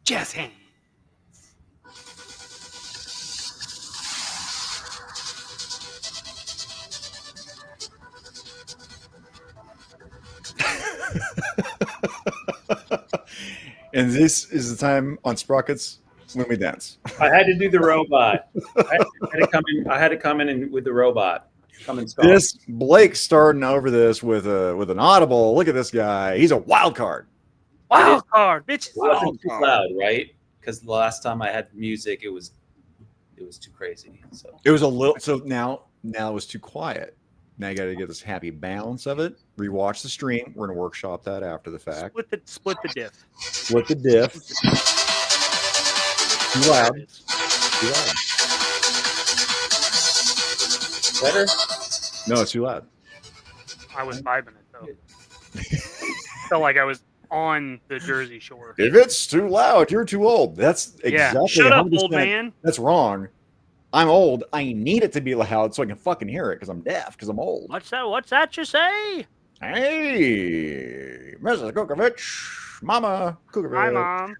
Jazz hands. And this is the time on Sprockets when we dance. I had to do the robot. I had to come in with the robot. Coming strong. This Blake starting over this with an audible. Look at this guy. He's a wild card. Wild card, bitch. It wasn't too loud, right? Because the last time I had music, it was too crazy. So it was a little. So now it was too quiet. Now you got to get this happy balance of it. Rewatch the stream. We're gonna workshop that after the fact. Split the diff. Split the diff. Too loud. Too loud. Better? No, it's too loud. I was vibing it though. Felt like I was on the Jersey Shore. If it's too loud, you're too old. That's exactly. Shut up, old man. That's wrong. I'm old. I need it to be loud so I can fucking hear it because I'm deaf because I'm old. What's that you say? Hey, Mrs. Kukovich, Mama Kukovich. Hi, Mom.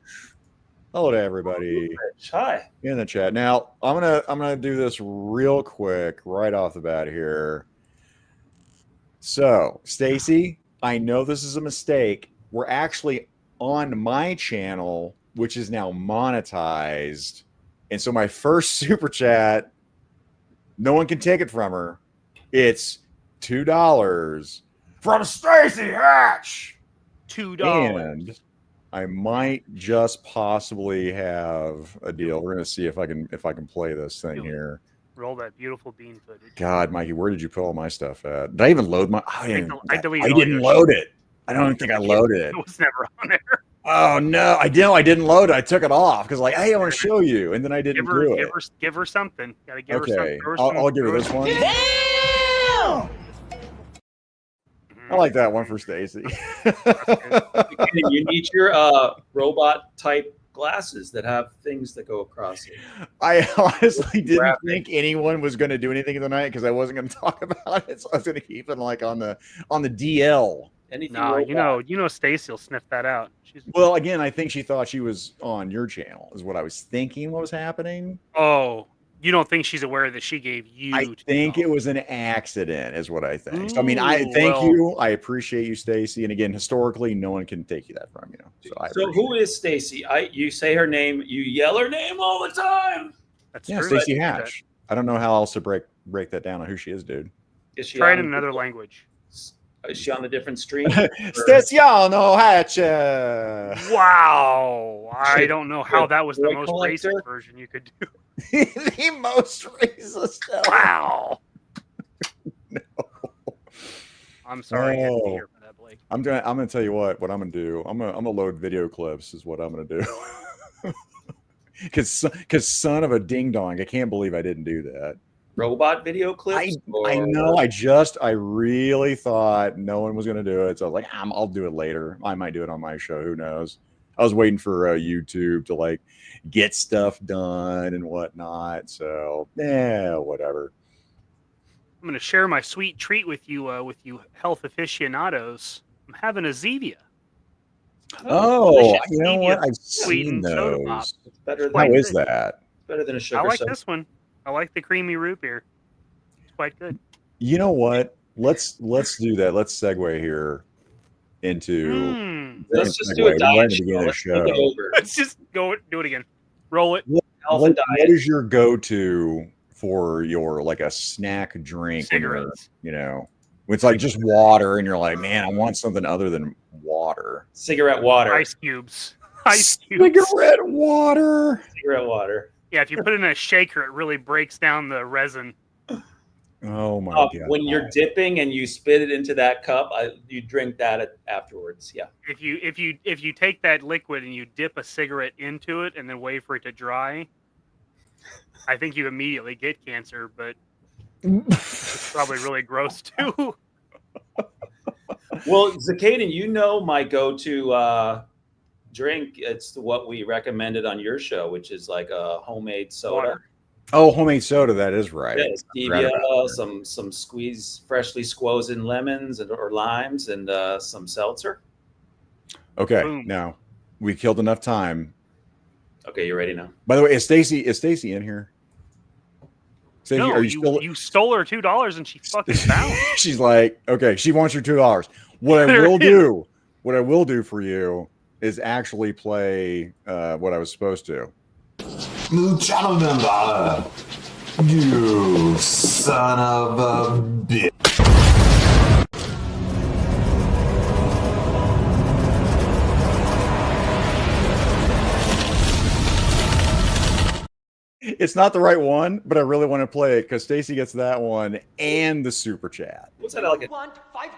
Hello to everybody. Hi. In the chat. Now I'm gonna do this real quick right off the bat here. So, Stacy, I know this is a mistake. We're actually on my channel, which is now monetized. And so my first super chat, no one can take it from her. It's $2 from Stacy Hatch. $2. And I might just possibly have a deal. We're gonna see if I can play this thing here. Roll that beautiful bean footage. God, Mikey, where did you put all my stuff at? Did I even load my? I deleted didn't load it. I don't think I loaded it. It was never on there. Oh no, I didn't load it. I took it off because like, hey, I want to show you, and then I didn't do it. Give her something. Gotta give her something. I'll give her this one. Damn! I like that one for Stacy. You need your robot type glasses that have things that go across it. I honestly didn't think anyone was going to do anything tonight because I wasn't going to talk about it, so I was going to keep it like on the DL. Anything no, you know, Stacy will sniff that out. Well, again, I think she thought she was on your channel, is what I was thinking. What was happening? Oh, you don't think she's aware that she gave you? I think it was an accident, is what I think. So, I mean, I thank you. I appreciate you, Stacy. And again, historically, no one can take you that from you. So who is Stacy? You say her name, you yell her name all the time. That's true. Stacy Hatch. I don't know how else to break that down on who she is, dude. Is she Try it in another language. Is she on a different stream? Stesiano Hatch. Wow. I don't know how that was the most racist version you could do. The most racist. Wow. No. I'm sorry. I had to be here for that, Blake. I'm gonna tell you what I'm gonna do. I'm gonna load video clips is what I'm gonna do. Because son of a ding dong, I can't believe I didn't do that. Robot video clips? I know. I really thought no one was going to do it. So I was like, I'll do it later. I might do it on my show. Who knows? I was waiting for YouTube to like get stuff done and whatnot. So whatever. I'm going to share my sweet treat with you health aficionados. I'm having a Zevia. Oh, you know what? I've seen those. It's better than, how is that? Better than a sugar. I like this one. I like the creamy root beer. It's quite good. You know what? Let's do that. Let's segue here into. Let's just do a diet show. Let's just do it again. Roll it. What is your go-to for your like a snack drink? Cigarettes. You know, it's like just water, and you're like, man, I want something other than water. Cigarette water. Ice cubes. Ice cubes. Cigarette water. Cigarette water. Yeah, if you put it in a shaker, it really breaks down the resin. Oh my god! When you're dipping and you spit it into that cup, you drink that afterwards. Yeah. If you take that liquid and you dip a cigarette into it and then wait for it to dry, I think you immediately get cancer. But it's probably really gross too. Well, Zakainen, you know my go-to drink. It's what we recommended on your show, which is like a homemade soda. Water. Oh, homemade soda. That is right. Yeah, stevia, some freshly squeezed lemons or limes, and some seltzer. Okay, now we killed enough time. Okay, you ready now? By the way, is Stacy in here? Stacey, No, are you still? You stole her $2 and she fucking bounced. She's like, okay, she wants your $2. What I will do for you is actually play what I was supposed to. New channel member, you son of a bitch. It's not the right one, but I really want to play it because Stacy gets that one and the super chat. What's that like? You want $500?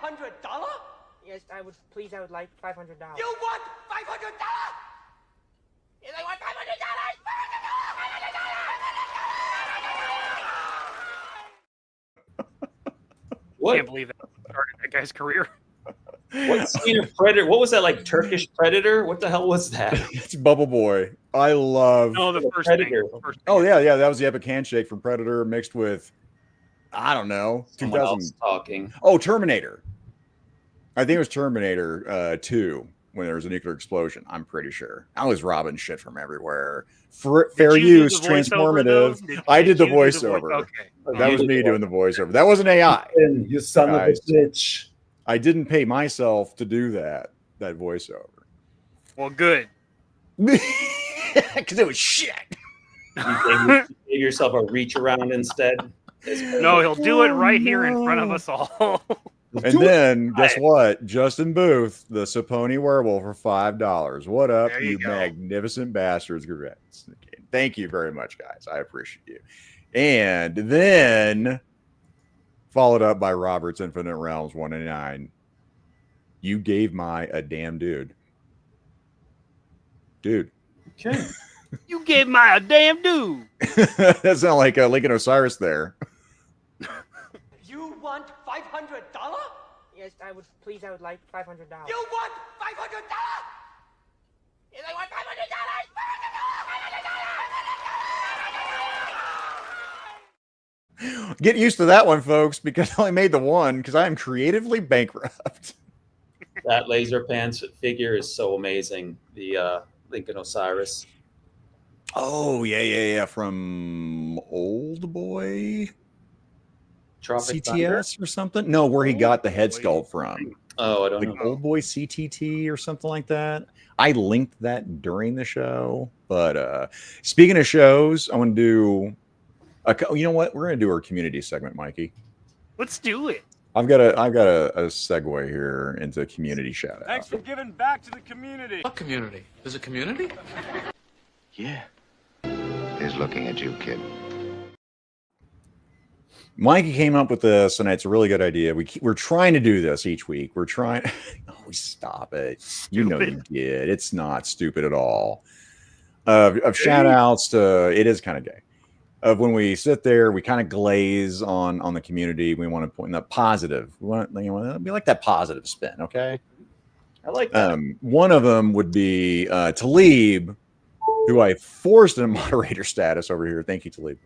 Yes, I would. Please, I would like $500. You want $500? Yes, I want $500. What? I can't believe that started that guy's career. What scene of Predator? What was that, like Turkish Predator? What the hell was that? It's Bubble Boy. I love. No, the first Predator. thing. First Oh yeah, that was the epic handshake from Predator mixed with, I don't know, Someone 2000. else talking. Oh, Terminator. I think it was Terminator 2 when there was a nuclear explosion. I'm pretty sure. I was robbing shit from everywhere. Fair you do use, the voiceover, transformative. I did the you do voiceover. Okay. That was me doing the voiceover. That wasn't AI. You son Guys. of a bitch. I didn't pay myself to do that voiceover. Well, good. Because it was shit. You gave yourself a reach around instead. No, he'll do it right here in front of us all. And then, guess what? Justin Booth, the Saponi werewolf for $5. What up, There you you go. magnificent bastards? Congrats. Thank you very much, guys. I appreciate you. And then, followed up by Robert's Infinite Realms 189. You gave my a damn dude. Dude. Okay. You gave my a damn dude. That sounds like Lincoln Osiris there. You want $500? Yes, I would. Please, I would like $500. You want $500? Yes, I want $500. Get used to that one, folks, because I only made the one because I am creatively bankrupt. That laser pants figure is so amazing. The Lincoln Osiris. Oh, yeah. From Old Boy Tropic Thunder? CTS or something? No, where he got the head sculpt from. Oh, I don't Like know. Old Boy CTT or something like that. I linked that during the show. But speaking of shows, I want to do you know what? We're going to do our community segment, Mikey. Let's do it. I've got a segue here into community shout out. Thanks for giving back to the community. What community? There's a community? Yeah. He's looking at you, kid. Mikey came up with this, and it's a really good idea. We're trying to do this each week. We're trying. Oh, stop it! You know you did. It's not stupid at all. Of shout outs to it is kind of gay. Of when we sit there, we kind of glaze on the community. We want to point that positive. We want we like that positive spin. Okay. I like that. One of them would be Talib, who I forced in a moderator status over here. Thank you, Talib.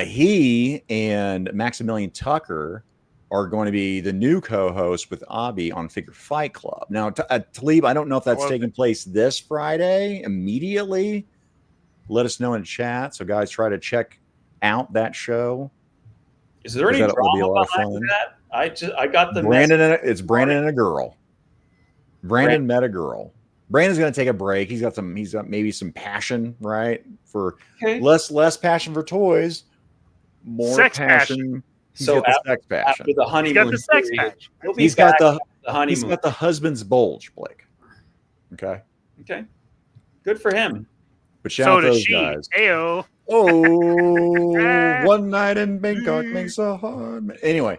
He and Maximilian Tucker are going to be the new co-host with Abi on Figure Fight Club. Now, Talib, I don't know if that's taking place this Friday immediately. Let us know in the chat. So, guys, try to check out that show. Is there any That'll be a drama lot of behind fun. that? I got the Brandon. message. It's Brandon and a girl. Brandon met a girl. Brandon's going to take a break. He's got maybe some passion, right? For less passion for toys, more Sex passion. He's So got the sex passion. After the honeymoon, He's got the sex period, patch. he'll be He's got back the after honeymoon. He's got the husband's bulge, Blake. Okay. Okay, good for him. But shout So out does those she. guys. Ayo. Oh, one night in Bangkok makes a hard man. Anyway,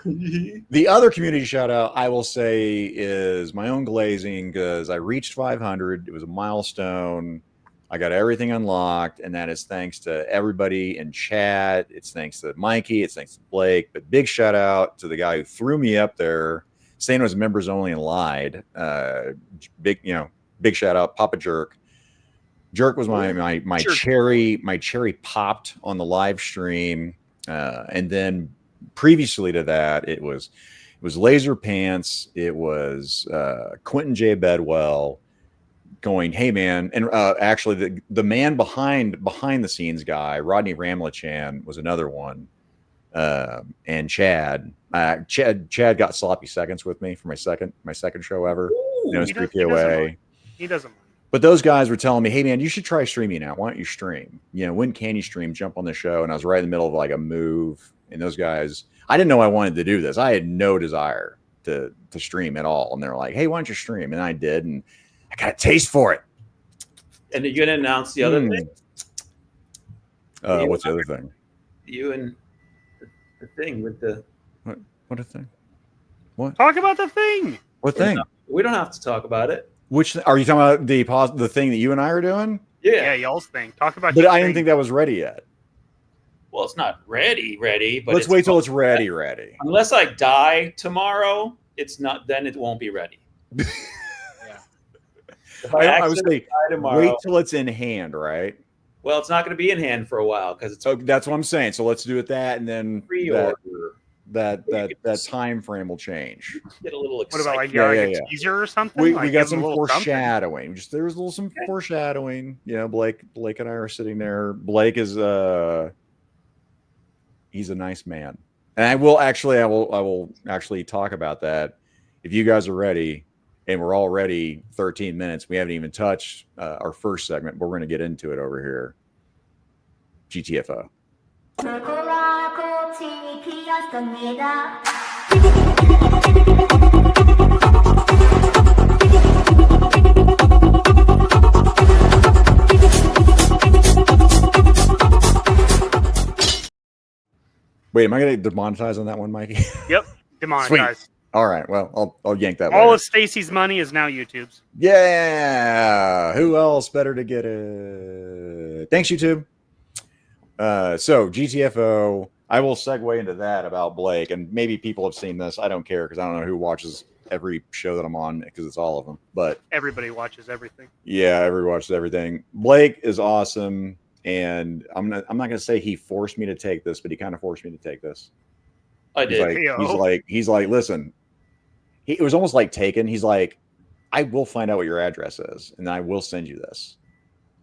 the other community shout out I will say is my own glazing because I reached 500. It was a milestone. I got everything unlocked, and that is thanks to everybody in chat. It's thanks to Mikey. It's thanks to Blake. But big shout out to the guy who threw me up there, saying it was members only and lied. Big shout out, Papa Jerk. Jerk was my cherry popped on the live stream, and then previously to that, it was Laser Pants, it was Quentin J. Bedwell, going, hey man, and actually the man behind the scenes guy, Rodney Ramlichan, was another one, and Chad got sloppy seconds with me for my second show ever. Ooh, it was he 3POA. He doesn't mind. But those guys were telling me, hey man, you should try streaming now. Why don't you stream? When can you stream? Jump on the show. And I was right in the middle of like a move, and those guys, I didn't know I wanted to do this. I had no desire to stream at all, and they're like, hey, why don't you stream? And I did, and I got a taste for it. And you're gonna announce the other thing? What's the other thing? You and the thing with the what a thing? What? Talk about the thing. What thing? We don't have to talk about it. Which are you talking about? The thing that you and I are doing? Yeah, y'all's thing. Talk about. But I didn't think that was ready yet. Well, it's not ready, but let's wait till it's ready. Unless I die tomorrow, it's not. Then it won't be ready. Yeah. I would say wait till it's in hand, right? Well, it's not going to be in hand for a while because it's. That's what I'm saying. So let's do it that, and then pre-order. That time frame will change. Get a little What excited. about like a teaser or something? We like got some foreshadowing. There was some foreshadowing. Blake and I are sitting there. Blake is he's a nice man, and I will actually talk about that if you guys are ready. And we're already 13 minutes. We haven't even touched our first segment, but we're going to get into it over here. GTFO. Wait, am I going to demonetize on that one, Mikey? Yep, demonetize. Sweet. All right, well, I'll yank that. All later. of Stacy's money is now YouTube's. Yeah, who else better to get it? Thanks, YouTube. So GTFO, I will segue into that about Blake, and maybe people have seen this. I don't care because I don't know who watches every show that I'm on because it's all of them. But everybody watches everything. Yeah, everybody watches everything. Blake is awesome, and I'm not gonna say he forced me to take this, but he kind of forced me to take this. I did. He's like, listen. It was almost like Taken. He's like, I will find out what your address is, and I will send you this.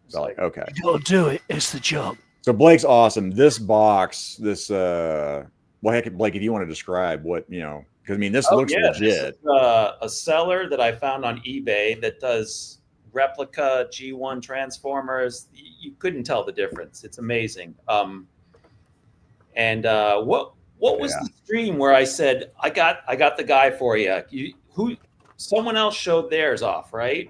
So like, okay. Don't do it. It's the job. So Blake's awesome. This box, well, heck, Blake, if you want to describe what, because I mean, this looks legit. This is, a seller that I found on eBay that does replica G1 Transformers. You couldn't tell the difference. It's amazing. What was the stream where I said I got the guy for you? Someone else showed theirs off, right?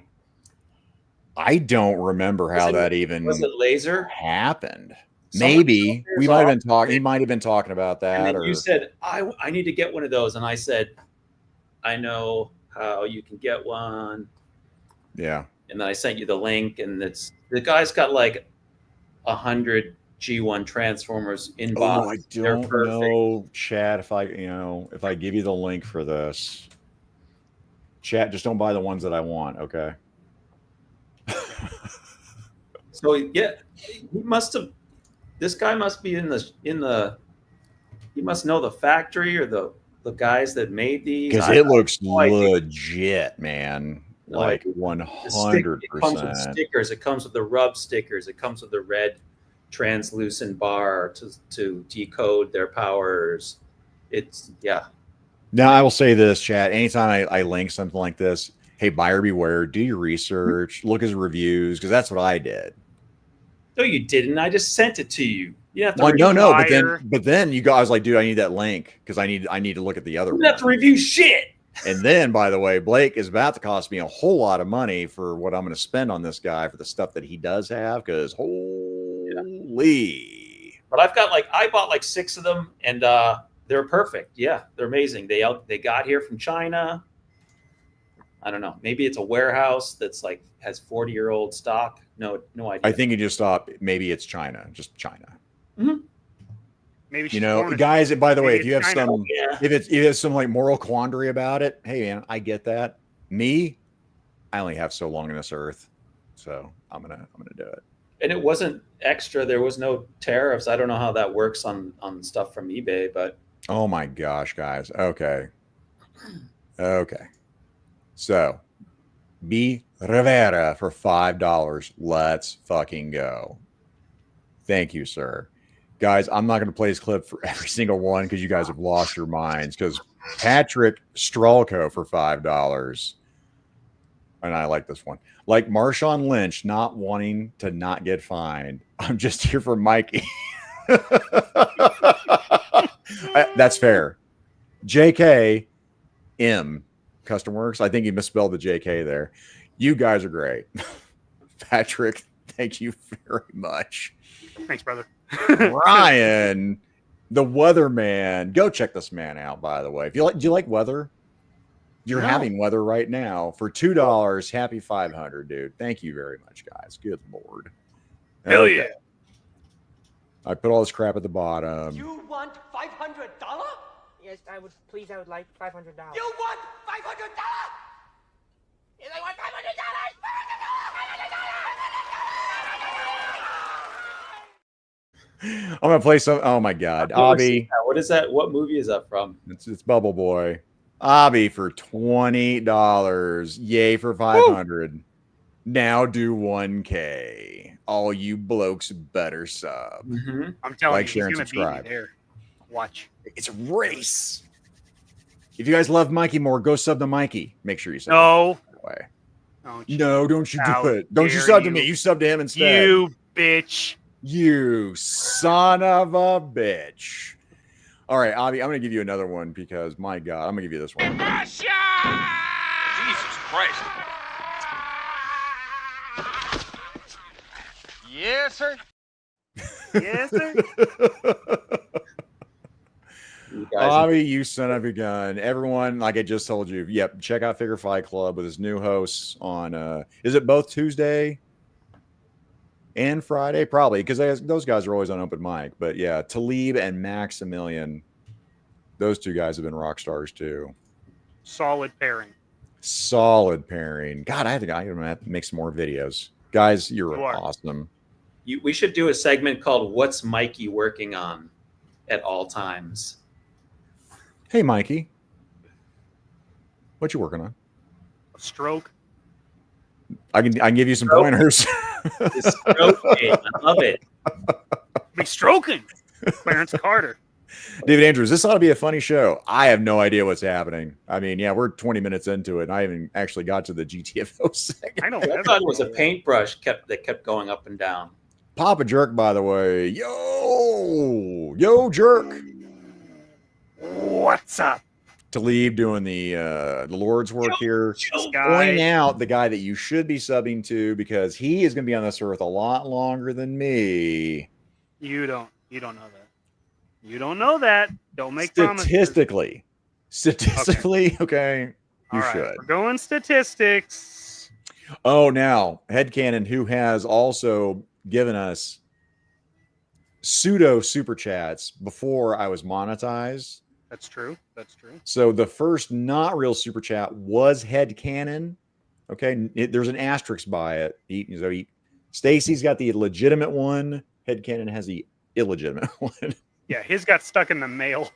I don't remember how that even was it laser happened. Maybe we might have been talking. He might have been talking about that. And then you said I need to get one of those, and I said I know how you can get one. Yeah. And then I sent you the link, and the guy's got like 100 G1 Transformers in box. I don't know, Chad. If I give you the link for this, Chat, just don't buy the ones that I want, okay? So yeah, this guy must be in the. He must know the factory or the guys that made these. Because it looks legit, man. Like 100%. It comes with stickers. It comes with the rub stickers. It comes with the red translucent bar to decode their powers. Now I will say this, chat. Anytime I link something like this, hey, buyer beware. Do your research. Look at his reviews, because that's what I did. No, you didn't. I just sent it to you. You have to but then you guys like, dude, I need that link because I need to look at the other one. You have to review shit. And then, by the way, Blake is about to cost me a whole lot of money for what I'm going to spend on this guy for the stuff that he does have. Because holy! But I bought like 6 of them, and they're perfect. Yeah, they're amazing. They got here from China. I don't know. Maybe it's a warehouse that's like has 40-year-old stock. No idea. I think you just stop. Maybe it's China, just China. Mm-hmm. Maybe guys. By the way, if you have if you have some like moral quandary about it, hey man, I get that. Me, I only have so long on this earth, so I'm gonna do it. And it wasn't extra. There was no tariffs. I don't know how that works on stuff from eBay, but oh my gosh, guys. Okay. So be Rivera for $5. Let's fucking go. Thank you, sir. Guys, I'm not going to play this clip for every single one because you guys have lost your minds. Because Patrick Stralco for $5. And I like this one. Like Marshawn Lynch not wanting to not get fined. I'm just here for Mikey. That's fair. JK M Custom Works. I think he misspelled the JK there. You guys are great. Patrick, thank you very much. Thanks, brother. Ryan, the weatherman. Go check this man out, by the way. If you like, do you like weather? You're having weather right now for $2. Happy 500, dude. Thank you very much, guys. Good Lord. Hell yeah. I put all this crap at the bottom. You want $500? Yes, I would like $500. You want $500? Yes, I want $500. I'm gonna play some. Oh my God, Abby. What is that? What movie is that from? It's Bubble Boy. Abby for $20. Yay for 500. Now do 1K. All you blokes better sub. Mm-hmm. I'm telling Like, you, share, he's and gonna beat me subscribe. there. Watch. It's a race. If you guys love Mikey more, go sub to Mikey. Make sure you sub. No. Way. Don't No, don't you How do it. Don't you dare sub to you. me. You sub to him instead. You bitch. You son of a bitch. All right, Avi, I'm going to give you another one because, my God, I'm going to give you this one. Jesus Christ. Yes, sir. Yes, sir. Avi, you son of a gun. Everyone, like I just told you, yep, check out Figure Fight Club with his new hosts on, is it both Tuesday and Friday? Probably, because those guys are always on open mic. But yeah, Talib and Maximilian, those two guys have been rock stars too. Solid pairing. Solid pairing. God, I'm gonna have to make some more videos. Guys, you're You are. awesome. We should do a segment called "What's Mikey working on at all times?" Hey, Mikey, what you working on? A stroke. I can give you some Stroke. pointers. This stroke game, I love it. Be stroking. Clarence Carter. David Andrews, this ought to be a funny show. I have no idea what's happening. I mean, yeah, we're 20 minutes into it, and I haven't actually got to the GTFO segment. I know. I thought it was a paintbrush that kept going up and down. Papa Jerk, by the way. Yo, Jerk. What's up? Talib doing the Lord's work here. Guy. Pointing out the guy that you should be subbing to because he is going to be on this earth a lot longer than me. You don't know that. You don't know that. Don't make promises. Statistically, okay. You All right, should. we're going statistics. Oh, now Headcanon, who has also given us pseudo super chats before I was monetized. That's true. That's true. So the first not real super chat was Headcanon. Okay, there's an asterisk by it. Stacy's got the legitimate one. Headcanon has the illegitimate one. Yeah, his got stuck in the mail.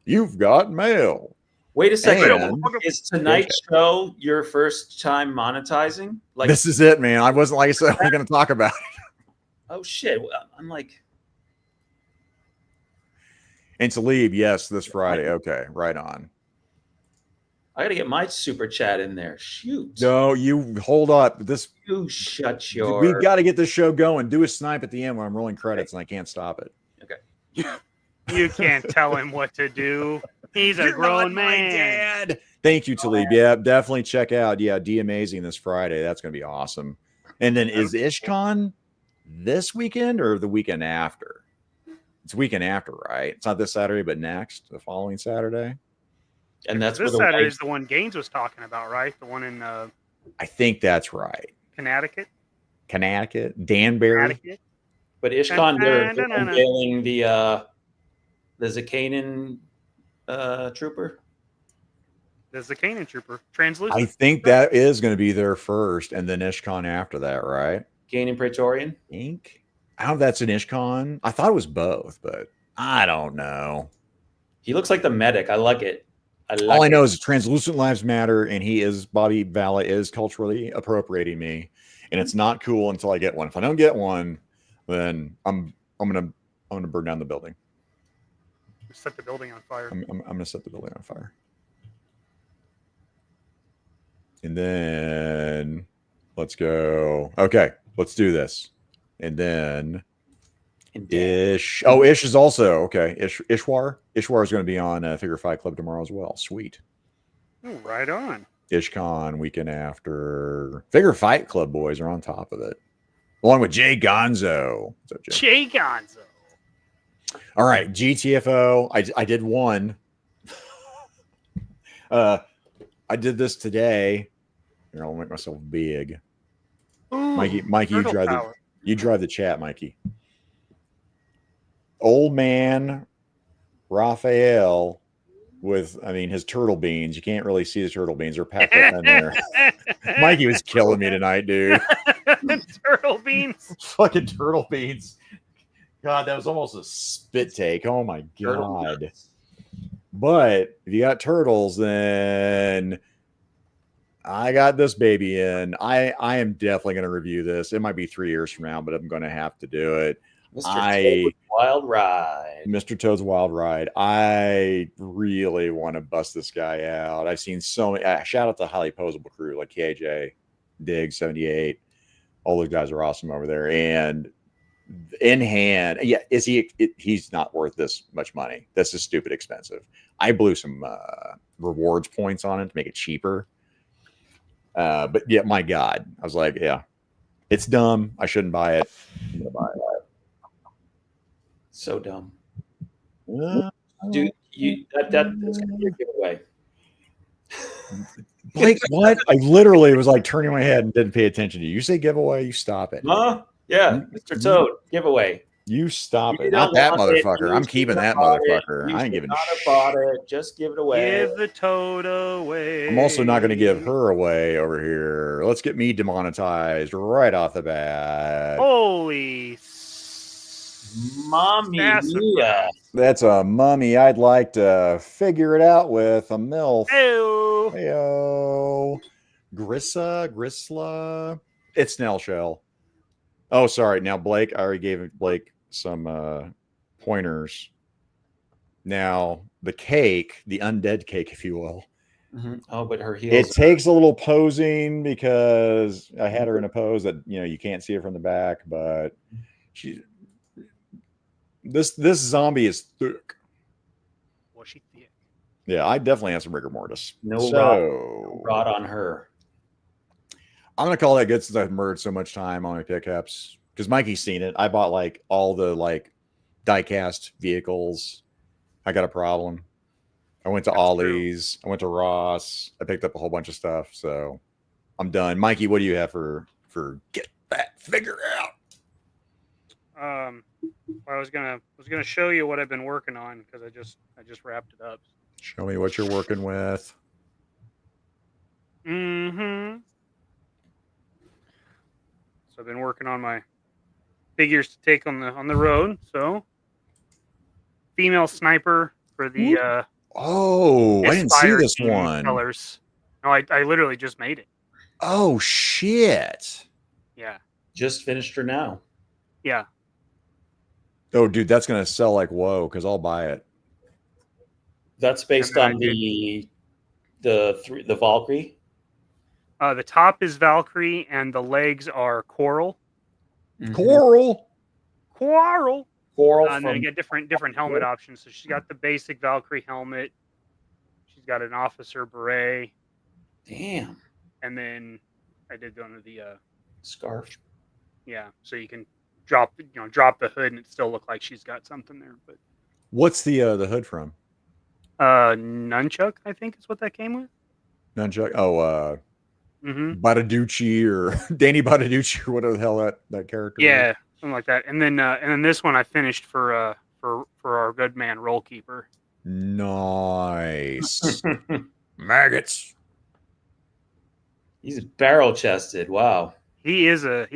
You've got mail. Wait a second. And- Is tonight's show your first time monetizing? Like, This is it, man. I wasn't like I said I was going to talk about it. oh shit! I'm like, And to leave, yes, this Friday. Okay, right on. I got to get my super chat in there. Shoot! No, you hold up. This You shut your. we've got to get this show going. Do a snipe at the end when I'm rolling credits, and I can't stop it. You can't tell him what to do. He's a grown man. Dad. Thank you, Talib. Yeah, definitely check out. Yeah, D Amazing this Friday. That's going to be awesome. And then is IshCon this weekend or the weekend after? It's weekend after, right? It's not this Saturday, but next, the following Saturday. And that's This where the Saturday white, is the one Gaines was talking about, right? The one in I think that's right. Connecticut. Connecticut, Danbury. Connecticut. but IshCon they're Dun-dun-dun-dun. unveiling the Zakainen trooper. There's the Zakainen trooper. Translucent. I think that is going to be there first, and then IshCon after that, right? Kanan Praetorian. I think. I don't know if that's an IshCon. I thought it was both, but I don't know. He looks like the medic. I like it. All I know is translucent lives matter, and Bobby Valla is culturally appropriating me, and it's not cool until I get one. If I don't get one, then I'm gonna burn down the building. Set the building on fire. I'm gonna set the building on fire. And then let's go. Okay, let's do this. And then Ish. Oh, Ish is also okay. Ishwar is going to be on Figure Fight Club tomorrow as well. Sweet. Ooh, right on. IshCon weekend after. Figure Fight Club boys are on top of it, along with Jay Gonzo. So, Jay Gonzo. All right, GTFO. I did one. I did this today. Here, I'll make myself big. Ooh, Mikey, you drive the chat, Mikey. Old man Raphael with, his turtle beans. You can't really see the turtle beans. They're packed up in there. Mikey was killing me tonight, dude. Turtle beans. Fucking turtle beans. God, that was almost a spit take. Oh my God. But if you got turtles, then I got this baby in. I am definitely going to review this. It might be 3 years from now, but I'm going to have to do it. Mr. Wild Ride. Mr. Toad's Wild Ride. I really want to bust this guy out. I've seen so many. Shout out to Highly Posable crew like KJ, Dig 78. All those guys are awesome over there. And in hand, yeah, he's not worth this much money. This is stupid expensive. I blew some rewards points on it to make it cheaper. But yeah, my God, I was like, yeah, it's dumb. I shouldn't buy it. I'm gonna buy it. So dumb. Dude, that's gonna be a giveaway. Blake, what? I literally was like turning my head and didn't pay attention to you. You say giveaway, you stop it. Huh? Yeah, Mr. Toad, giveaway. You stop it. Not that motherfucker. I'm keeping that motherfucker. I ain't giving shit. Bought it. Just give it away. Give the Toad away. I'm also not going to give her away over here. Let's get me demonetized right off the bat. Holy mommy. Yeah. That's a mummy I'd like to figure it out with. A MILF. Heyo. Heyo. Grisla. It's Snail Shell. Oh, sorry. Now, Blake, I already gave Blake some pointers. Now, the cake, the undead cake, if you will. Mm-hmm. Oh, but her heels. It takes a little posing because I had her in a pose that you can't see her from the back, but this zombie is thick. Was she thick? Yeah, I definitely have some rigor mortis. No rod on her. I'm gonna call that good since I've murdered so much time on my pickups because Mikey's seen it. I bought all the die-cast vehicles. I got a problem. I went to Ollie's. I went to Ross. I picked up a whole bunch of stuff. So I'm done. Mikey, what do you have for get that figure out? I was gonna show you what I've been working on because I just wrapped it up. Show me what you're working with. Mm-hmm. So I've been working on my figures to take on the road. So female sniper for the I didn't see this one. Colors. No, I literally just made it. Oh shit. Yeah. Just finished her now. Yeah. Oh dude, that's gonna sell like whoa, because I'll buy it. That's based on the Valkyrie. The top is Valkyrie and the legs are Coral. Mm-hmm. Coral. And then you get different helmet options. So she's got the basic Valkyrie helmet. She's got an officer beret. Damn. And then I did one of the scarf. Yeah, so you can drop the hood and it still look like she's got something there. But what's the hood from? Nunchuck, I think is what that came with. Nunchuck. Oh, mm-hmm. Badaducci or Danny Badaducci or whatever the hell that character. Yeah, something like that. And then this one I finished for our good man Roll Keeper. Nice. Maggots. He's barrel chested. Wow. He's a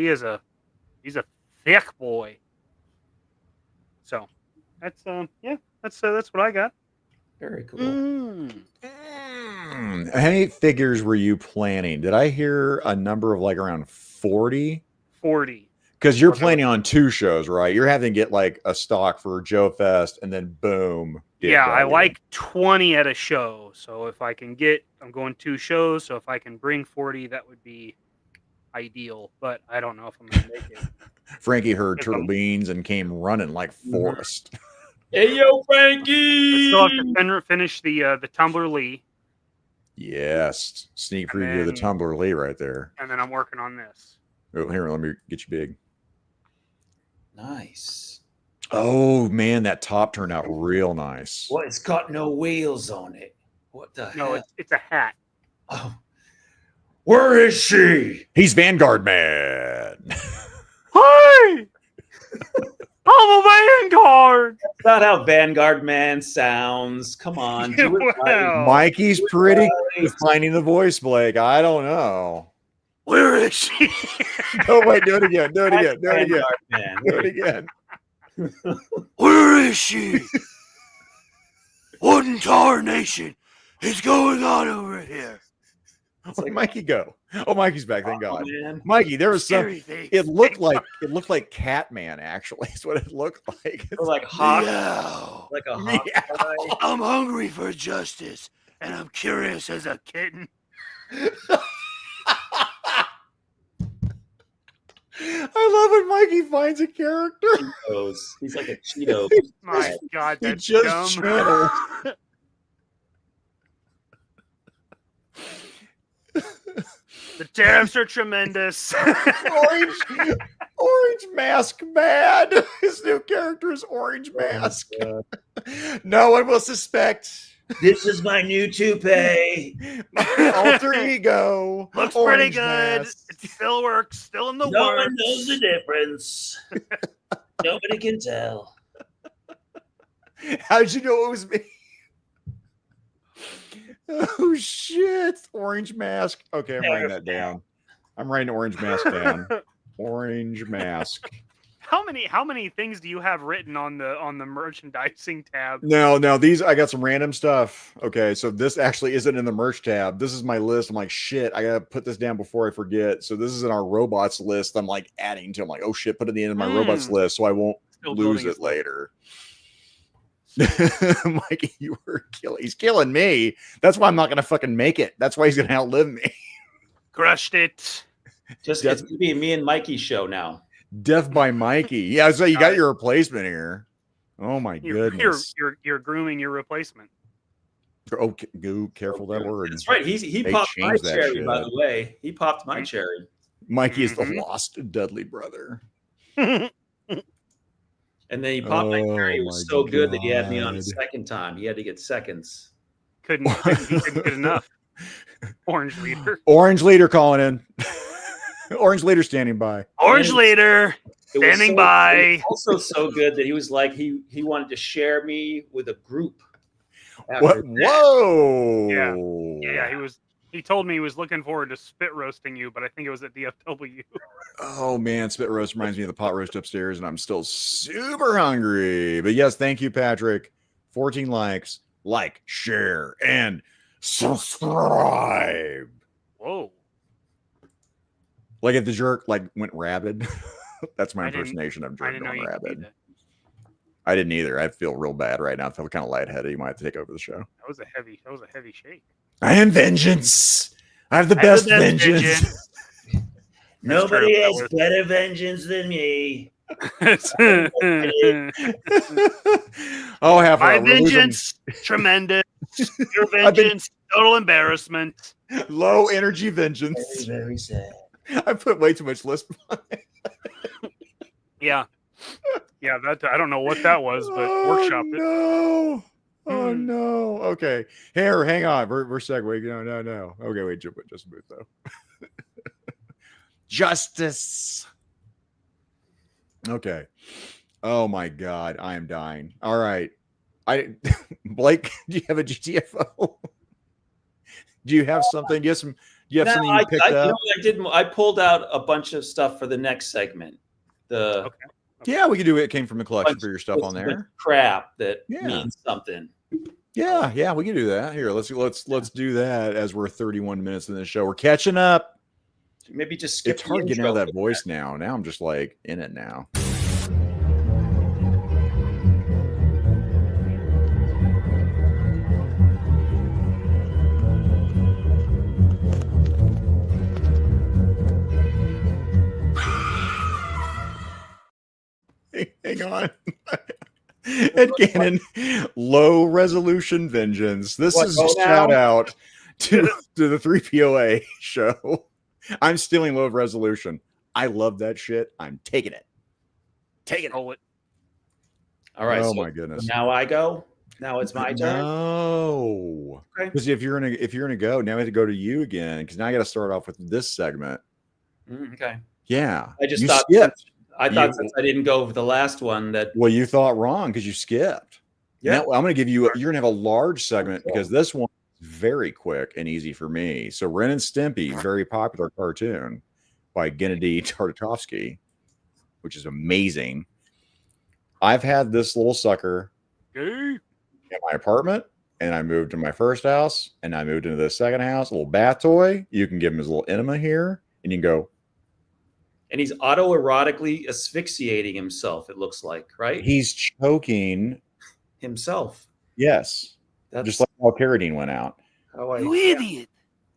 thick boy. So that's that's what I got. Very cool. How many figures were you planning? Did I hear a number of like around 40? 40. Because you're planning on 2 shows, right? You're having to get like a stock for Joe Fest and then boom. Yeah, I like 20 at a show. So if I can get, I'm going 2 shows. So if I can bring 40, that would be ideal. But I don't know if I'm going to make it. Frankie heard Turtle Beans and came running like Forrest. Hey, yo, Frankie! I still have to finish the Tumbler Lee. Yes. Sneak preview of the Tumbler Lee right there. And then I'm working on this. Oh, here, let me get you big. Nice. Oh, man, that top turned out real nice. Well, it's got no wheels on it. What the No, hell? it's a hat. Oh. Where is she? He's Vanguard Man. Hey! I'm a Vanguard! That's not how Vanguard Man sounds. Come on. Do it right. Mikey's pretty good at finding the voice, Blake. I don't know. Where is she? Oh, wait, do it again. Do it again. Do it again. Man. Do it again. Where is she? What in tarnation is going on over here? Where'd Mikey go? Oh, Mikey's back. Thank God. Man. Mikey, there was some. Scary thing. It looked like Catman. Actually, is what it looked like. Or like hawk, Meow. like a hawk. Meow. I'm hungry for justice, and I'm curious as a kitten. I love when Mikey finds a character. Cheetos. He's like a Cheeto. My God, He that's just dumb. channeled. The tariffs are tremendous. Orange Mask mad. His new character is Orange Mask. No one will suspect. This is my new toupee. My alter ego. Looks Orange pretty good. Mask. It still works. Still in the No works. one knows the difference. Nobody can tell. How'd you know it was me? Oh shit! Orange Mask. Okay, I'm writing that down. I'm writing Orange Mask down. Orange Mask. How many things do you have written on the merchandising tab? No, these I got some random stuff. Okay, so this actually isn't in the merch tab. This is my list. I'm like, shit, I gotta put this down before I forget. So this is in our robots list. I'm like adding to. I'm like, oh shit, put it at the end of my robots list so I won't lose it later. Mikey, you were killing. He's killing me. That's why I'm not gonna fucking make it. That's why he's gonna outlive me. Crushed it. Just it's gonna be me and Mikey's show now. Death by Mikey. Yeah, so you got your replacement here. Oh my goodness. You're grooming your replacement. Oh, careful that word. That's right. He popped my cherry, by the way. He popped my cherry. Mikey is the lost Dudley brother. And then he popped my cherry. It was so good that he had me on a second time. He had to get seconds. Couldn't get good enough. Orange leader. Orange leader calling in. Orange leader standing by. Orange leader standing by. It was also so good that he was like he wanted to share me with a group. What? Whoa. Yeah. He told me he was looking forward to spit roasting you, but I think it was at DFW. Oh man, spit roast reminds me of the pot roast upstairs, and I'm still super hungry. But yes, thank you, Patrick. 14 likes, like, share, and subscribe. Whoa. Like if the jerk went rabid. That's my impersonation of jerk going rabid. I didn't either. I feel real bad right now. I feel kind of lightheaded. You might have to take over the show. That was a heavy shake. I am vengeance. I have the best vengeance. Nobody has better vengeance than me. Oh, have my vengeance, tremendous. Your vengeance, total embarrassment. Low energy vengeance. Very, very sad. I put way too much lisp on it. Yeah. That I don't know what that was, but workshop it. No. Oh no. Okay. Here, hang on. We're segueing. No. Okay, wait, just move though. Justice. Okay. Oh my God, I am dying. All right. Blake, do you have a GTFO? Do you have something? Do you have something you picked up? I pulled out a bunch of stuff for the next segment. Yeah, we could do it. Came from the collection for your stuff on there. Crap that means something. Yeah, we can do that. Here, let's do that as we're 31 minutes in the show. We're catching up. Maybe just skip. It's hard getting out of that voice now. Now I'm just like in it now. Hang on. Headcanon, low resolution vengeance. This is a shout out to the 3POA show. I'm stealing low resolution. I love that shit. I'm taking it. Taking it. Roll it. All right. Oh so my goodness. Now I go. Now it's my turn. No. Because if you're gonna go, now we have to go to you again. Because now I got to start off with this segment. Okay. Yeah. I just you thought. skipped. I thought since I didn't go over the last one that. Well, you thought wrong because you skipped. Yeah. Now, I'm going to give you. You're going to have a large segment because this one is very quick and easy for me. So, Ren and Stimpy, very popular cartoon by Gennady Tartakovsky, which is amazing. I've had this little sucker in my apartment, and I moved to my first house, and I moved into the second house. A little bath toy. You can give him his little enema here, and you can go. And he's autoerotically asphyxiating himself, it looks like, right? He's choking himself. Yes. That's just like how Carradine went out. You idiot.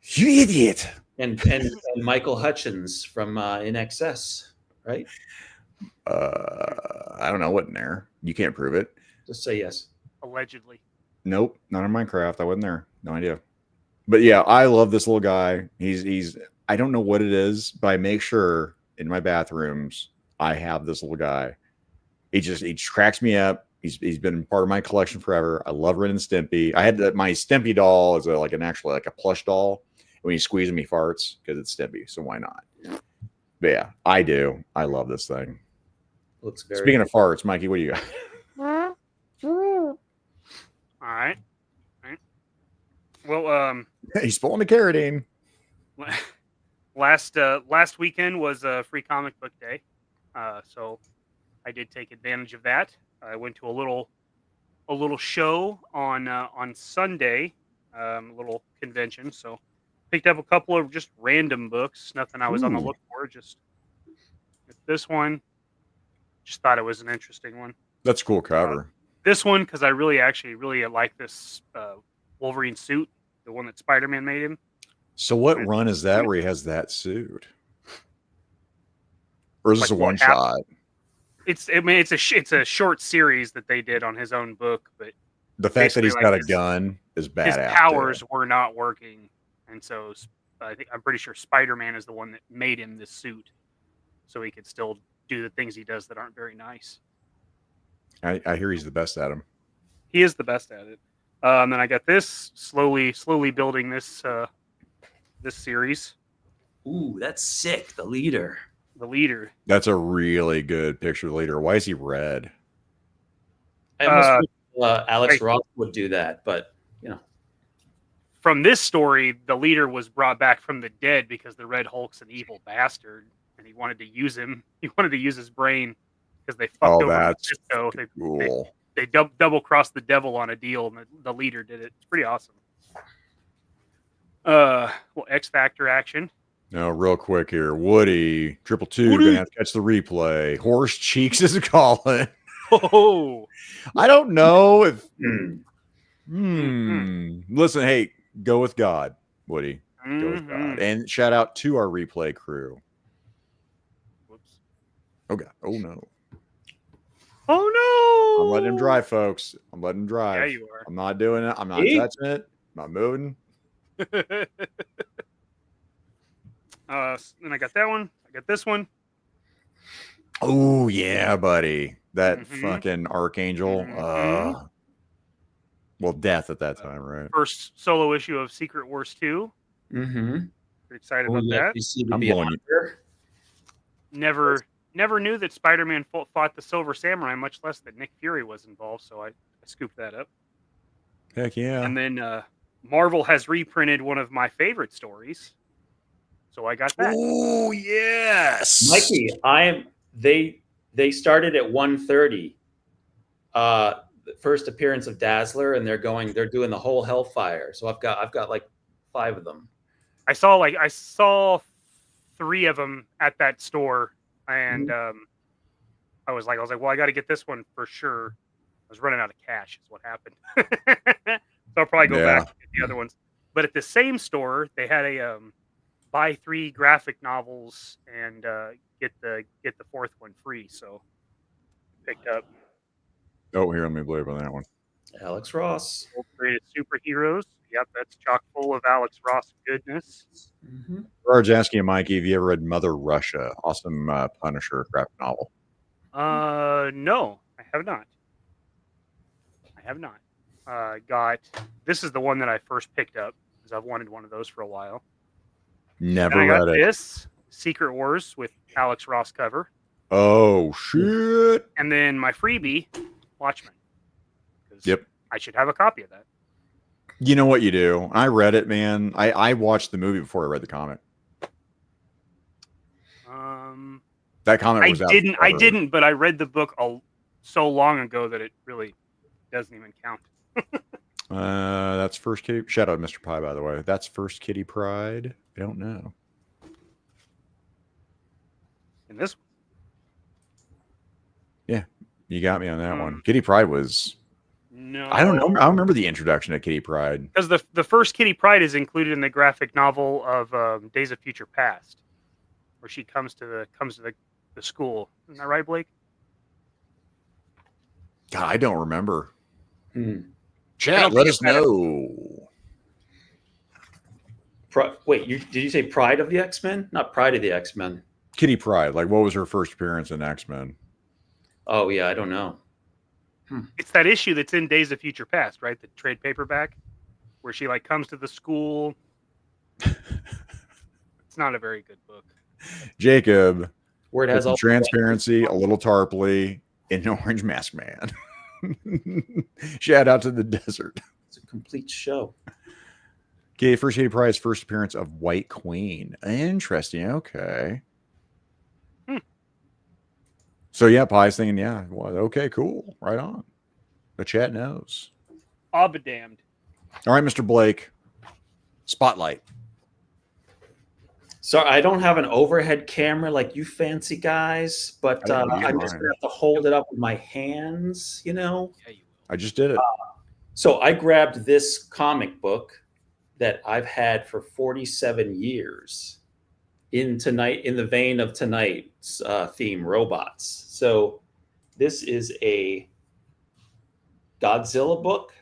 You idiot. And Michael Hutchins from In Excess, right? I don't know what in there. You can't prove it. Just say yes. Allegedly. Nope, not in Minecraft. I wasn't there. No idea. But yeah, I love this little guy. He's I don't know what it is, but I make sure in my bathrooms I have this little guy. He cracks me up. He's been part of my collection forever. I love Ren and Stimpy. I had my Stimpy doll as a plush doll. When he squeezes me, farts because it's Stimpy. So why not? But yeah, I do. I love this thing. Looks very. Speaking of farts, Mikey, what do you got? All right. Well, he's pulling the Carradine. Last weekend was a free comic book day, so I did take advantage of that. I went to a little show on Sunday, a little convention. So picked up a couple of just random books, nothing I was on the look for. Just this one, just thought it was an interesting one. That's a cool cover. This one because I really like this Wolverine suit, the one that Spider-Man made him. So what run is that where he has that suit? Or is this a one shot? It's a short series that they did on his own book, but the fact that he's got a gun is badass. His powers were not working, and so I'm pretty sure Spider-Man is the one that made him this suit, so he could still do the things he does that aren't very nice. I hear he's the best at him. He is the best at it. Then I got this slowly building this series. Ooh, that's sick. The leader. That's a really good picture of the leader. Why is he red? I almost Alex Ross would do that, but from this story, the leader was brought back from the dead because the Red Hulk's an evil bastard, and he wanted to use him. He wanted to use his brain because they fucked over Cisco. Cool. They double crossed the devil on a deal, and the leader did it. It's pretty awesome. X Factor action. No, real quick here. Woody, 222, gonna have to catch the replay. Horse Cheeks is calling. Oh, I don't know if. Listen, hey, go with God, Woody. Go with God, and shout out to our replay crew. Whoops. Oh God! Oh no! Oh no! I'm letting him drive, folks. I'm letting him drive. Yeah, you are. I'm not doing it. I'm not touching it. I'm not moving. Then I got that one. I got this one. Oh yeah, buddy. That fucking Archangel. Well, death at that time, right? First solo issue of Secret Wars 2. Pretty excited about that. I'm blowing you. Never knew that Spider-Man fought the Silver Samurai, much less that Nick Fury was involved. So I scooped that up. Heck yeah! And then Marvel has reprinted one of my favorite stories, so I got that. Oh yes, Mikey. They started at 130. the first appearance of Dazzler, and they're doing the whole Hellfire. So I've got like 5 of them. I saw 3 of them at that store, and I was like, well, I got to get this one for sure. I was running out of cash, is what happened. So I'll probably go back and get the other ones. But at the same store, they had a buy 3 graphic novels and get the 4th one free. So picked up. Oh, here, let me believe on that one. Alex Ross. Created Superheroes. Yep, that's chock full of Alex Ross goodness. Gerard's asking you, Mikey, have you ever read Mother Russia? Awesome Punisher graphic novel. No, I have not. This is the one that I first picked up because I've wanted one of those for a while. Never and I got read it. This Secret Wars with Alex Ross cover. Oh shit! And then my freebie, Watchmen. Yep. I should have a copy of that. You know what you do? I read it, man. I watched the movie before I read the comic. That comic was I didn't, but I read the book so long ago that it really doesn't even count. That's First Kitty. Shout out Mr. Pie, by the way. That's First Kitty Pride. I don't know. In this one? Yeah, you got me on that one. Kitty Pride was... No. I don't know. I remember the introduction to Kitty Pride. Because the first Kitty Pride is included in the graphic novel of Days of Future Past, where she comes to the school. Isn't that right, Blake? God, I don't remember. Chat, let us know. Wait, did you say Pride of the X-Men? Not Pride of the X-Men. Kitty Pride. Like, what was her first appearance in X-Men? Oh, yeah, I don't know. It's that issue that's in Days of Future Past, right? The trade paperback, where she like comes to the school. It's not a very good book. Jacob, where it has all transparency, a little Tarpley, and an orange mask man. Shout out to the desert. It's a complete show. Okay, First Kitty Pride's first appearance of White Queen. Interesting. Okay. So yeah, Pie's thinking, yeah, well, okay, cool, right on. The chat knows. I'll be damned. All right, Mr. Blake, spotlight. Sorry, I don't have an overhead camera like you fancy guys, but I'm just gonna have to hold it up with my hands. You know. I just did it. So I grabbed this comic book that I've had for 47 years. In the vein of tonight's theme, robots. So this is a Godzilla book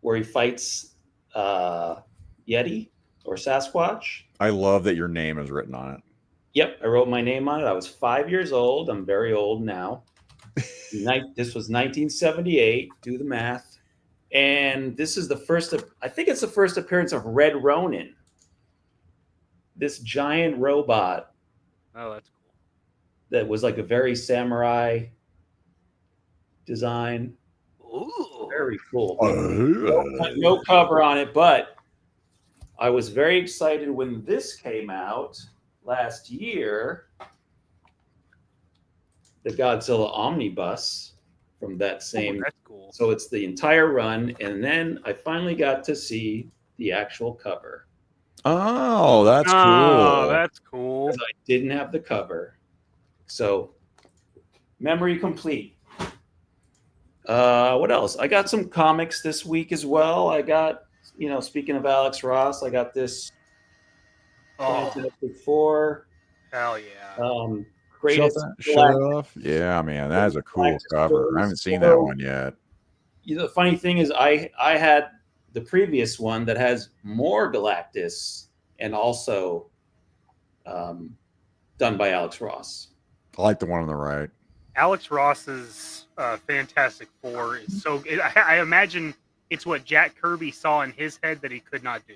where he fights Yeti or Sasquatch. I love that your name is written on it. Yep, I wrote my name on it. I was 5 years old. I'm very old now. This was 1978. Do the math. And this is I think it's the first appearance of Red Ronin. This giant robot. Oh, that's cool. That was like a very samurai design. Ooh. Very cool. No cover on it, but I was very excited when this came out last year. The Godzilla Omnibus from that same. That's cool. So it's the entire run, and then I finally got to see the actual cover. Oh, that's cool. Oh, that's cool. I didn't have the cover. So, memory complete. What else? I got some comics this week as well. I got, speaking of Alex Ross, I got this. Before. Hell yeah. Greatest. Show it off. Yeah, man, that is a cool cover. I haven't seen that one yet. The funny thing is, I had the previous one that has more Galactus and also done by Alex Ross. I like the one on the right. Alex Ross's Fantastic Four is so. I imagine it's what Jack Kirby saw in his head that he could not do.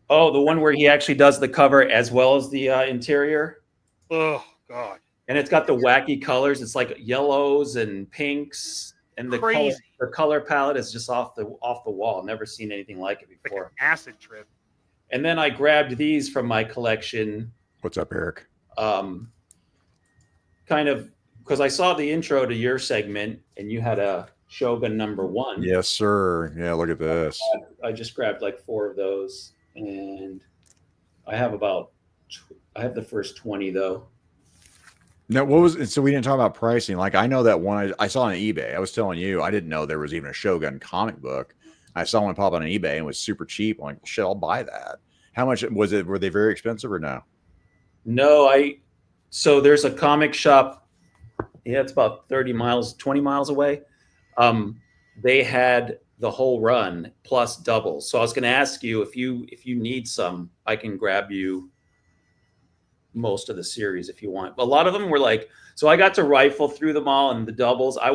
Oh, the one where he actually does the cover as well as the interior. Oh God! And it's got the wacky colors. It's like yellows and pinks, and the color palette is just off the wall. Never seen anything like it before. Like an acid trip. And then I grabbed these from my collection. What's up, Eric? Kind of because I saw the intro to your segment, and you had a Shogun #1. Yes, sir. Yeah, look at this. I just grabbed like 4 of those, and I have the first 20 though. No, what was so we didn't talk about pricing. Like I know that one I saw on eBay. I was telling you, I didn't know there was even a Shogun comic book. I saw one pop on eBay and it was super cheap. I'm like, shit, I'll buy that. How much was it? Were they very expensive or no? No, so there's a comic shop. Yeah, it's about 20 miles away. They had the whole run plus doubles. So I was going to ask you if you need some, I can grab you most of the series if you want. A lot of them were like, so I got to rifle through them all, and the doubles, I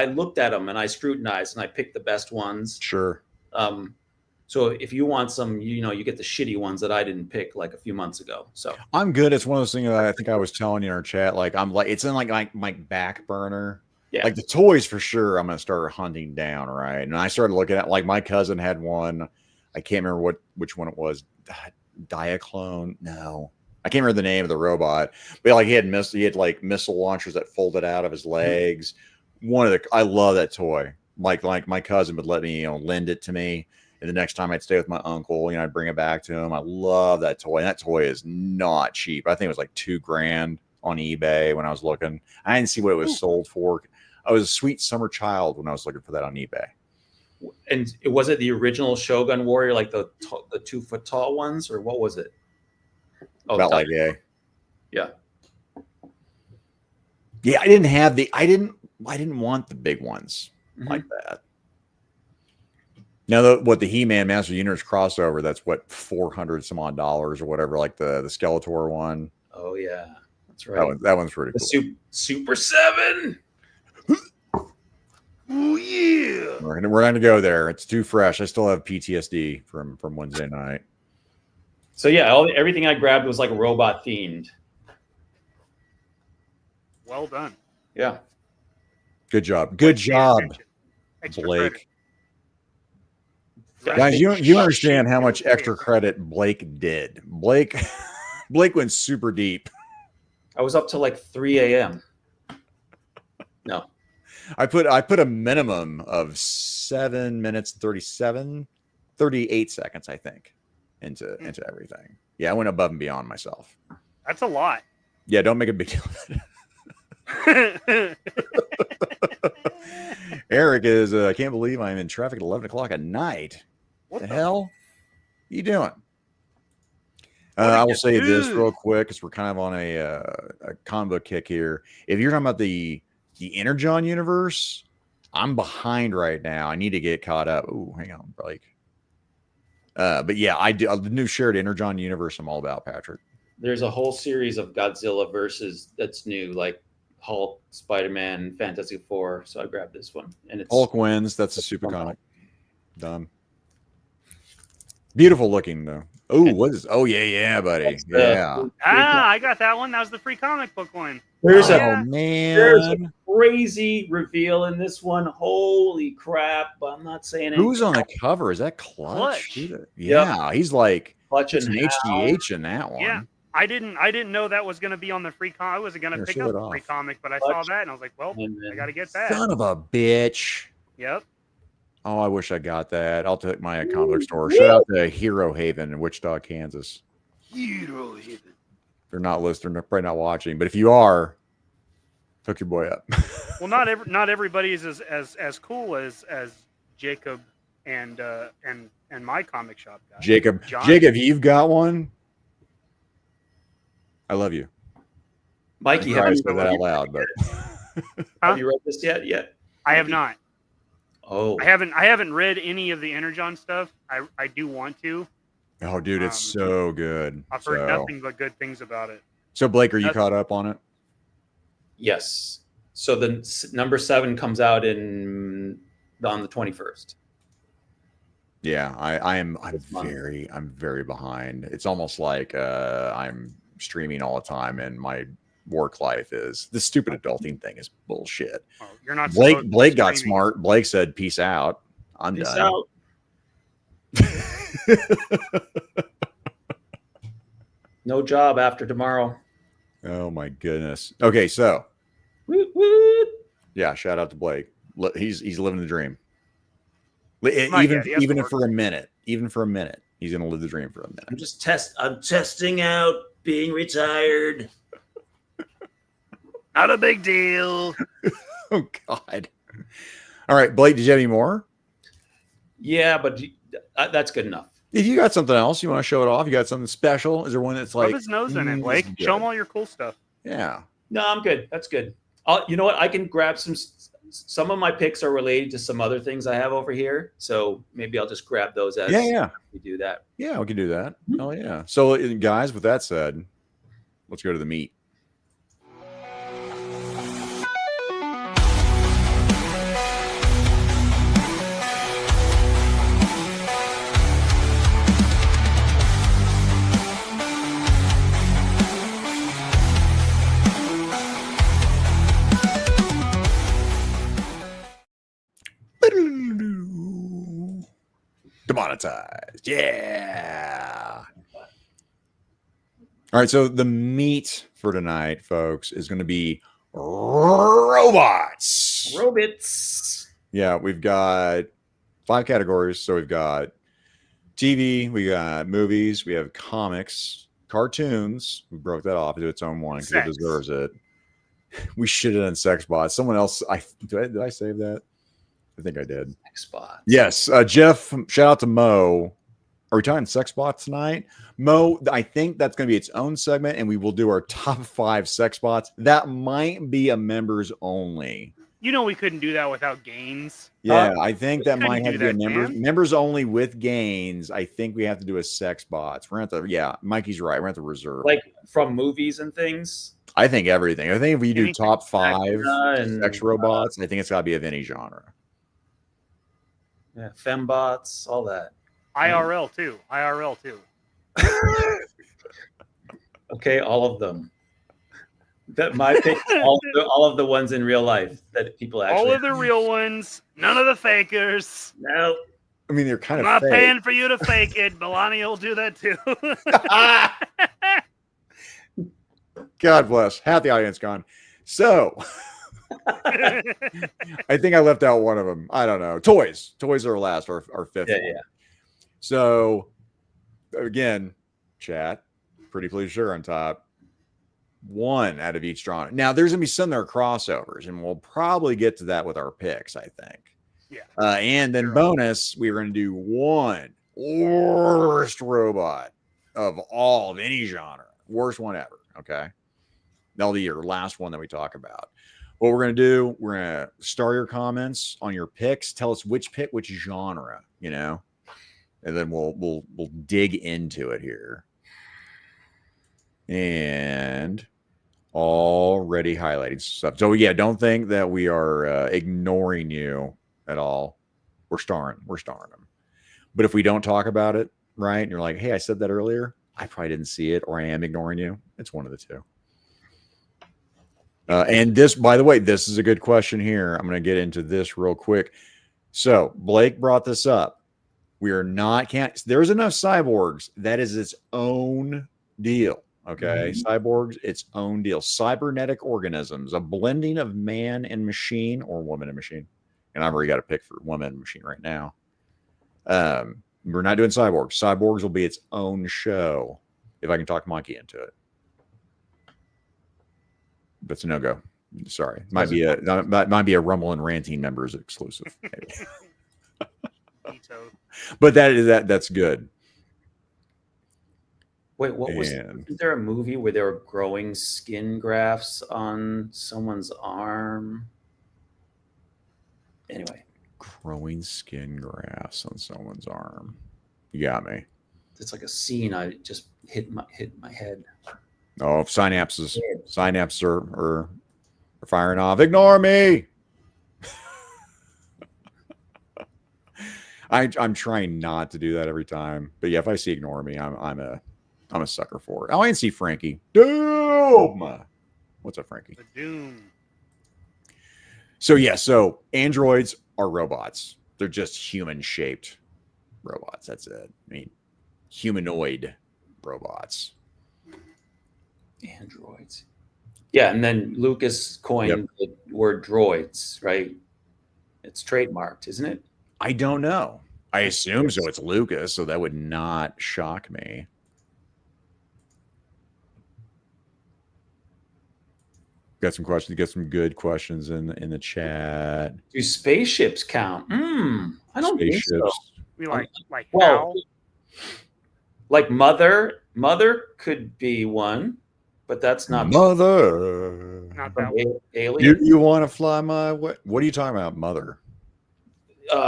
looked at them and I scrutinized and I picked the best ones. Sure. So if you want some, you get the shitty ones that I didn't pick like a few months ago. So I'm good. It's one of those things that I think I was telling you in our chat. Like I'm like, it's in like my back burner. Yeah. Like the toys for sure. I'm going to start hunting down. Right. And I started looking at, like, my cousin had one. I can't remember which one it was. Diaclone. No, I can't remember the name of the robot, but like he had like missile launchers that folded out of his legs. I love that toy. Like my cousin would let me, lend it to me. And the next time I'd stay with my uncle, I'd bring it back to him. I love that toy. And that toy is not cheap. I think it was like $2,000 on eBay when I was looking. I didn't see what it was sold for. I was a sweet summer child when I was looking for that on eBay. And was it the original Shogun Warrior, like the 2 foot tall ones, or what was it? Oh, About like, yeah. Yeah. Yeah, I didn't want the big ones like that. Now, the He-Man Master Universe crossover, that's what, $400 some odd dollars or whatever, like the Skeletor one. Oh yeah, that's right. That one's pretty cool. Super 7. Oh yeah, we're gonna go there. It's too fresh. I still have PTSD from Wednesday night. So yeah, everything I grabbed was like robot themed. Well done. Yeah. Good job. Good job, Blake. Guys, you understand how much extra credit Blake did. Blake went super deep. I was up till like 3 a.m. No. I put a minimum of 7 minutes 38 seconds, I think, into everything. Yeah, I went above and beyond myself. That's a lot. Yeah, don't make a big deal of it. Eric is, I can't believe I'm in traffic at 11 o'clock at night. What the hell are you doing? I will say this real quick because we're kind of on a combo kick here. If you're talking about the Energon universe, I'm behind right now. I need to get caught up. Oh, hang on, Blake. But yeah, I do the new shared Energon universe. I'm all about, Patrick. There's a whole series of Godzilla versus that's new, like Hulk, Spider-Man, Fantastic Four. So I grabbed this one, and it's Hulk wins. That's a super comic. Done. Beautiful looking though. Oh, what is? Oh yeah, buddy. Yeah. I got that one. That was the free comic book one. There's there's a crazy reveal in this one. Holy crap! I'm not saying anything. Who's on the cover? Is that Clutch? Yeah, he's like Clutch and HGH in that one. Yeah, I didn't know that was going to be on the free comic. I wasn't going to pick up the free comic, but I saw that and I was like, well, I got to get that. Son of a bitch. Yep. Oh, I wish I got that. I'll take my comic book store. Shout out to Hero Haven in Wichita, Kansas. Hero Haven. They're not listening. They're probably not watching. But if you are, hook your boy up. Well, not everybody is as cool as Jacob and my comic shop guy. Jacob, you've got one. I love you. Mikey, have you said that out loud? But have you read this yet? I have not. Oh, I haven't read any of the Energon stuff. I do want to. Oh, dude, it's so good. I've heard nothing but good things about it. So, Blake, are you caught up on it? Yes. So the number 7 comes out on the 21st. Yeah, I'm very behind. It's almost like I'm streaming all the time, and my work life is this stupid adulting thing is bullshit. Oh, you're not. Blake got smart. Blake said, "Peace out. I'm Peace done." Out. No job after tomorrow. Oh my goodness. Okay, so Yeah, shout out to Blake. He's living the dream. Not Even yet. He has to even work. for a minute, he's gonna live the dream for a minute. I'm testing out being retired. Not a big deal. Oh God. All right, Blake, did you have any more? Yeah, but that's good enough. If you got something else you want to show it off, you got something special. Is there one that's Rub like his nose in it, this Blake. is Show him good? all your cool stuff. Yeah. No, I'm good. That's good. You know what? I can grab some of my picks are related to some other things I have over here. So maybe I'll just grab those as we do that. Yeah, we can do that. Oh yeah. So guys, with that said, let's go to the meat. Demonetized. Yeah. All right. So the meat for tonight, folks, is going to be robots. Robots. Yeah. We've got 5 categories. So we've got TV, we got movies, we have comics, cartoons. We broke that off into its own one because it deserves it. We should have done sex bots. Someone else, did I save that? I think I did. Sex bots. Yes. Jeff, shout out to Mo. Are we talking sex bots tonight? Mo, I think that's going to be its own segment, and we will do our top 5 sex bots. That might be a members only. You know we couldn't do that without gains. Yeah, I think that might have to be a man. members only with gains. I think we have to do a sex bots. We're going to have to, yeah, Mikey's right. We're going to have to reserve. Like from movies and things? I think everything. I think if we do Anything. top 5 and, sex robots, I think it's got to be of any genre. Yeah, fembots, all that. IRL too. IRL too. Okay, all of them. That my pick, all of the ones in real life that people actually. All of the real ones. None of the fakers. No. I mean, they're kind I'm of not fake. paying for you to fake it. Melania will do that too. God bless. Half the audience gone. So, I think I left out one of them. I don't know. Toys. Toys are last, our 5th Yeah, one. yeah. So, again, chat, pretty please sure on top. 1 out of each genre. Now, there's going to be some that are crossovers, and we'll probably get to that with our picks, I think. Yeah. And then bonus, we're going to do 1 worst robot of any genre. Worst one ever. Okay. That'll be your last one that we talk about. What we're going to do, we're going to star your comments on your picks. Tell us which pick, which genre, and then we'll dig into it here. And already highlighting stuff. So yeah, don't think that we are ignoring you at all. We're starring them. But if we don't talk about it, right, and you're like, hey, I said that earlier, I probably didn't see it, or I am ignoring you. It's one of the two. And this, by the way, this is a good question here. I'm going to get into this real quick. So Blake brought this up. We are not, there's enough cyborgs. That is its own deal. Okay. Cyborgs, its own deal. Cybernetic organisms, a blending of man and machine, or woman and machine. And I've already got a pick for woman and machine right now. We're not doing cyborgs. Cyborgs will be its own show if I can talk Mikey into it. That's a no-go. Sorry. Might be a Rumble and Ranting members exclusive. But that's good. Wait, is there a movie where they were growing skin grafts on someone's arm? Anyway. Growing skin grafts on someone's arm. You got me. It's like a scene I just hit my head. Oh, synapses are firing off. Ignore me. I'm trying not to do that every time, but yeah, if I see ignore me, I'm a sucker for it. Oh, I didn't see Frankie. Doom. What's up, Frankie? The Doom. So androids are robots. They're just human-shaped robots. That's it. I mean, humanoid robots. Androids. Yeah, and then Lucas coined the word droids, right? It's trademarked, isn't it? I don't know. I assume so. It's Lucas, so that would not shock me. Got some questions. Get some good questions in the chat. Do spaceships count? I don't think so. We like Well, Hal. like Mother could be one, but that's not Mother. Not from that one. Alien. You want to fly my way? What are you talking about, Mother?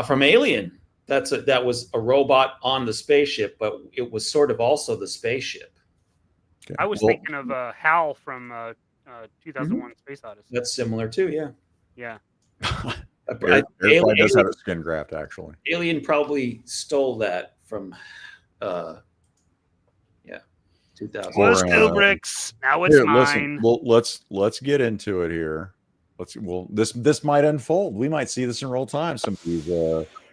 From Alien. That was a robot on the spaceship, but it was sort of also the spaceship. Okay. I was thinking of Hal from 2001: Space Odyssey. That's similar too, yeah. Yeah. Air does have a skin graft, actually. Alien probably stole that from 2000. Was Kubrick's. Now it's mine. Listen, well, let's get into it here. This might unfold. We might see this in real time. Some of these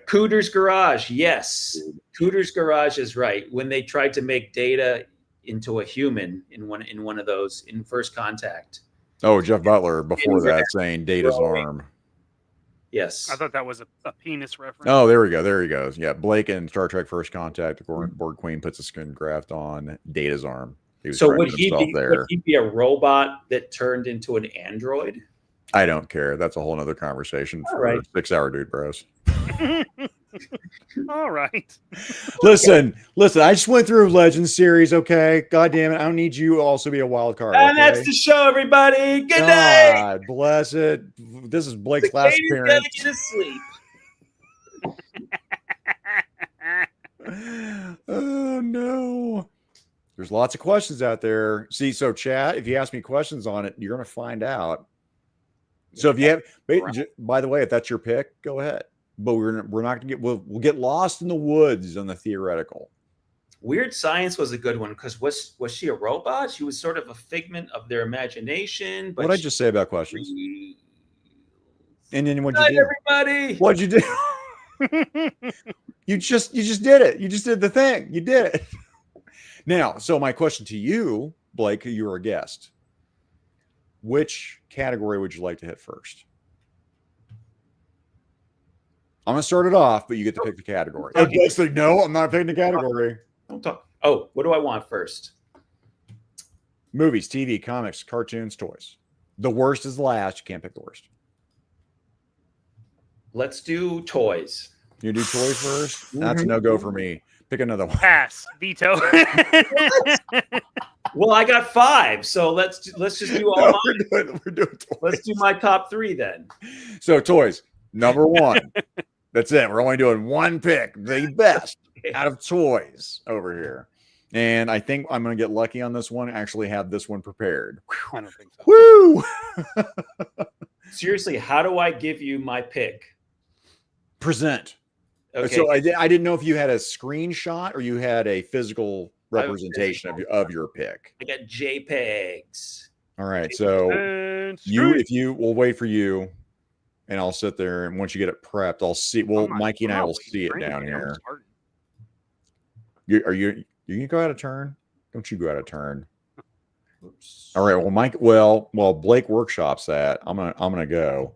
Cooter's Garage, yes. Cooter's Garage is right. When they tried to make Data into a human in one of those in First Contact. Oh, Jeff Butler before that saying Data's arm. Yes. I thought that was a penis reference. Oh, there we go. There he goes. Yeah, Blake in Star Trek First Contact, the Borg Queen puts a skin graft on Data's arm. So would he be a robot that turned into an android? I don't care. That's a whole other conversation for 6 Hour Dude Bros. All right. Listen. I just went through Legends series. Okay, God damn it, I don't need you to also be a wild card. And that's the show, everybody. Good night. God bless it. This is Blake's last appearance. Get to sleep. Oh no. There's lots of questions out there. See, so chat, if you ask me questions on it, you're going to find out. So if you have, by the way, if that's your pick, go ahead. But we're not going to get, we'll get lost in the woods on the theoretical. Weird Science was a good one because was she a robot? She was sort of a figment of their imagination. But What'd I just say about questions? And then what'd you do? Everybody. What'd you do? You just did it. You just did the thing. You did it. Now, so my question to you, Blake, you were a guest. Which category would you like to hit first? I'm going to start it off, but you get to pick the category. Okay. Like, no, I'm not picking the category. Don't talk. Oh, what do I want first? Movies, TV, comics, cartoons, toys. The worst is last. You can't pick the worst. Let's do toys. You do toys first? That's a no-go for me. Pick another one. Pass. Veto. Well, I got 5, so let's just do all mine. We're doing toys. Let's do my top 3 then. So toys, number 1. That's it. We're only doing one pick, the best out of toys over here. And I think I'm going to get lucky on this one. Actually have this one prepared. I don't think so. Woo! Seriously, how do I give you my pick? Present. Okay. So I didn't know if you had a screenshot or you had a physical representation of your pick. I got JPEGs. All right. So we'll wait for you. And I'll sit there, and once you get it prepped, I'll see. Well, Mikey and I will see it down here. You can go out of turn? Don't you go out of turn? Oops. All right. Well, Mike. Well, Blake workshops that. I'm gonna go.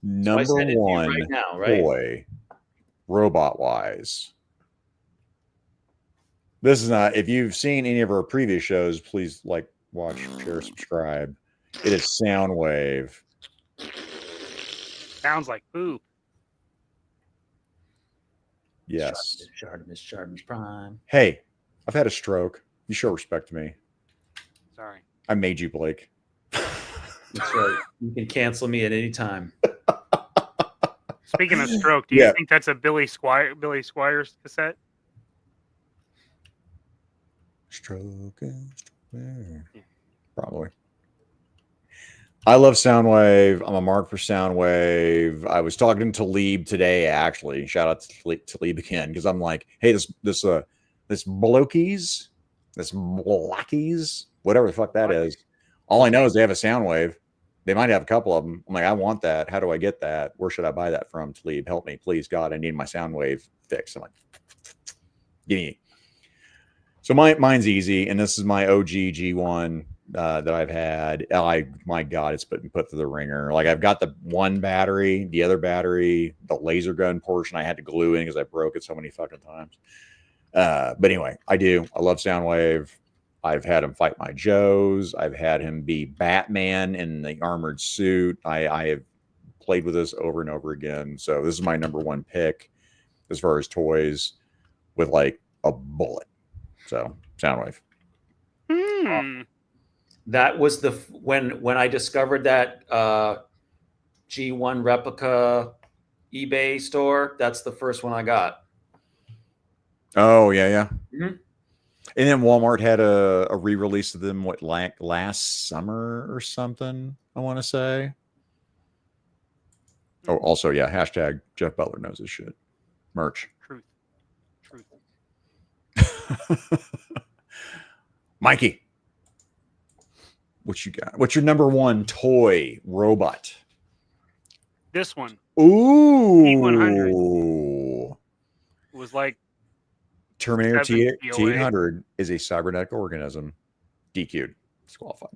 Number one, right now, right? Boy, robot wise. This is not. If you've seen any of our previous shows, please like, watch, share, subscribe. It is Soundwave. Sounds like poop. Yes. Sharpness Prime. Hey, I've had a stroke. You show respect to me. Sorry. I made you, Blake. That's right. You can cancel me at any time. Speaking of stroke, do you think that's a Billy Squires cassette? Stroke. Yeah. Probably. I love Soundwave. I'm a mark for Soundwave. I was talking to Talib today, actually. Shout out to Talib again, because I'm like, hey, this blockies, whatever the fuck that is. All I know is they have a Soundwave. They might have a couple of them. I'm like, I want that. How do I get that? Where should I buy that from? Talib, help me, please, God. I need my Soundwave fixed. I'm like, give me. So mine's easy, and this is my OG G1 that I've had. My God, it's been put through the ringer. Like I've got the one battery, the other battery, the laser gun portion I had to glue in because I broke it so many fucking times. But anyway, I love Soundwave. I've had him fight my Joes. I've had him be Batman in the armored suit. I have played with this over and over again. So this is my number one pick as far as toys with like a bullet. So Soundwave. That was when I discovered that G1 replica eBay store. That's the first one I got. Oh yeah. Mm-hmm. And then Walmart had a re-release of them last summer or something, I want to say. Oh, also, yeah, hashtag Jeff Butler knows his shit. Merch. Truth. Mikey, what you got? What's your number one toy robot? This one. Ooh. T100 was like Terminator 7 T800 is a cybernetic organism. DQ'd. Disqualified.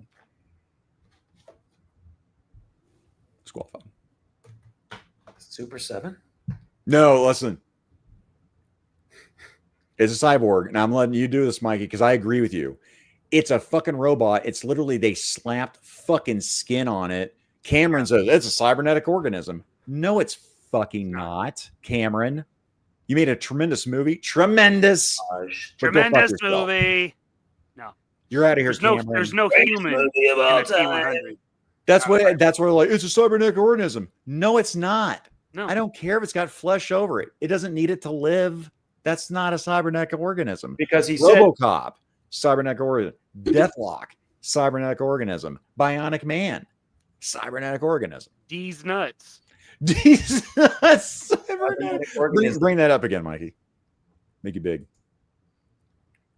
Super 7? No, listen. It's a cyborg. And I'm letting you do this, Mikey, because I agree with you. It's a fucking robot. It's literally they slapped fucking skin on it. Cameron says it's a cybernetic organism. No, it's fucking not, Cameron. You made a tremendous movie. Tremendous movie. No. You're out of here, Cameron. There's no human in a T100. That's what like, it's a cybernetic organism. No, it's not. No. I don't care if it's got flesh over it. It doesn't need it to live. That's not a cybernetic organism. Because he RoboCop, cybernetic organism. Deathlock, cybernetic organism. Bionic Man, cybernetic organism. D's nuts. Bring that up again, Mikey. Make it big.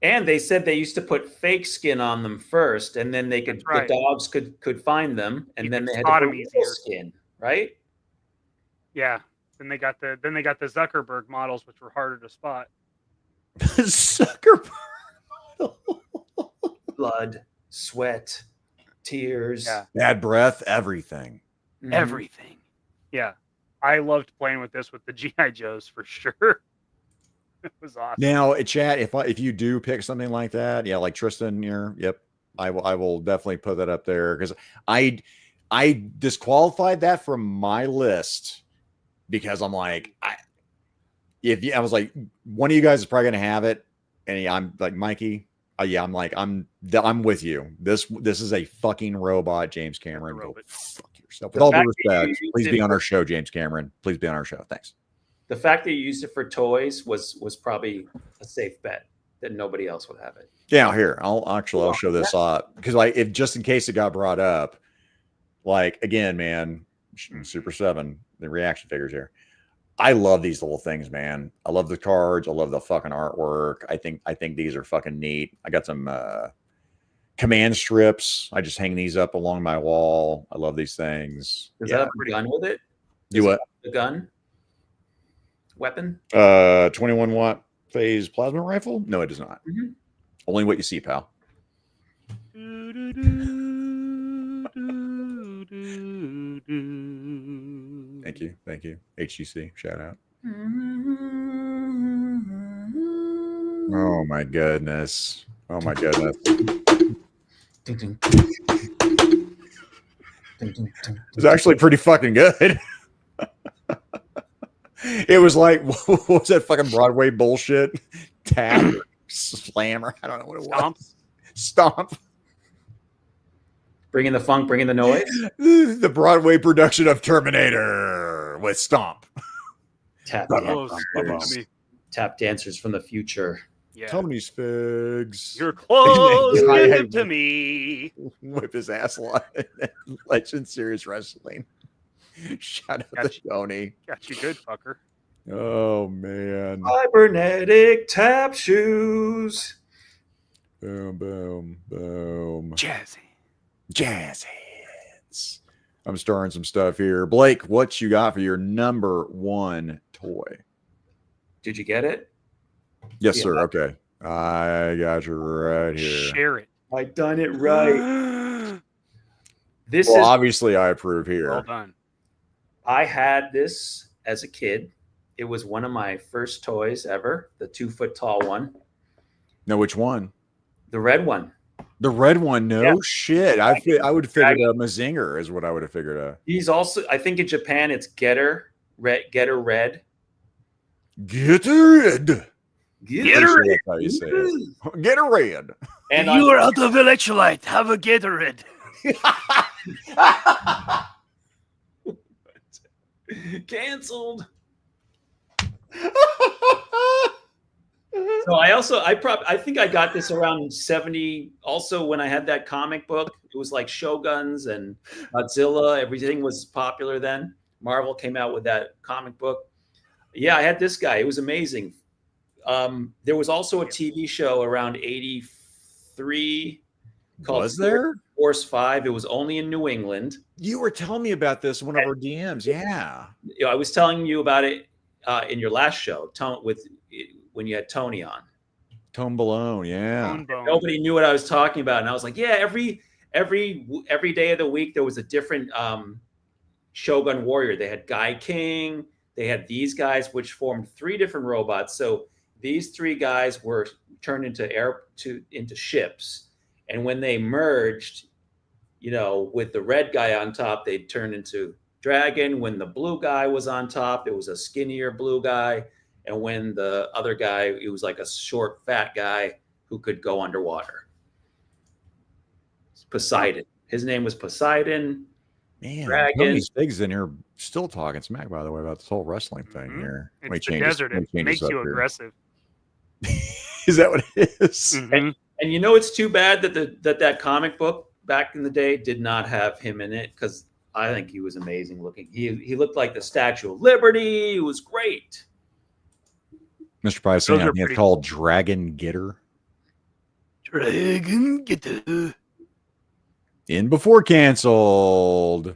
And they said they used to put fake skin on them first, and then the dogs could find them, and then they had to put real skin, right? Yeah. Then they got the Zuckerberg models, which were harder to spot. Zuckerberg model. Blood, sweat, tears, bad breath, everything. Mm-hmm. Everything. Yeah. I loved playing with this with the G.I. Joes for sure. It was awesome. Now, chat, if you do pick something like that, yeah, like Tristan here, yep, I will definitely put that up there because I disqualified that from my list because I'm like, I was like, one of you guys is probably gonna have it, and I'm like, Mikey, I'm with you. This is a fucking robot, James Cameron. Go fuck yourself. With all due respect, please be on our show, James Cameron. Please be on our show. Thanks. The fact that you used it for toys was probably a safe bet that nobody else would have it. Yeah, here I'll show this up because if just in case it got brought up, like again, man, Super 7, the reaction figures here. I love these little things, man. I love the cards. I love the fucking artwork. I think these are fucking neat. I got some command strips. I just hang these up along my wall. I love these things. Does that have a gun with it? Do what? The gun? Weapon? 21 watt phase plasma rifle? No, it does not. Mm-hmm. Only what you see, pal. Thank you. HGC, shout out. Oh my goodness. It's actually pretty fucking good. It was like, what was that fucking Broadway bullshit? Tap, slammer. I don't know what it was. Stomp. Bringing the funk, bringing the noise. The Broadway production of Terminator with Stomp. Tap dancers from the future. Yeah. Tony's figs. You're close, give him to me. Whip his ass line. Legend Series Wrestling. Shout out to Tony. Got you good, fucker. Oh, man. Cybernetic tap shoes. Boom, boom, boom. Jazzy. Jazz hands. I'm starting some stuff here. Blake, what you got for your number one toy? Did you get it? Yes, sir. Okay. I got you right here. Share it. I done it right. This Well, is obviously, I approve Well here. done. I had this as a kid. It was one of my first toys ever, the 2-foot tall one, No, which one? the red one. The red one. No Yeah. shit. I would have figured Dragon. a Mazinger is what I would have figured a. He's also, I think in Japan it's Getter Red. Get it. Get Pretty sure that's how you say it. Get a red. And If you are out of electrolyte, have a Gatorade. canceled. So I think I got this around 70. Also, when I had that comic book, it was like Shoguns and Godzilla. Everything was popular then. Marvel came out with that comic book. Yeah, I had this guy. It was amazing. There was also a TV show around 83 called Was there? Force 5. It was only in New England. You were telling me about this in one of our DMs. Yeah. You know, I was telling you about it in your last show, when you had Tony on. Tone Balone. Yeah. Bone bone. Nobody knew what I was talking about, and I was like, yeah, every day of the week there was a different Shogun warrior. They had Guy King. They had these guys, which formed 3 different robots. So these 3 guys were turned into ships, and when they merged, you know, with the red guy on top, they turned into dragon. When the blue guy was on top, it was a skinnier blue guy, and when the other guy, it was like a short, fat guy who could go underwater. Poseidon. His name was Poseidon. Man, Dragon. Tony Stiggs in here still talking smack, by the way, about this whole wrestling thing here. It's the desert. It makes you aggressive. Is that what it is? Mhm. And you know, it's too bad that that comic book back in the day did not have him in it, because I think he was amazing looking. He looked like the Statue of Liberty. It was great. Mr. Price saying Those are I think it's pretty- called Dragon Getter. Dragon Getter. In before canceled.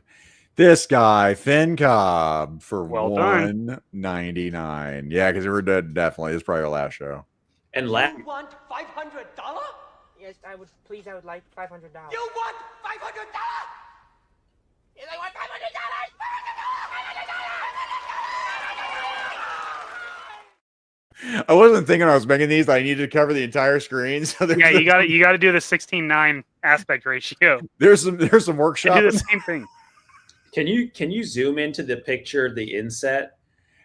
This guy, Finn Cobb, for Well done. $199. Yeah, because we're dead. Definitely, this is probably our last show. And You want $500? Yes, I would like $500. You want $500? Yes, I want $500. I wasn't thinking I was making these. I needed to cover the entire screen. So Yeah, you got to do the 16:9 aspect ratio. there's some workshop. I do the same thing. can you zoom into the picture, the inset?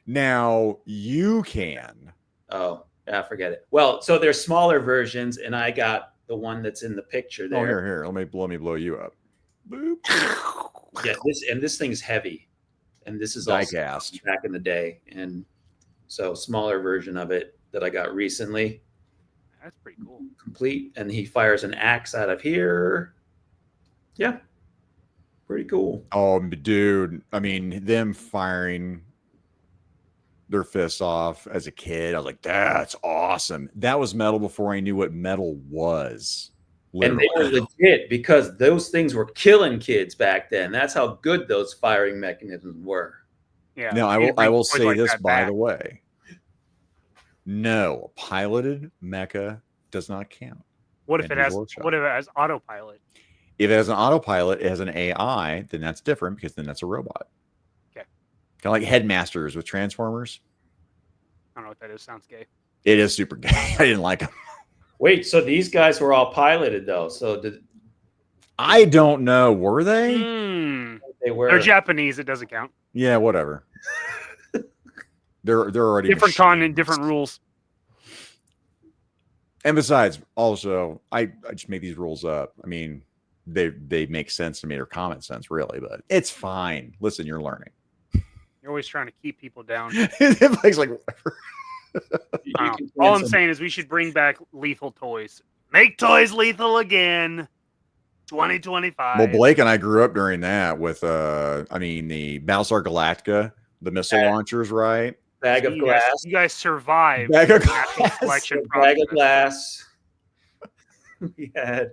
Now you can. Oh, yeah, forget it. Well, so there's smaller versions, and I got the one that's in the picture there. Oh, here. Let me blow you up. Boop. Yeah, this thing's heavy, and this is also Die-cast. back in the day, and so smaller version of it that I got recently, That's pretty cool. complete, and he fires an axe out of here. Yeah, pretty cool. Oh, dude. I mean, them firing their fists off as a kid, I was like, that's awesome. That was metal before I knew what metal was. And they were legit, because those things were killing kids back then. That's how good those firing mechanisms were. Yeah. Now, you need to I bring will toys say like this, that by back. the way. No, piloted mecha does not count. What if in it his has workshop. autopilot? If it has an autopilot, it has an AI, then that's different, because then that's a robot. Okay. Kind of like Headmasters with Transformers. I don't know what that is. Sounds gay. It is super gay. I didn't like them. Wait, so these guys were all piloted though? So I don't know. Were they? they were? They're Japanese. It doesn't count. Yeah, whatever. They're already Different continent, different rules. And besides, also, I just make these rules up. I mean, they make sense to me. They're common sense, really, but it's fine. Listen, you're learning. You're always trying to keep people down. It's like whatever. All I'm saying is we should bring back lethal toys. Make toys lethal again. 2025. Well, Blake and I grew up during that with the Battlestar Galactica, the missile launchers, right? Bag of glass. You guys survived Bag of the natural glass. selection Bag process. of glass. We had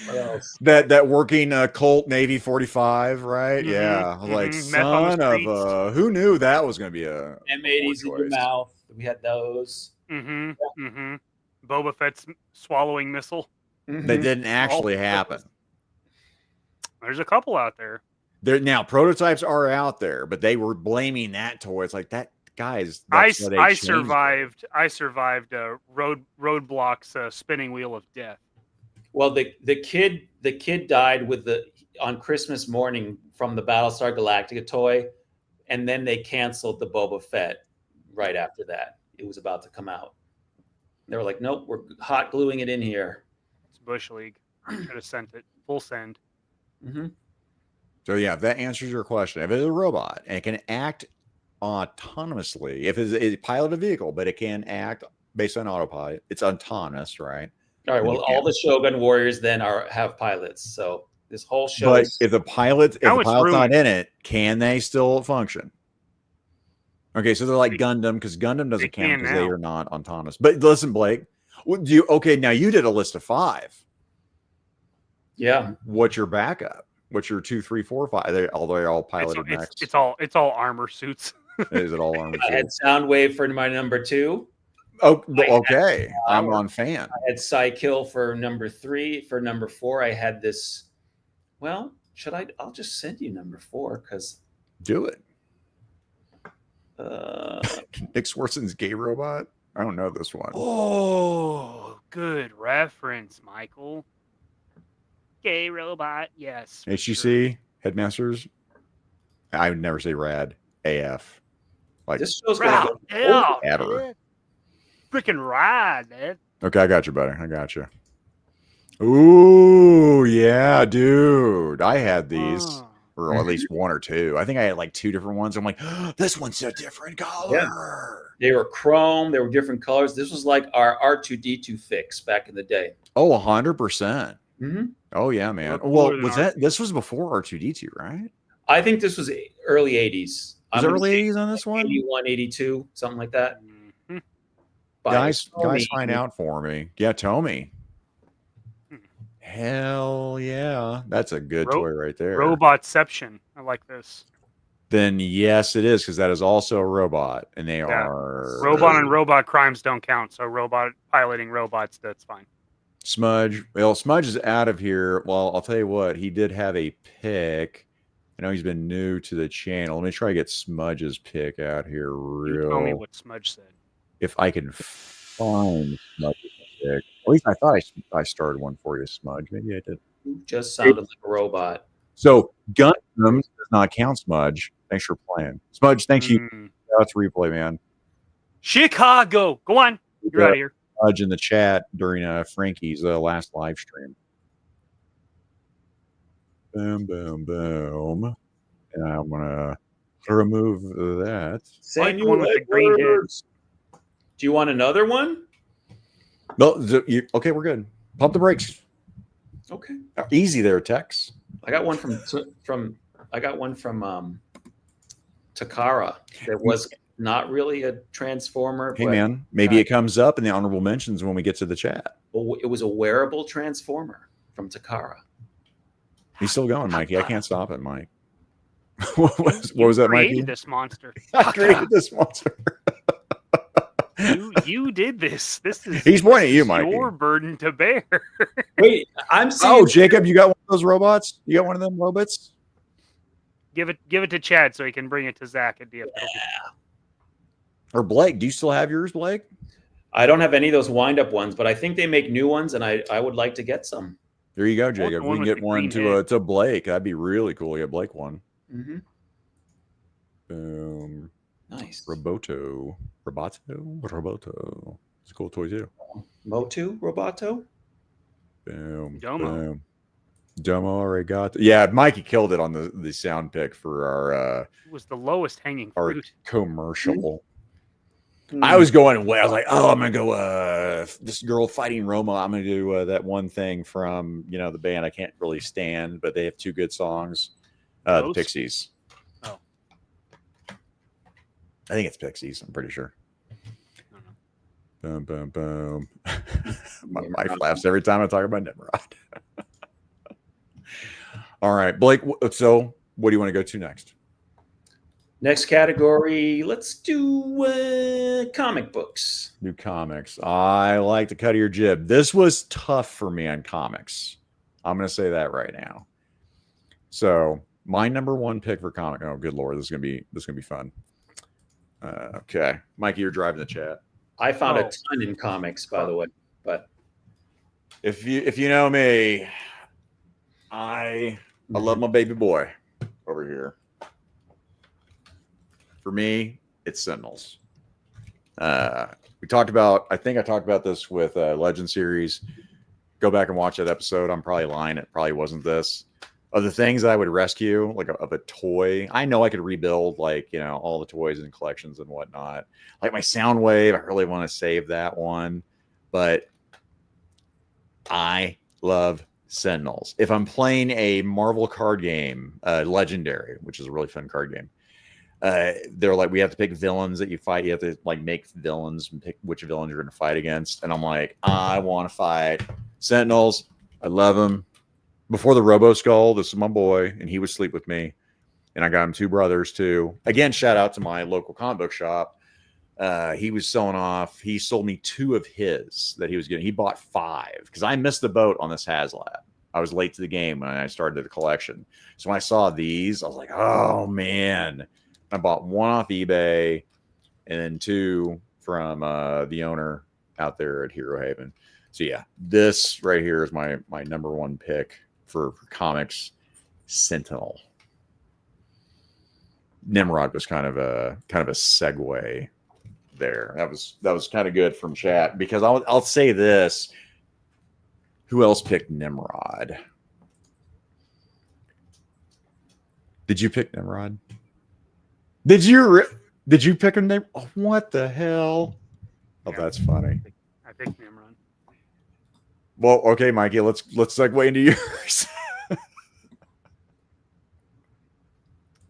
what else? That working Colt Navy 45, right? Mhm, Yeah. I was like, Meth on the son of streets. a, who knew that was going to be a M80s in your choice. mouth. We had those. Boba Fett's swallowing missile. That didn't actually happen. There's a couple out there. There now prototypes are out there, but they were blaming that toy. It's like that guys. I That's why they changed it. I survived Roadblock's spinning wheel of death. Well, the kid died on Christmas morning from the Battlestar Galactica toy, and then they canceled the Boba Fett right after that. It was about to come out. They were like, "Nope, we're hot gluing it in here." It's Bush League. Could have sent it full send. Mm-hmm. So yeah, if that answers your question, if it's a robot and it can act autonomously, if it's a piloted vehicle, but it can act based on autopilot, it's autonomous, right? All right. Well, all the Shogun Warriors then have pilots. So this whole show. But if the pilot's not ruined. in it, can they still function? Okay, so they're like Gundam, because Gundam doesn't count because they are not autonomous. But listen, Blake, now you did a list of 5. Yeah. What's your backup? What's your 2, 3, 4, 5? They're all piloted next. It's all armor suits. Is it all armor I had Soundwave for my number 2. Oh, okay. I'm on fan. I had Psykill for number 3. For number 4, I had this. Well, I'll just send you number 4 because. Do it. Nick Swartzen's gay robot. I don't know this one. Oh, good reference, Michael. Gay robot, yes. HGC sure. Headmasters. I would never say rad. AF. Like this show's Rad, gonna go freaking rad, man. Okay, I got you, buddy. I got you. Ooh, yeah, dude. I had these, or at least 1 or 2. I think I had like 2 different ones. I'm like, oh, this one's a different color. Yeah. They were chrome. They were different colors. This was like our R2D2 fix back in the day. Oh, 100%. Mm-hmm. Oh, yeah, man. Well, this was before R2D2, right? I think this was early 80s. Was it early 80s on this one? 81, 82, something like that. Mm-hmm. Guys, find out for me. Yeah, Tommy. Hell yeah. That's a good toy right there. Robotception. I like this. Then yes, it is, because that is also a robot. And they are... Robot and robot crimes don't count. So robot piloting robots, that's fine. Smudge. Well, Smudge is out of here. Well, I'll tell you what. He did have a pick. I know he's been new to the channel. Let me try to get Smudge's pick out here real. Tell me what Smudge said. If I can find Smudge's pick. At least I thought I started one for you, Smudge. Maybe I did. Just sounded like a robot. So Gundam does not count, Smudge. Thanks for playing. Smudge, thanks you. That's replay, man. Chicago. Go on. You're out of here. Smudge in the chat during Frankie's last live stream. Boom, boom, boom. And I'm going to remove that. Same one with the green heads. Do you want another one? No, okay, we're good. Pump the brakes. Okay. Easy there, Tex. I got one from Takara. That was not really a transformer. Hey, man, maybe it comes up in the honorable mentions when we get to the chat. Well, it was a wearable transformer from Takara. He's still going, Mikey. I can't stop it, Mike. what was that, Mikey? This monster. I created this monster. You did this. He's pointing at you, Mikey. Your burden to bear. Wait, I'm seeing. Oh, Jacob, you got one of those robots? You got one of them robots? Give it to Chad so he can bring it to Zach at DFO. Yeah. Or Blake, do you still have yours, Blake? I don't have any of those wind-up ones, but I think they make new ones, and I would like to get some. There you go, Jacob. We can get one to Blake. That'd be really cool to get Blake one. Mm-hmm. Boom. Nice. Roboto. It's a cool toy too. Motu Roboto. Boom. Domo. Boom. Domo Arigato. Yeah, Mikey killed it on the sound pick for our it was the lowest hanging fruit. Commercial. I was going away. I was like, oh, I'm gonna go this girl fighting Roma. I'm gonna do that one thing from the band I can't really stand, but they have 2 good songs. The Pixies. Oh. I think it's Pixies, I'm pretty sure. Boom, boom, boom. My wife laughs every time I talk about Nimrod. All right, Blake. So what do you want to go to next? Next category, let's do comic books. New comics. I like the cut of your jib. This was tough for me on comics. I'm going to say that right now. So my number one pick for comic. Oh, good lord, this is gonna be fun. Okay, Mikey, you're driving the chat. I found a ton in comics, by the way. But if you know me, I love my baby boy over here. For me, it's Sentinels. We talked about. I think I talked about this with Legend series. Go back and watch that episode. I'm probably lying. It probably wasn't this. Of the things that I would rescue, like of a toy, I know I could rebuild, like, you know, all the toys and collections and whatnot. Like my Soundwave, I really want to save that one. But I love Sentinels. If I'm playing a Marvel card game, Legendary, which is a really fun card game, they're like, we have to pick villains that you fight. You have to like make villains and pick which villains you're going to fight against. And I'm like, I want to fight Sentinels. I love them. Before the Robo Skull, this is my boy, and he would sleep with me. And I got him 2 brothers too. Again, shout out to my local comic book shop. He was selling off. He sold me 2 of his that he was getting. He bought 5 because I missed the boat on this HasLab. I was late to the game when I started the collection. So when I saw these, I was like, oh man. I bought 1 off eBay and then 2 from the owner out there at Hero Haven. So yeah, this right here is my number 1 pick for comics. Sentinel. Nimrod was kind of a segue there. That was kind of good from chat, because I'll say this. Who else picked Nimrod? Did you pick Nimrod? Did you pick him? Oh, what the hell? Oh, yeah, that's funny. I picked Nimrod. Well, okay, Mikey, let's segue into yours.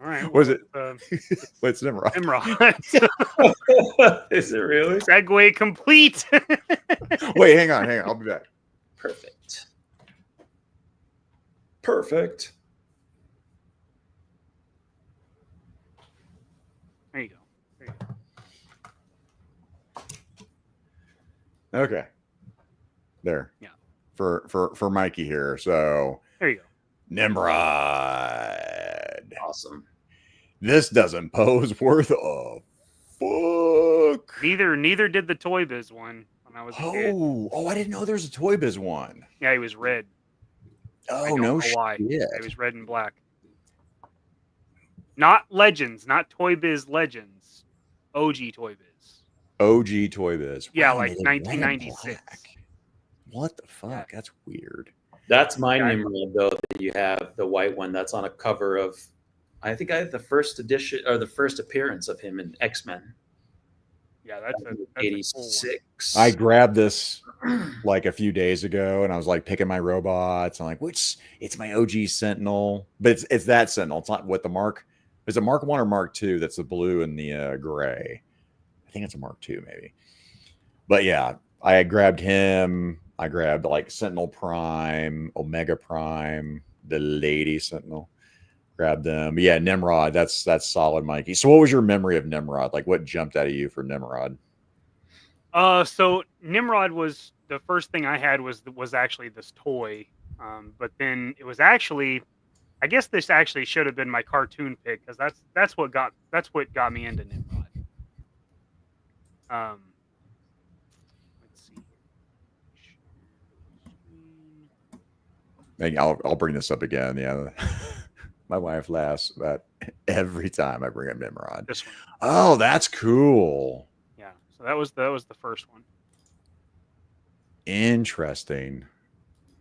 All right. Was it? It's Nimrod. Nimrod. Is it really? Segue complete. Wait, hang on. I'll be back. Perfect. There you go. Okay. There. Yeah. For Mikey here. So there you go. Nimrod. Awesome. This doesn't pose worth a fuck. Neither did the Toy Biz one when I was a kid. Oh, I didn't know there's a Toy Biz one. Yeah, he was red. Oh, no shit. Why. He was red and black. Not Legends, not Toy Biz Legends. OG Toy Biz. OG Toy Biz. Yeah, wow, like 1996. What the fuck? Yeah. That's weird. That's my Nimrod, though, that you have, the white one that's on a cover of, I think I have the first edition or the first appearance of him in X-Men. Yeah, that's 86. Cool. I grabbed this like a few days ago, and I was like picking my robots. I'm like, it's my OG Sentinel, but it's that Sentinel. It's not what the Mark. Is it Mark 1 or Mark 2? That's the blue and the gray. I think it's a Mark 2 maybe. But yeah, I grabbed him. I grabbed like Sentinel Prime, Omega Prime, the Lady Sentinel. Grabbed them. But yeah, Nimrod. That's solid, Mikey. So what was your memory of Nimrod? Like what jumped out of you for Nimrod? So Nimrod was the first thing I had was actually this toy. But then it was actually, I guess this actually should have been my cartoon pick, because that's what got me into Nimrod. Let's see. Maybe I'll bring this up again. Yeah. My wife laughs about every time I bring up Nimrod. This one. Oh, that's cool. Yeah. So that was the first one. Interesting.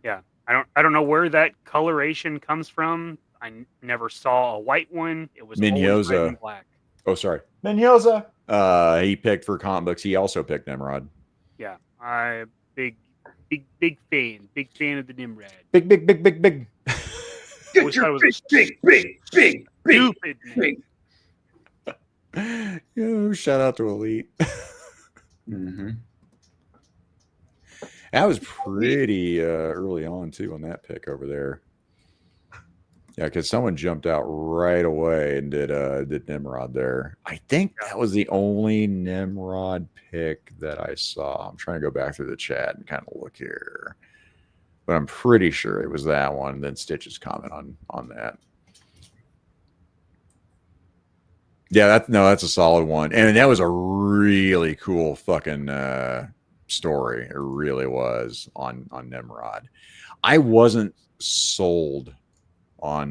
Yeah. I don't know where that coloration comes from. I never saw a white one. It was always red and black. Oh, sorry. Menyoza. He picked for comic books. He also picked Nimrod. Yeah. Big fan. Big fan of the Nimrod. Big. Get your big. Stupid. Yo, shout out to Elite. Mm-hmm. That was pretty early on too on that pick over there. Yeah, because someone jumped out right away and did Nimrod there. I think that was the only Nimrod pick that I saw. I'm trying to go back through the chat and kind of look here, but I'm pretty sure it was that one. Then Stitch's comment on that. Yeah, that's a solid one, and that was a really cool fucking story. It really was on Nimrod. I wasn't sold on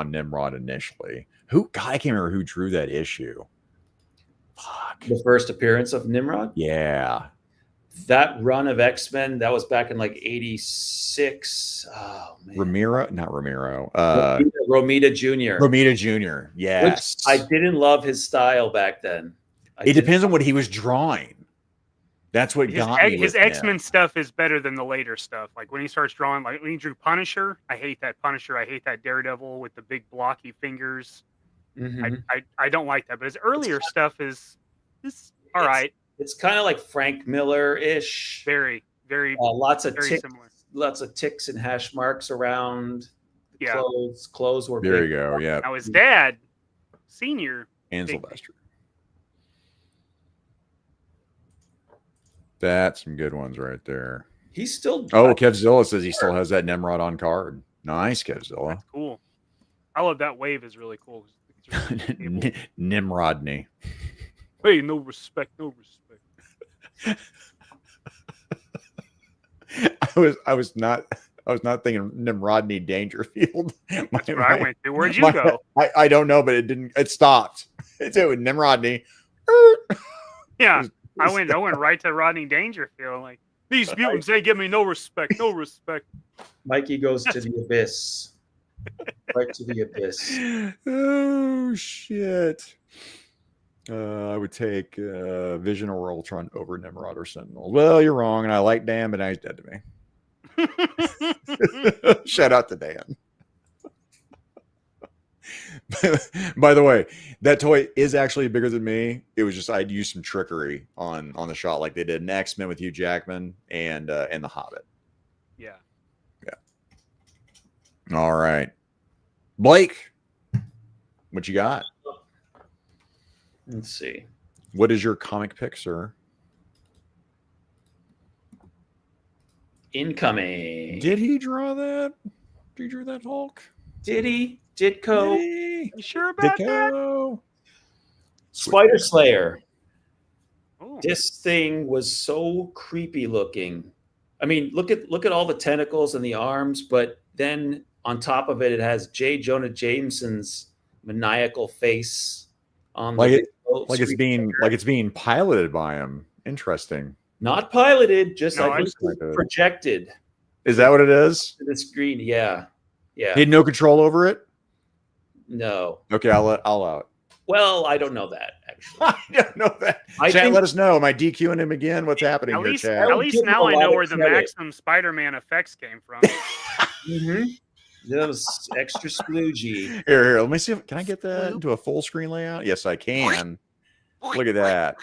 Nimrod initially. God, I can't remember who drew that issue. Fuck. The first appearance of Nimrod. Yeah. That run of X-Men, that was back in like 86. Oh man. Not Ramiro. Romita Jr. Romita Jr. Yes. Which I didn't love his style back then. It depends on what he was drawing. That's what got me. His X-Men stuff is better than the later stuff. Like when he starts drawing, like when he drew Punisher, I hate that Punisher. I hate that Daredevil with the big blocky fingers. Mm-hmm. I don't like that. But his earlier stuff is all right. It's kind of like Frank Miller-ish. Very, very, lots of very ticks, similar. Lots of ticks and hash marks around. Yeah. Clothes were there. big. You go. Yeah. Now his dad, Senior, and Sylvester. That's some good ones right there. He's still. Oh, Kevzilla says he still has that Nimrod on card. Nice, Kevzilla. That's cool. I love that wave. Is really cool. Nimrodney. Hey, no respect, no respect. I was not thinking Nimrodney Dangerfield. That's where I went to. Where'd you go? I don't know, but it stopped. It's with Nimrodney. Yeah, I went right to Rodney Dangerfield. Like, these mutants, they give me no respect, no respect. Mikey goes to the abyss. Right to the abyss. Oh shit. I would take Vision or Ultron over Nimrod or Sentinel. Well, you're wrong, and I like Dan, but now he's dead to me. Shout out to Dan. By the way, that toy is actually bigger than me. It was just I'd used some trickery on the shot, like they did in X-Men with Hugh Jackman and The Hobbit. Yeah. All right, Blake, what you got? Let's see. What is your comic pick, sir? Incoming. Did he draw that? Did he draw that Hulk? Did he? Ditko. You sure about that? Spider Slayer. Oh. This thing was so creepy looking. I mean, look at all the tentacles and the arms, but then on top of it, it has J. Jonah Jameson's maniacal face on it's being piloted by him. Interesting. Not piloted, just No, I think projected. Is that what it is? To the screen, yeah. He had no control over it? No. Okay, I'll allow it. Well, I don't know that, actually. I don't know that. Chat, let us know. Am I DQing him again? What's happening here, chat? At least now I know where the Maximum Spider-Man effects came from. Mm-hmm. That was extra sploogey. Here, let me see. Can I get that into a full screen layout? Yes, I can. Look at that.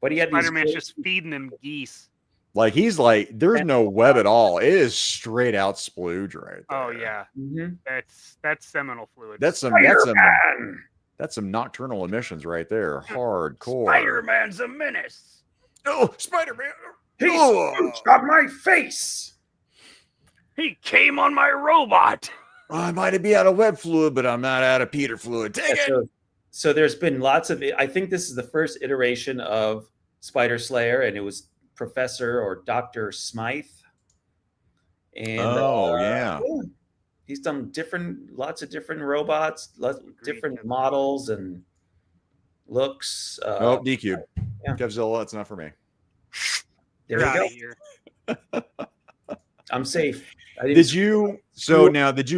But he had Spider-Man's just feeding them geese. Like he's like, there's no web at all. It is straight out splooge right there. Oh yeah, that's seminal fluid. That's some nocturnal emissions right there. Hardcore. Spider-Man's a menace. Oh, Spider-Man! He spooked on my face. He came on my robot. I might be out of web fluid, but I'm not out of Peter fluid. Take it. So there's been lots of. I think this is the first iteration of Spider Slayer, and it was Professor or Dr. Smythe. And he's done lots of different robots, different models and looks. DQ. Yeah. Godzilla, that's not for me. There you go. I'm safe. Did you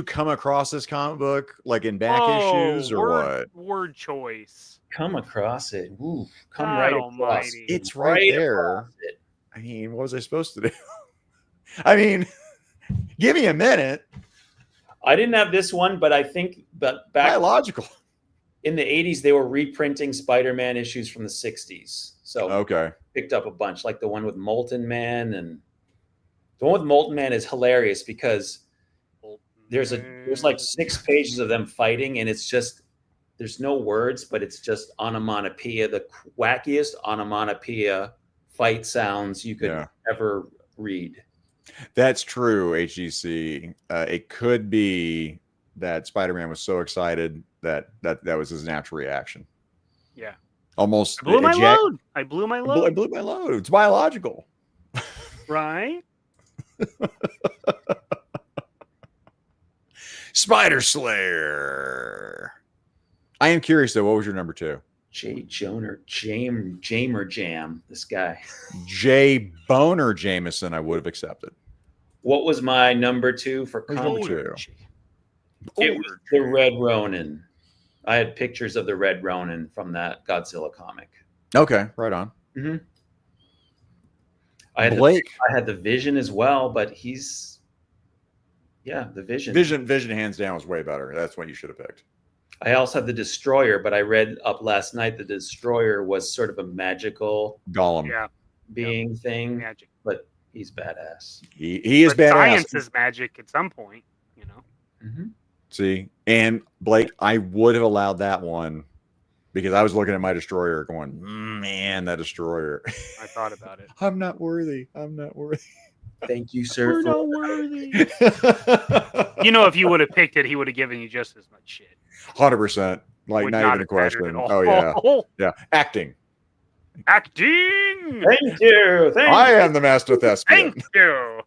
come across this comic book like in back issues or what? Word choice. Come across it. Ooh, right across. It's right there. I mean, what was I supposed to do? I mean, give me a minute. I didn't have this one, but I think back biological. In the 80s, they were reprinting Spider-Man issues from the 60s. So picked up a bunch, like the one with Molten Man, and the one with Molten Man is hilarious because there's like 6 pages of them fighting, and it's just there's no words, but it's just onomatopoeia, the wackiest onomatopoeia fight sounds you could ever read. That's true, HGC. It could be that Spider-Man was so excited that was his natural reaction. Yeah. Almost I blew my eject- load. I blew my I load. blew my load. It's biological. Right? Spider Slayer. I am curious though. What was your number 2? Jamer Jam. This guy. J. Boner Jameson. I would have accepted. What was my number 2 for Who's number comic? 2? It was the Red Ronin. I had pictures of the Red Ronin from that Godzilla comic. Okay, right on. Mm-hmm. I had the Vision as well, but he's the Vision. Vision, hands down, was way better. That's what you should have picked. I also have the Destroyer, but I read up last night the Destroyer was sort of a magical Gollum. being thing, Magic. but he's badass. He is But badass. science is magic at some point, you know. Mm-hmm. See, and Blake, I would have allowed that one because I was looking at my Destroyer going, man, that Destroyer. I thought about it. I'm not worthy. I'm not worthy. Thank you, sir. We're not worthy. You know, if you would have picked it, he would have given you just as much shit. 100%. Like, Would not even a have mattered question. at all. Oh, yeah. Yeah. Acting. Acting. Thank you. I am the master thespian. Thank you.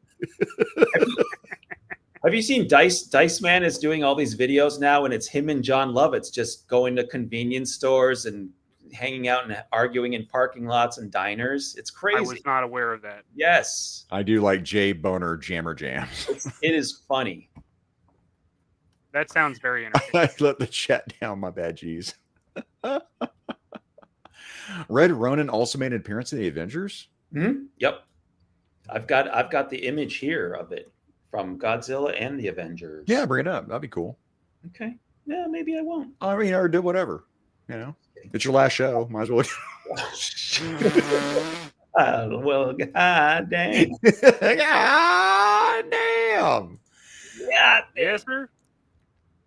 Have you seen Dice Man is doing all these videos now, and it's him and John Lovitz just going to convenience stores and hanging out and arguing in parking lots and diners. It's crazy. I was not aware of that. Yes. I do like J. Boner Jammer Jams. It is funny. That sounds very entertaining. I let the chat down. My bad, geez. Red Ronin also made an appearance in the Avengers? Mm-hmm. Yep. I've got the image here of it from Godzilla and the Avengers. Yeah, bring it up. That'd be cool. Okay. Yeah, maybe I won't. I mean, or do whatever. You know, it's your last show. Might as well. Well, god dang. God damn. Yeah. Yes, sir.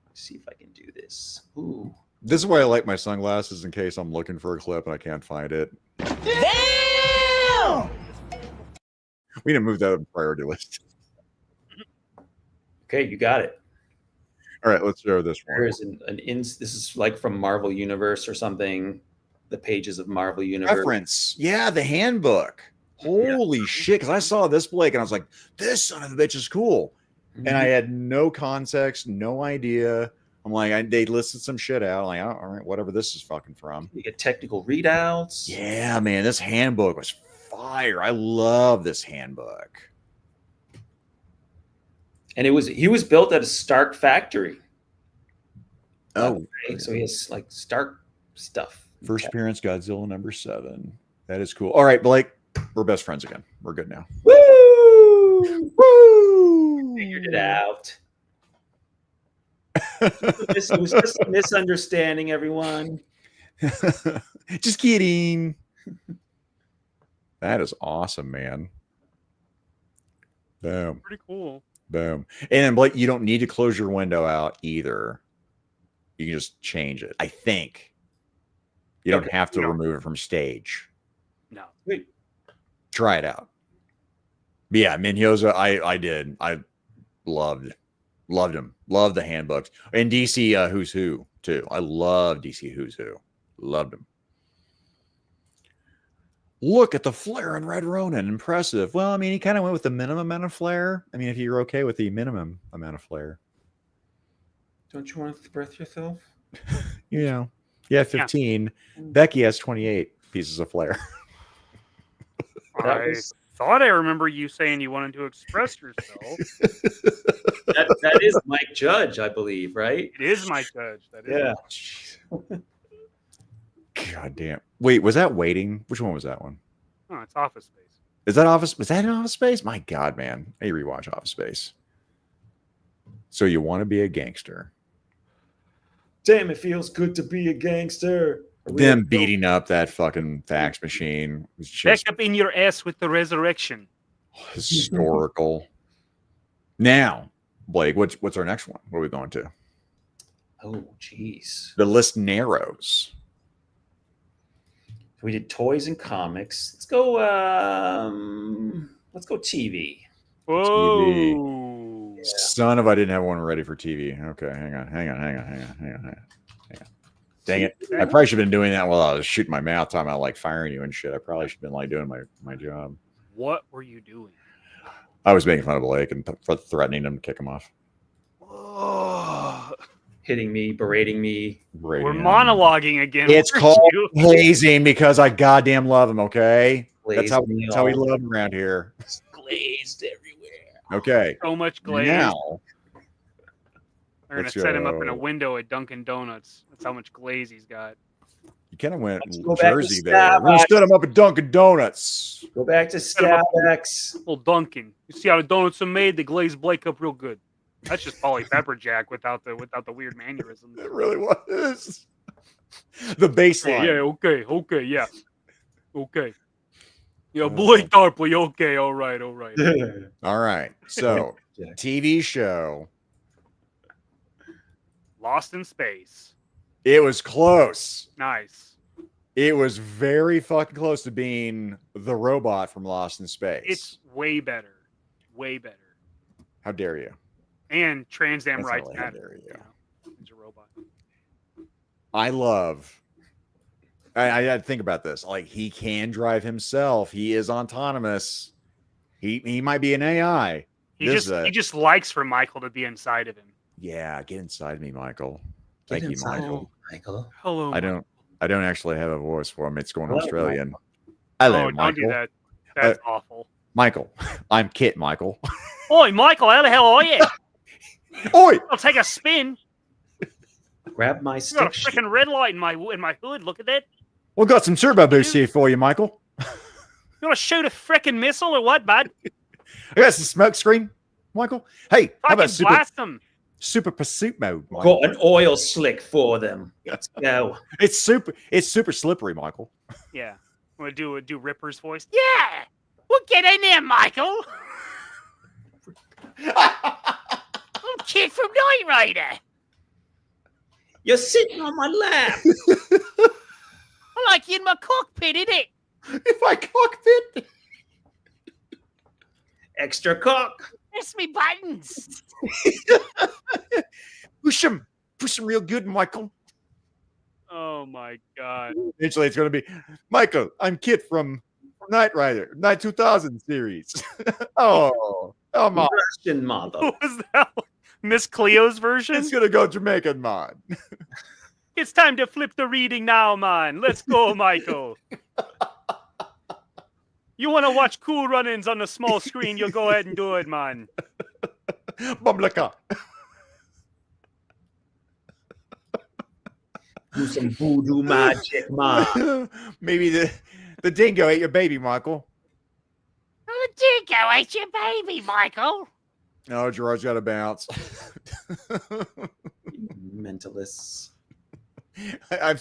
Let's see if I can do this. Ooh. This is why I like my sunglasses in case I'm looking for a clip and I can't find it. Damn! We didn't move that up priority list. Okay, you got it. All right, let's show this one. There's this is like from Marvel Universe or something. The pages of Marvel Universe. Reference. Yeah, the handbook. Holy shit. Because I saw this, Blake, and I was like, this son of a bitch is cool. Mm-hmm. And I had no context, no idea. I'm like, they listed some shit out. I'm like, oh, all right, whatever this is fucking from. You get technical readouts. Yeah, man, this handbook was fire. I love this handbook. And he was built at a Stark factory. Oh, So he has like Stark stuff. first appearance, Godzilla #7. That is cool. All right, Blake, we're best friends again. We're good now. Woo! Woo! Figured it out. It was just a misunderstanding, everyone. Just kidding. That is awesome, man. Boom. Pretty cool. Boom. And then, Blake, you don't need to close your window out either. You can just change it. I think. You don't have to remove it from stage. No. Wait. Try it out. But yeah, Minhyoza, I did. I loved him. Loved the handbooks. And DC Who's Who, too. I love DC Who's Who. Loved him. Look at the flare on Red Ronin. Impressive. Well, I mean, he kind of went with the minimum amount of flare. I mean, if you're okay with the minimum amount of flare. Don't you want to breath yourself? You know. Yeah, 15. Yeah. Becky has 28 pieces of flare. I thought I remember you saying you wanted to express yourself. That is Mike Judge, I believe, right? It is Mike Judge. That is. Yeah. God damn. Wait, was that Waiting? Which one was that one? Oh, it's Office Space. Is that Office? Was that in Office Space? My God, man. I rewatch Office Space. So you want to be a gangster. Damn, it feels good to be a gangster. Them beating up that fucking fax machine was just back up in your ass with the resurrection. Historical. Now, Blake, what's our next one? What are we going to? Oh, jeez. The list narrows. We did toys and comics. Let's go TV. Whoa. TV. Yeah. Son of I didn't have one ready for TV. Okay, hang on. Dang it. I probably should have been doing that while I was shooting my mouth, talking about like firing you and shit. I probably should have been like doing my job. What were you doing? I was making fun of Blake and threatening him to kick him off. Oh, Hitting me, berating me. we're monologuing again. It's Where's called you? hazing because I goddamn love him, okay? Glazed That's me how we all. love him around here. Glazed everywhere. Okay. So much glaze. Now, We're gonna let's set him up in a go. window at Dunkin' Donuts. That's how much glaze he's got. you kind of went Let's go back to Jersey there. We're going to Starbucks. set him up at Dunkin' Donuts. Go back to Starbucks. Little Dunkin'. You see how the donuts are made? They glaze Blake up real good. That's just Polly Pepperjack without the weird mannerisms. It really was. The baseline. Yeah, okay, yeah. Okay. Yeah, Blake Tarpley, okay, all right. All right. So, Yeah. TV show. Lost in Space. It was close. Nice. It was very fucking close to being the robot from Lost in Space. It's way better. Way better. How dare you? And Trans Am That's rights not really how matter. dare you. You know, he's a robot. I love. I had to think about this. Like, he can drive himself. He is autonomous. He might be an AI. He just likes for Michael to be inside of him. Yeah, get inside me, Michael. Get Thank you, inside Michael. me, Michael. Hello. I don't actually have a voice for him. It's going Hello, Australian. Oh, Hello, don't Michael. do that. That's awful. Michael. I'm Kit, Michael. Oi, Michael, how the hell are you? Oi! I'll take a spin. Grab my You got a stick. freaking red light in my hood. Look at that. We got some turbo boost here for you, Michael. You want to shoot a freaking missile or what, bud? I got some smoke screen, Michael. Hey, how about Fucking blast them. super pursuit mode, Michael? Got an oil slick for them. Let's go. It's super slippery, Michael. Yeah. Want to do Ripper's voice? Yeah. We'll get in there, Michael. I'm Kid from Knight Rider. You're sitting on my lap. I like you in my cockpit, innit? In my cockpit. Extra cock. Press me buttons. Push him real good, Michael. Oh my god. Eventually, it's going to be Michael. I'm Kit from Knight Rider, Knight 2000 series. oh, come on. Russian mother. What was that? Miss Cleo's version? It's going to go Jamaican, man. It's time to flip the reading now, man. Let's go, Michael. You want to watch Cool Run-Ins on the small screen, you'll go ahead and do it, man. Bumbleka. Do some voodoo magic, man. Maybe the dingo ate your baby, Michael. Oh, the dingo ate your baby, Michael. No, Gerard's got to bounce. Mentalists. I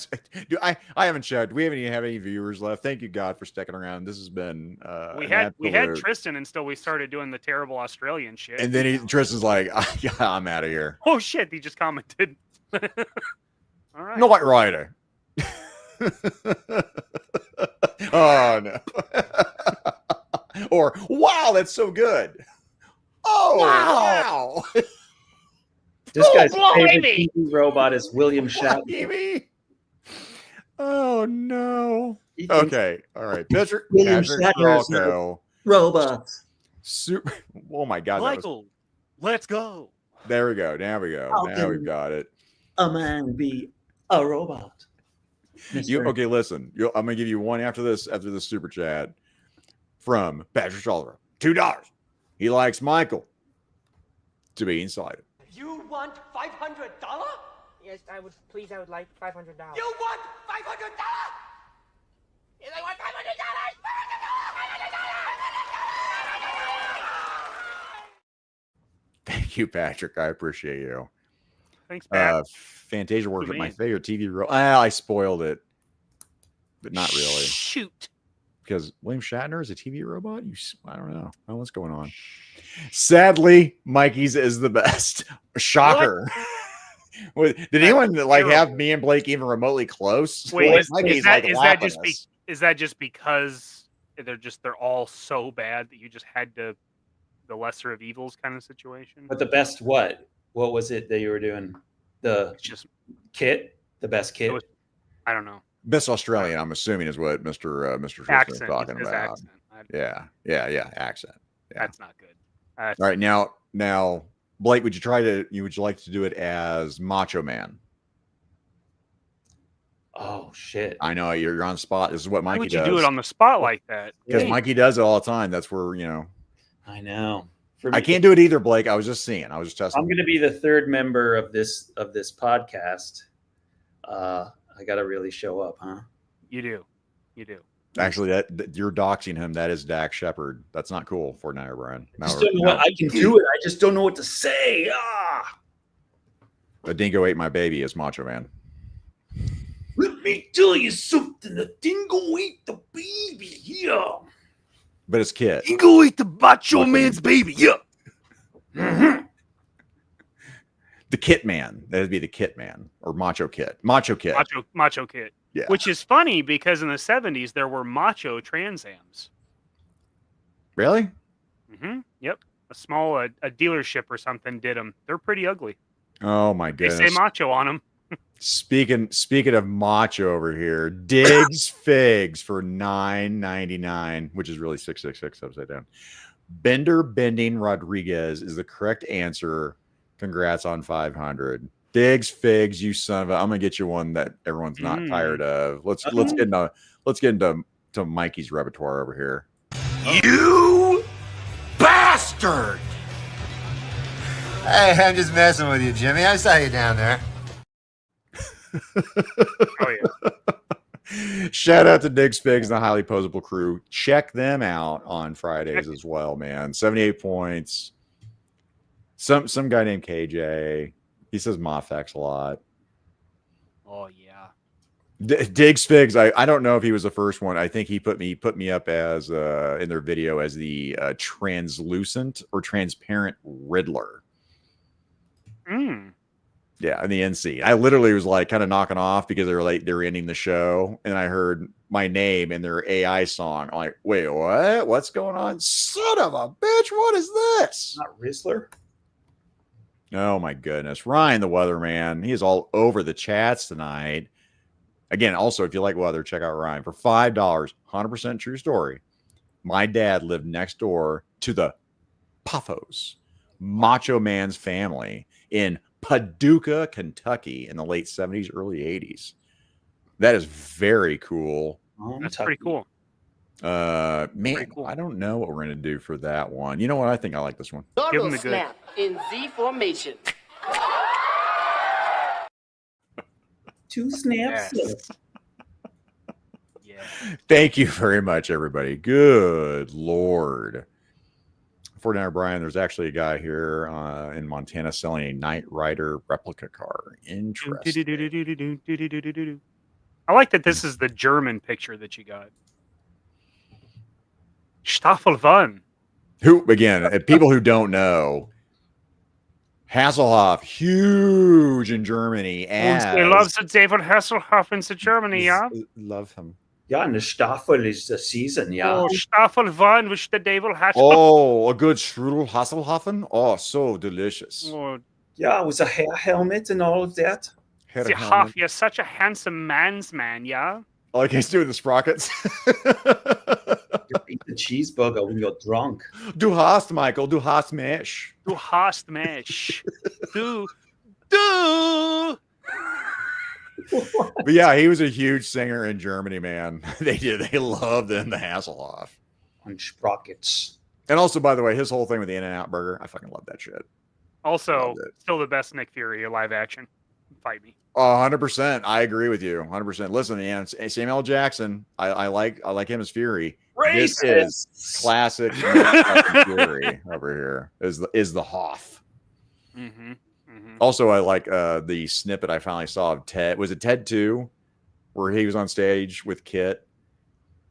haven't checked. We haven't even have any viewers left. Thank you, God, for sticking around. This has been We an had absolute- Tristan until we started doing the terrible Australian shit. and then Tristan's like, I'm out of here. Oh shit, he just commented. All right. Knight Rider. Oh no. Or wow, that's so good. Oh wow. This guy's blimey. favorite TV robot is William Shatner. Blimey. Oh no. He thinks Okay. All right. Patrick William Patrick Shatner is Falco. robots. Super. Oh my God. that was- Michael, let's go. There we go. Now we go. How Now can- we've got it. A man be a robot. You Mr. okay? Listen, I'm gonna give you one after this super chat from Patrick Oliver. $2. He likes Michael to be inside it. You want $500? Yes, I would like $500. You want $500? Yes, I want $500. Thank you, Patrick. I appreciate you. Thanks, Pat. Fantasia works at my man. favorite TV role. I spoiled it, but not really, Shoot. because William Shatner is a TV robot. I don't know. I don't know what's going on. Sadly, Mikey's is the best. Shocker. Did anyone like have me and Blake even remotely close? Wait, Like, is Mikey's, that like, is that lapping just us. is that just because they're all so bad that you just had to the lesser of evils kind of situation? But the best what? What was it that you were doing? The It's just kit? The best kit? I don't know. Best Australian, I'm assuming, is what Mr. Tristan is Accent. talking His about. accent. Yeah, accent. Yeah. That's not good. All right, now, Blake, would you like to do it as Macho Man? Oh shit! I know you're on the spot. This is what Why Mikey would you does. do it on the spot like that? Because Hey. Mikey does it all the time. That's where I know. For I me, can't do it either, Blake. I was just seeing. I was just testing. I'm going to be the third member of this podcast. I got to really show up, huh? You do. Actually, that you're doxing him. That is Dak Shepard. That's not cool for Night Brian. I just don't know what I can do it. I just don't know what to say. The dingo ate my baby is Macho Man. Let me tell you something. The dingo ate the baby. Yeah. But it's Kit. Dingo ate the Macho Man's baby. Yeah. Mm-hmm. The Kit Man. That'd be the Kit Man or Macho Kit. Macho Kit. Macho Kid. Yeah. Which is funny because in the 70s there were macho Trans Ams. Really? Yep. A small a dealership or something did them. They're pretty ugly. Oh my They goodness. say macho on them. Speaking of macho over here, Diggs Figs for $9.99, which is really 666 upside down. Bender Bending Rodriguez is the correct answer. Congrats on 500. Diggs Figs, you son of a! I'm gonna get you one that everyone's not tired of. Let's get into Mikey's repertoire over here. You bastard! Hey, I'm just messing with you, Jimmy. I saw you down there. Oh yeah. Shout out to Diggs Figs and the Highly Posable crew. Check them out on Fridays as well, man. 78 points. Some guy named KJ. He says Mofex a lot. Oh yeah. Diggs Figs. I don't know if he was the first one. I think he put me up as in their video as the translucent or transparent Riddler. Yeah, in the NC. I literally was like kind of knocking off because they were ending the show, and I heard my name in their AI song. I'm like, wait, what? What's going on? Son of a bitch! What is this? Not Rizzler. Oh my goodness, Ryan the Weatherman. He is all over the chats tonight. Again, also if you like weather, check out Ryan for $5. 100% true story. My dad lived next door to the Paphos Macho Man's family in Paducah, Kentucky in the late 70s, early 80s. That is very cool. That's pretty cool. Man, cool. I don't know what we're going to do for that one. You know what? I think I like this one. Give him the good. Snap in Z formation. 2 snaps. Yes. Yeah. Thank you very much, everybody. Good Lord. For now, Brian, there's actually a guy here in Montana selling a Knight Rider replica car. Interesting. I like that this is the German picture that you got. Staffel van. Who, again, people who don't know, Hasselhoff, huge in Germany. They love the David Hasselhoff in Germany, yeah? Love him. Yeah, and the Staffel is the season, yeah. Oh, Staffel van, which the David Hasselhoff. Oh, a good strudel Hasselhoffen. Oh, so delicious. Oh, Yeah, with a hair helmet and all of that. the Hoff, you're such a handsome man's man, yeah? I like he's doing the sprockets. You eat the cheeseburger when you're drunk. Du hast, Michael. Du hast mich. Du hast mich. Du. But yeah, he was a huge singer in Germany, man. They loved him, the Hasselhoff. On sprockets. And also, by the way, his whole thing with the In-N-Out burger, I fucking love that shit. Also, Loved it. still the best Nick Fury live action. Fight me. 100%. I agree with you. 100%. Listen, man, Samuel L. Jackson, I like him as Fury. This is classic Fury over here. Is the Hoff. Mm-hmm. Also, I like the snippet I finally saw of Ted. Was it Ted 2? Where he was on stage with Kit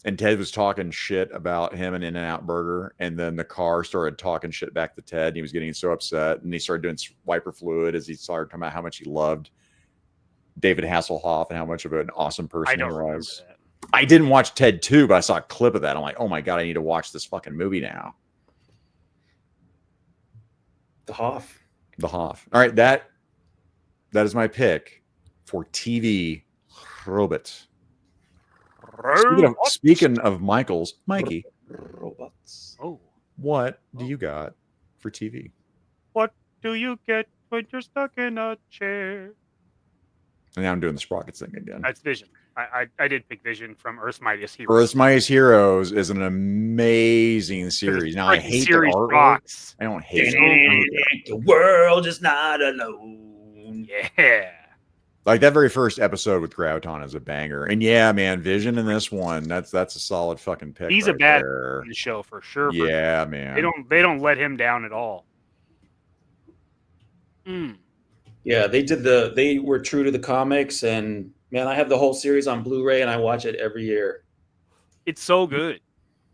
and Ted was talking shit about him and In-N-Out Burger. And then the car started talking shit back to Ted. And he was getting so upset. And he started doing wiper fluid as he started talking about how much he loved David Hasselhoff and how much of an awesome person I he don't remember was. that. I didn't watch Ted 2, but I saw a clip of that. I'm like, oh my God, I need to watch this fucking movie now. The Hoff. The Hoff. All right, that is my pick for TV Robot. Robot. Speaking of Michaels, Mikey, Robots. Oh, what do you got for TV? what do you get when you're stuck in a chair? And now I'm doing the Sprockets thing again. That's Vision. I did pick Vision from Earth's Mightiest Heroes. Earth's Mightiest Heroes is an amazing series. Now I hate the artwork. Rocks. I don't hate it. The world is not alone. Yeah. Like that very first episode with Graviton is a banger. And yeah, man, Vision in this one, that's a solid fucking pick. He's right a bad there. in the show for sure. Yeah, man. They don't let him down at all. Yeah, they were true to the comics, and man, I have the whole series on Blu-ray and I watch it every year. It's so good.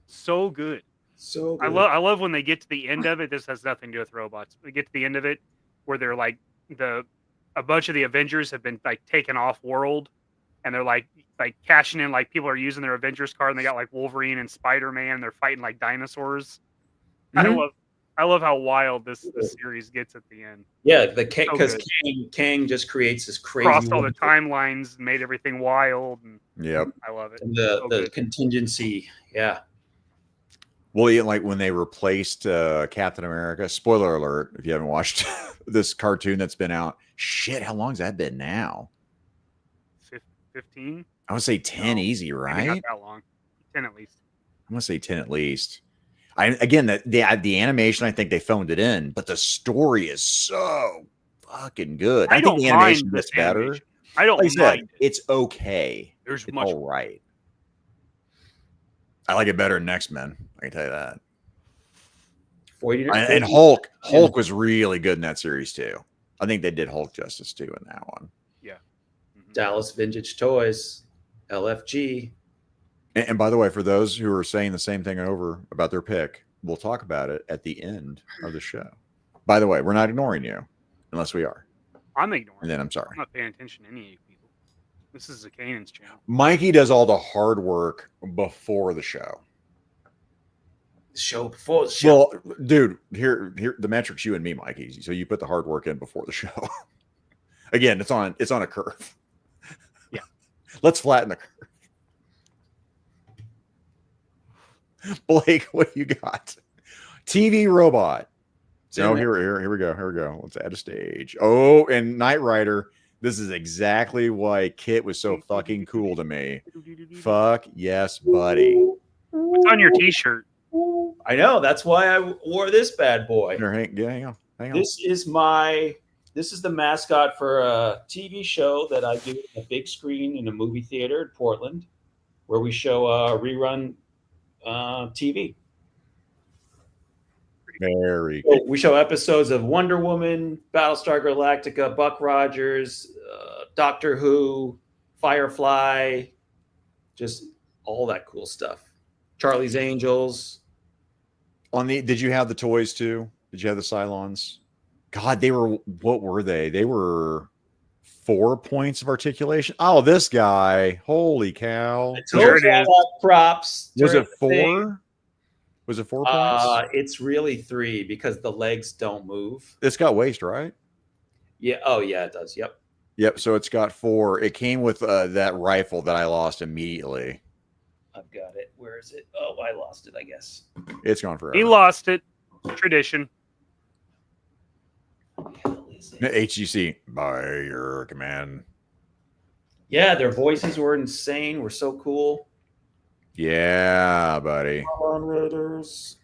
So good. So good. I love when they get to the end of it. This has nothing to do with robots. They get to the end of it where they're like a bunch of the Avengers have been like taken off world, and they're like cashing in, like people are using their Avengers card, and they got like Wolverine and Spider-Man. They're fighting like dinosaurs. Mhm. I love how wild this series gets at the end. Yeah, because So Kang just creates this crazy Crossed all the timelines, made everything wild, and Yep. I love it. the So good. contingency. Yeah. Well, yeah, like when they replaced Captain America. Spoiler alert! If you haven't watched this cartoon that's been out, shit, how long's that been now? 15. I would say 10 easy, Maybe right? not that long. 10 at least. I'm gonna say 10 at least. Again, the animation, I think they phoned it in, but the story is so fucking good. I think the animation gets better. I don't Like I said, mind it. it's okay. There's It's much all right. I like it better than X-Men. I can tell you that. 40, And Hulk was really good in that series too. I think they did Hulk justice too in that one. Yeah. Dallas Vintage Toys, LFG. And by the way, for those who are saying the same thing over about their pick, we'll talk about it at the end of the show. By the way, we're not ignoring you, unless we are. I'm ignoring. And then I'm I'm sorry. not paying attention to any of you people. This is Zakainen's channel. Mikey does all the hard work before the show. Show before the show. Well, dude, here the metrics, you and me, Mikey. So you put the hard work in before the show. Again, it's on a curve. Yeah. Let's flatten the curve. Blake, what do you got? TV robot. No, here we go. Let's add a stage. Oh, and Knight Rider. This is exactly why Kit was so fucking cool to me. Fuck yes, buddy. What's on your T-shirt? I know. That's why I wore this bad boy. Here, hang on. This is the mascot for a TV show that I do on a big screen in a movie theater in Portland, where we show rerun TV. Very So we show episodes of Wonder Woman, Battlestar Galactica, Buck Rogers, Doctor Who, Firefly, just all that cool stuff. Charlie's Angels. Did you have the toys too? Did you have the Cylons? God, what were they? They were 4 points of articulation. Oh, this guy. Holy cow. There it is. Props. Was it thing. 4? Was it 4 points? It's really 3 because the legs don't move. It's got waist, right? Yeah. Oh, yeah, it does. Yep. Yep. So it's got 4. It came with that rifle that I lost immediately. I've got it. Where is it? Oh, I lost it, I guess. It's gone forever. He lost it. Tradition. HGC, by your command. Yeah, their voices were insane. Were so cool. Yeah, buddy. Come on, Raiders.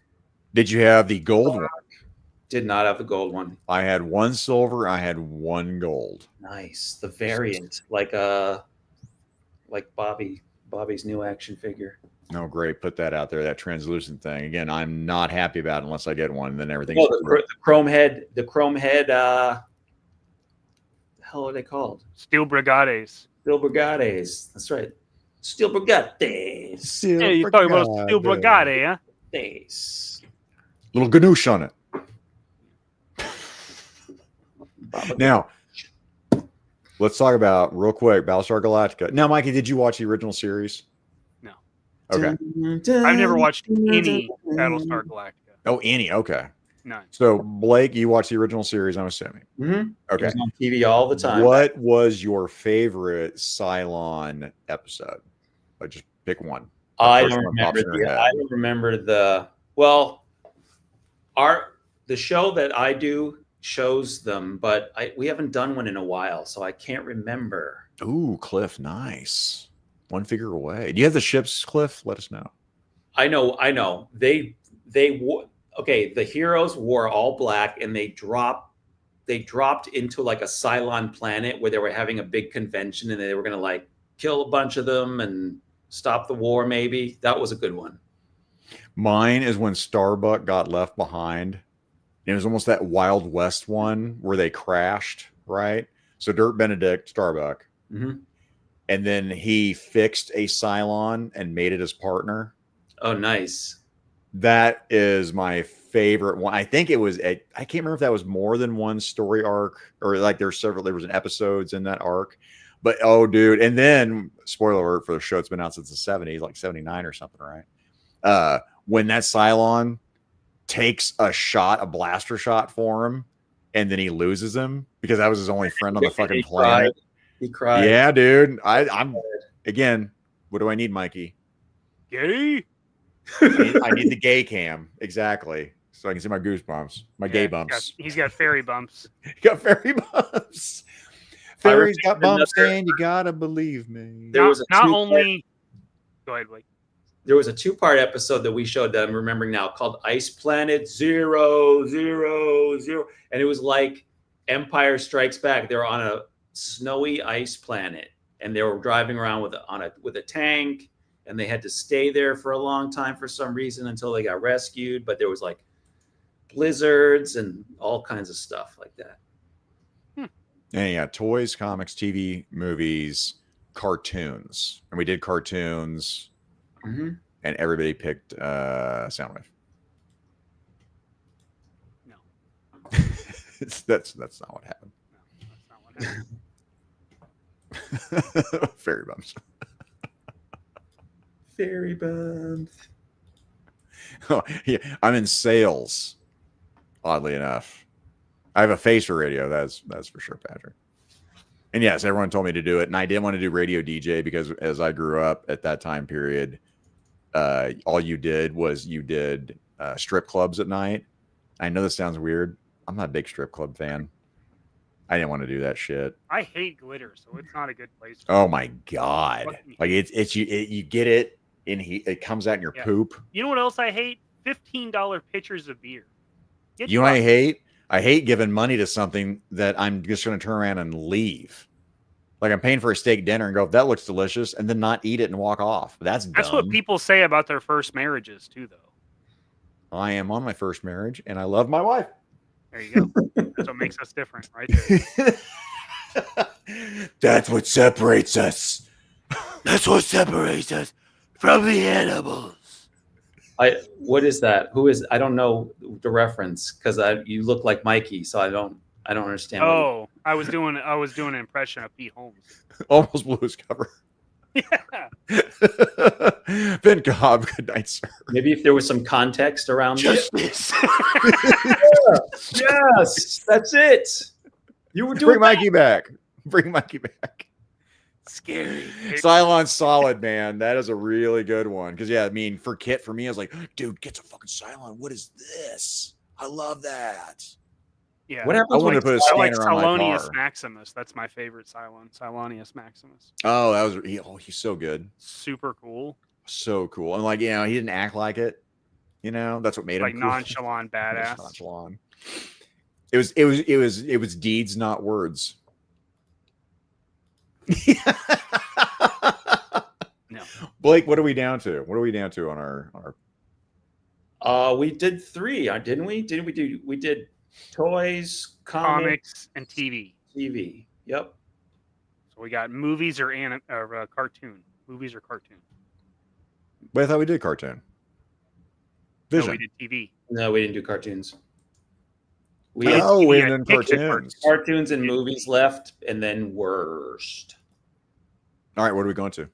Did you have the gold one? Did not have the gold one. I had 1 silver. I had 1 gold. Nice. The variant, like Bobby's new action figure. No, great. Put that out there. That translucent thing. Again, I'm not happy about it unless I get one. Then everything's the chrome head. The chrome head. The hell are they called? Steel Brigades. Steel Brigades. That's right. Steel Brigades. Yeah, you're talking about Steel Brigade, huh? Days. Little ganoush on it. Now, let's talk about real quick Battlestar Galactica. Now, Mikey, did you watch the original series? No. Okay. I've never watched any Battlestar Galactica. Oh, any. Okay. None. So Blake, you watch the original series, I'm assuming. Mm-hmm. Okay. It was on TV all the time. What was your favorite Cylon episode? Like, just pick one. I First don't one pops remember in your head. I don't remember the show that I do shows them, but we haven't done one in a while, so I can't remember. Ooh, Cliff, nice. One figure away. Do you have the ships, Cliff? Let us know. I know. They wore, okay, the heroes wore all black and they dropped into like a Cylon planet where they were having a big convention and they were going to like kill a bunch of them and stop the war. Maybe that was a good one. Mine is when Starbuck got left behind. It was almost that Wild West one where they crashed, right? So Dirk Benedict, Starbuck, and then he fixed a Cylon and made it his partner. Oh, nice. That is my favorite one. I think it was I can't remember if that was more than one story arc or like there was an episodes in that arc. But oh, dude. And then spoiler alert for the show, it's been out since the 70s, like 79 or something, right? When that Cylon takes a blaster shot for him, and then he loses him because that was his only friend on the fucking planet. He cried. Yeah, dude. I'm again, what do I need, Mikey? Gay? I need the gay cam. Exactly. So I can see my goosebumps. My gay bumps. He's got fairy bumps. He got fairy bumps. Fairies got bumps, and you gotta believe me. There was not only. Go ahead, Blake. There was a 2-part episode that we showed that I'm remembering now called Ice Planet 000, and it was like Empire Strikes Back. They were on a snowy ice planet, and they were driving around with a tank, and they had to stay there for a long time for some reason until they got rescued. But there was like blizzards and all kinds of stuff like that. And yeah, toys, comics, TV, movies, cartoons, and we did cartoons. And everybody picked Soundwave. No, that's not what happened. No, that's not what happened. Fairy bumps. Fairy bumps. Oh, yeah, I'm in sales. Oddly enough, I have a face for radio. That's for sure, Patrick. And yes, everyone told me to do it, and I didn't want to do radio DJ because as I grew up at that time period. All you did was strip clubs at night. I know this sounds weird. I'm not a big strip club fan. I didn't want to do that shit. I hate glitter, so it's not a good place. Oh my god! Like you get it and it comes out in your poop. You know what else I hate? $15 pitchers of beer. I hate giving money to something that I'm just going to turn around and leave. Like I'm paying for a steak dinner and go, that looks delicious, and then not eat it and walk off. That's dumb. What people say about their first marriages too, though. I am on my first marriage, and I love my wife. There you go. That's what makes us different, right there. That's what separates us. That's what separates us from the animals. What is that? Who is? I don't know the reference because you look like Mikey, so I don't understand. Oh, I was doing an impression of Pete Holmes. Almost blew his cover. Yeah. Ben Cobb, good night, sir. Maybe if there was some context around Justice. Yes, that's it. You were doing Bring Mikey back. Bring Mikey back. Scary. Cylon's solid, man. That is a really good one. Because yeah, I mean, for me, I was like, dude, get some fucking Cylon. What is this? I love that. Yeah. What happens I wanted to put a scanner on my Cylonius car. Maximus. That's my favorite Cylon. Cylonius Maximus. Oh, that was he's so good. Super cool. So cool. And like, he didn't act like it. That's what made him cool. Nonchalant badass. Nonchalant. It was deeds, not words. No. Blake, what are we down to? What are we down to on our we did 3, didn't we? We did toys, comics, and TV. TV. Yep. So we got movies or cartoon. Movies or cartoon. But I thought we did cartoon. Vision. No, we did TV. No, we didn't do cartoons. We didn't cartoons. Cartoons and movies left, and then worst. All right, what are we going to?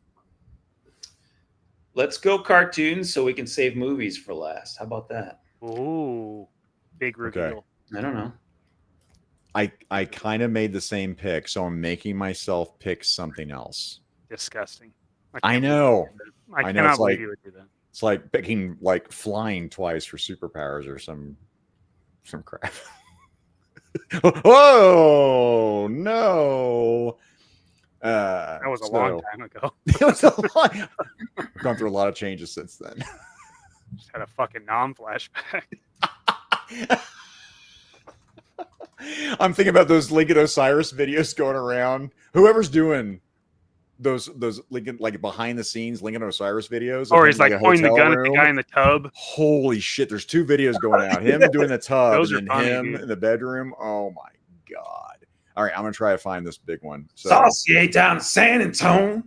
Let's go cartoons so we can save movies for last. How about that? Ooh. Big reveal. I don't know. I kind of made the same pick, so I'm making myself pick something else. Disgusting. I know. I cannot believe you would do that. It's like picking like flying twice for superpowers or some crap. Oh no! That was a long time ago. It was a long. I've gone through a lot of changes since then. Just had a fucking nom flashback. I'm thinking about those Lincoln Osiris videos going around. Whoever's doing those Lincoln, like behind the scenes Lincoln Osiris videos, or he's like pointing the gun at the guy in the tub. Holy shit! There's 2 videos going out. Him doing the tub, Those and are then funny, him dude. in the bedroom. Oh my god! All right, I'm gonna try to find this big one. So Saucier down in San Antonio.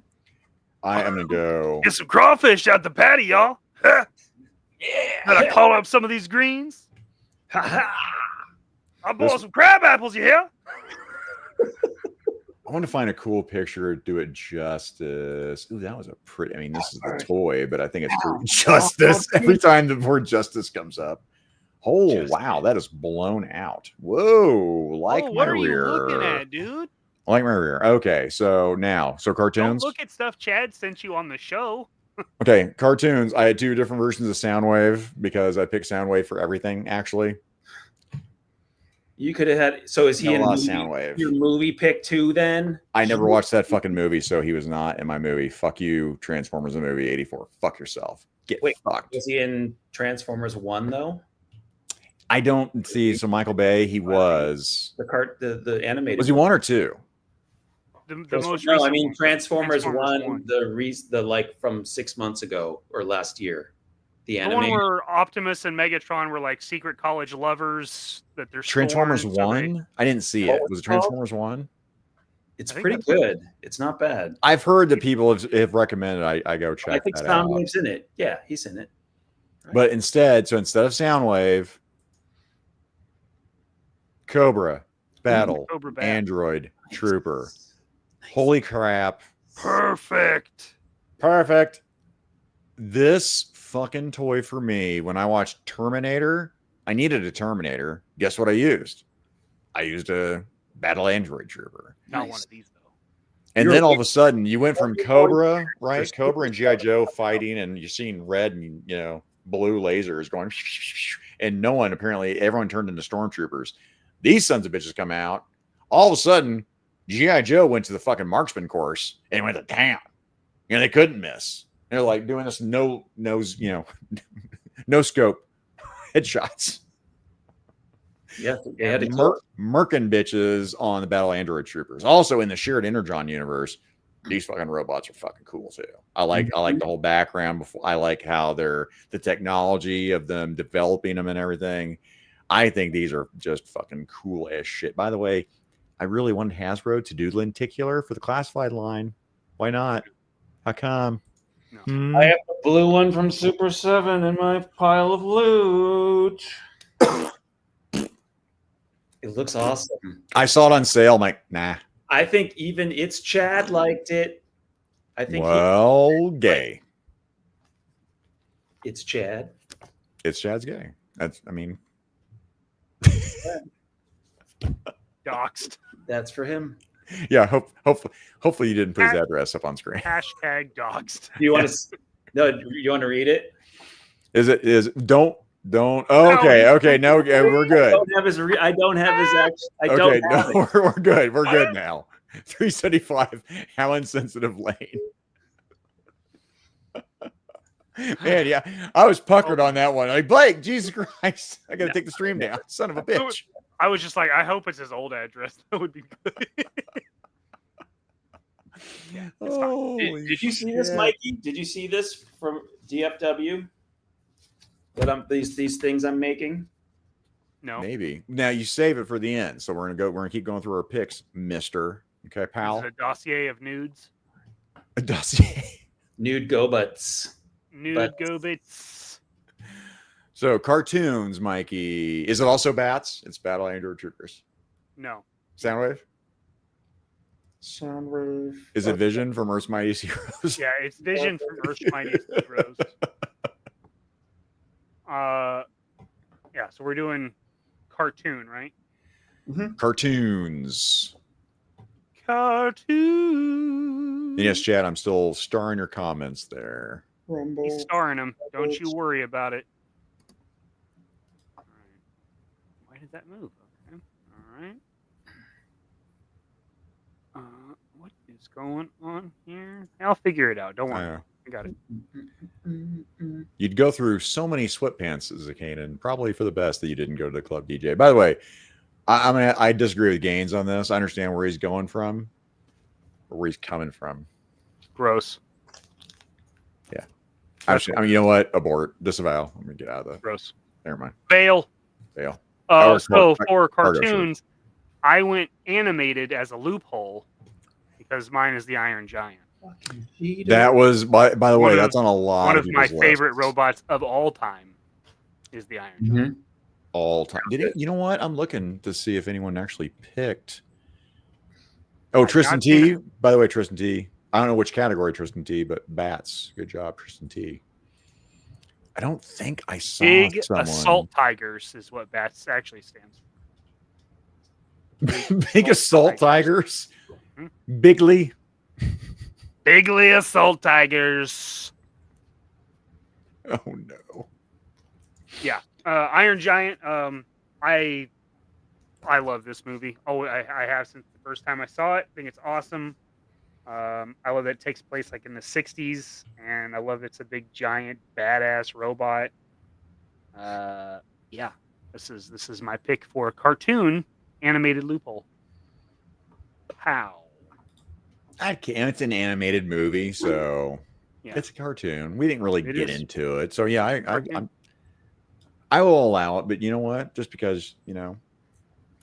I am gonna go. Get some crawfish out the patty, y'all. Huh? Yeah. Better call up some of these greens. I'll boil some crab apples, you hear? I want to find a cool picture, do it justice. Ooh, that was a pretty. I mean, this is the toy, but I think it's pretty justice. Every time the word justice comes up. Oh Justice. wow, that is blown out. Whoa, like my what are rear. you looking at, dude? Like my rear. Okay, so now, Don't cartoons. look at stuff Chad sent you on the show. Okay, cartoons. I had 2 different versions of Soundwave because I picked Soundwave for everything. Actually, You could have had. So is he in Soundwave? your movie pick too? Then I never watched that fucking movie, so he was not in my movie. Fuck you, Transformers the movie '84. Fuck yourself. Get fucked. Was he in Transformers 1 though? I don't see. So Michael Bay, he was. The animated. Was he 1 or 2? The most No, I recent mean one. Transformers 1, one. the like from 6 months ago or last year. The The one animated. where Optimus and Megatron were like secret college lovers that they're Transformers sworn, so 1? I didn't see What it. was Was it it called? Transformers 1? It's I think pretty that's good. It's not bad. I've heard that people have recommended I go check I think that out. Soundwave's in it. Yeah, he's in it. But instead of Soundwave, Cobra, Battle, Cobra Bat. Android, Trooper. Holy crap. Perfect. Perfect. This fucking toy for me, when I watched Terminator, I needed a Terminator. Guess what I used? I used a Battle Android Trooper. Not Nice. one of these though. And You're then all right. of a sudden, you went from Cobra, right? There's Cobra and G.I. Joe fighting, and you're seeing red and, blue lasers going, and everyone turned into stormtroopers. These sons of bitches come out. All of a sudden, G.I. Joe went to the fucking marksman course and went to town. They couldn't miss. They're like doing this no scope headshots. Yeah, they had to Merkin bitches on the Battle Android Troopers. Also in the shared Energon universe, these fucking robots are fucking cool too. I like the whole background. I like how the technology of them developing them and everything. I think these are just fucking cool as shit. By the way, I really wanted Hasbro to do lenticular for the classified line. Why not? How come? No. I have the blue one from Super 7 in my pile of loot. It looks awesome. I saw it on sale. I'm like, nah. I think even It's Chad liked it. I think Gay. It's Chad. It's Chad's gay. Doxed. That's for him. Yeah. Hopefully you didn't put his address up on screen. Hashtag doxed. Do you want to? No, you want to read it? Don't. Okay. No, we're good. I don't have his actual. I Okay, don't have no, it. we're good. We're good now. 375 How Insensitive Lane. Man, yeah, I was puckered on that one. Like, Blake, Jesus Christ, I gotta take the stream down. Son of a bitch. I was just like, I hope it's his old address. That would be good. Did you see this, Mikey? Did you see this from DFW? These things I'm making. No. Maybe. Now you save it for the end. So we're gonna keep going through our picks, mister. Okay, pal. Is it a dossier of nudes? A dossier. Nude go-butts. Nude go-bits. So cartoons, Mikey. Is it also bats? It's Battle Android Troopers. No. Soundwave? Soundwave. Is it Vision from Earth's Mightiest Heroes? Yeah, it's Vision from Earth's Mightiest Heroes. Yeah, so we're doing cartoon, right? Cartoons. Cartoon. And yes, Chad, I'm still starring your comments there. He's starring them. Don't you worry about it. All right. Why did that move? Okay. All right. What is going on here? I'll figure it out. Don't worry. I got it. You'd go through so many sweatpants, Zakainen. Probably for the best that you didn't go to the club DJ. By the way, I disagree with Gaines on this. I understand where he's going from, or where he's coming from. Gross. Yeah. Actually, I mean, you know what? Abort. Disavow. Let me get out of the. Gross. Never mind. Fail. Fail. So for cartoons, I went animated as a loophole because mine is the Iron Giant. That was by the way, that's on a lot. One of my favorite robots of all time is the Iron Giant. All time. Did it? You know what? I'm looking to see if anyone actually picked. Oh, Tristan T. By the way, Tristan T. I don't know which category Tristan T. But bats. Good job, Tristan T. I don't think I saw Big someone. Assault Tigers is what bats actually stands for. Big Assault Tigers. Bigly. Bigly Assault Tigers. Oh no. Yeah. Iron Giant. I love this movie. Oh, I have since the first time I saw it. I think it's awesome. I love that it takes place like in the 60s, and I love it's a big giant badass robot. Yeah. This is my pick for a cartoon animated loophole. How? I can't. It's an animated movie, so it's a cartoon. We didn't really get into it, so yeah, I will allow it. But you know what? Just because you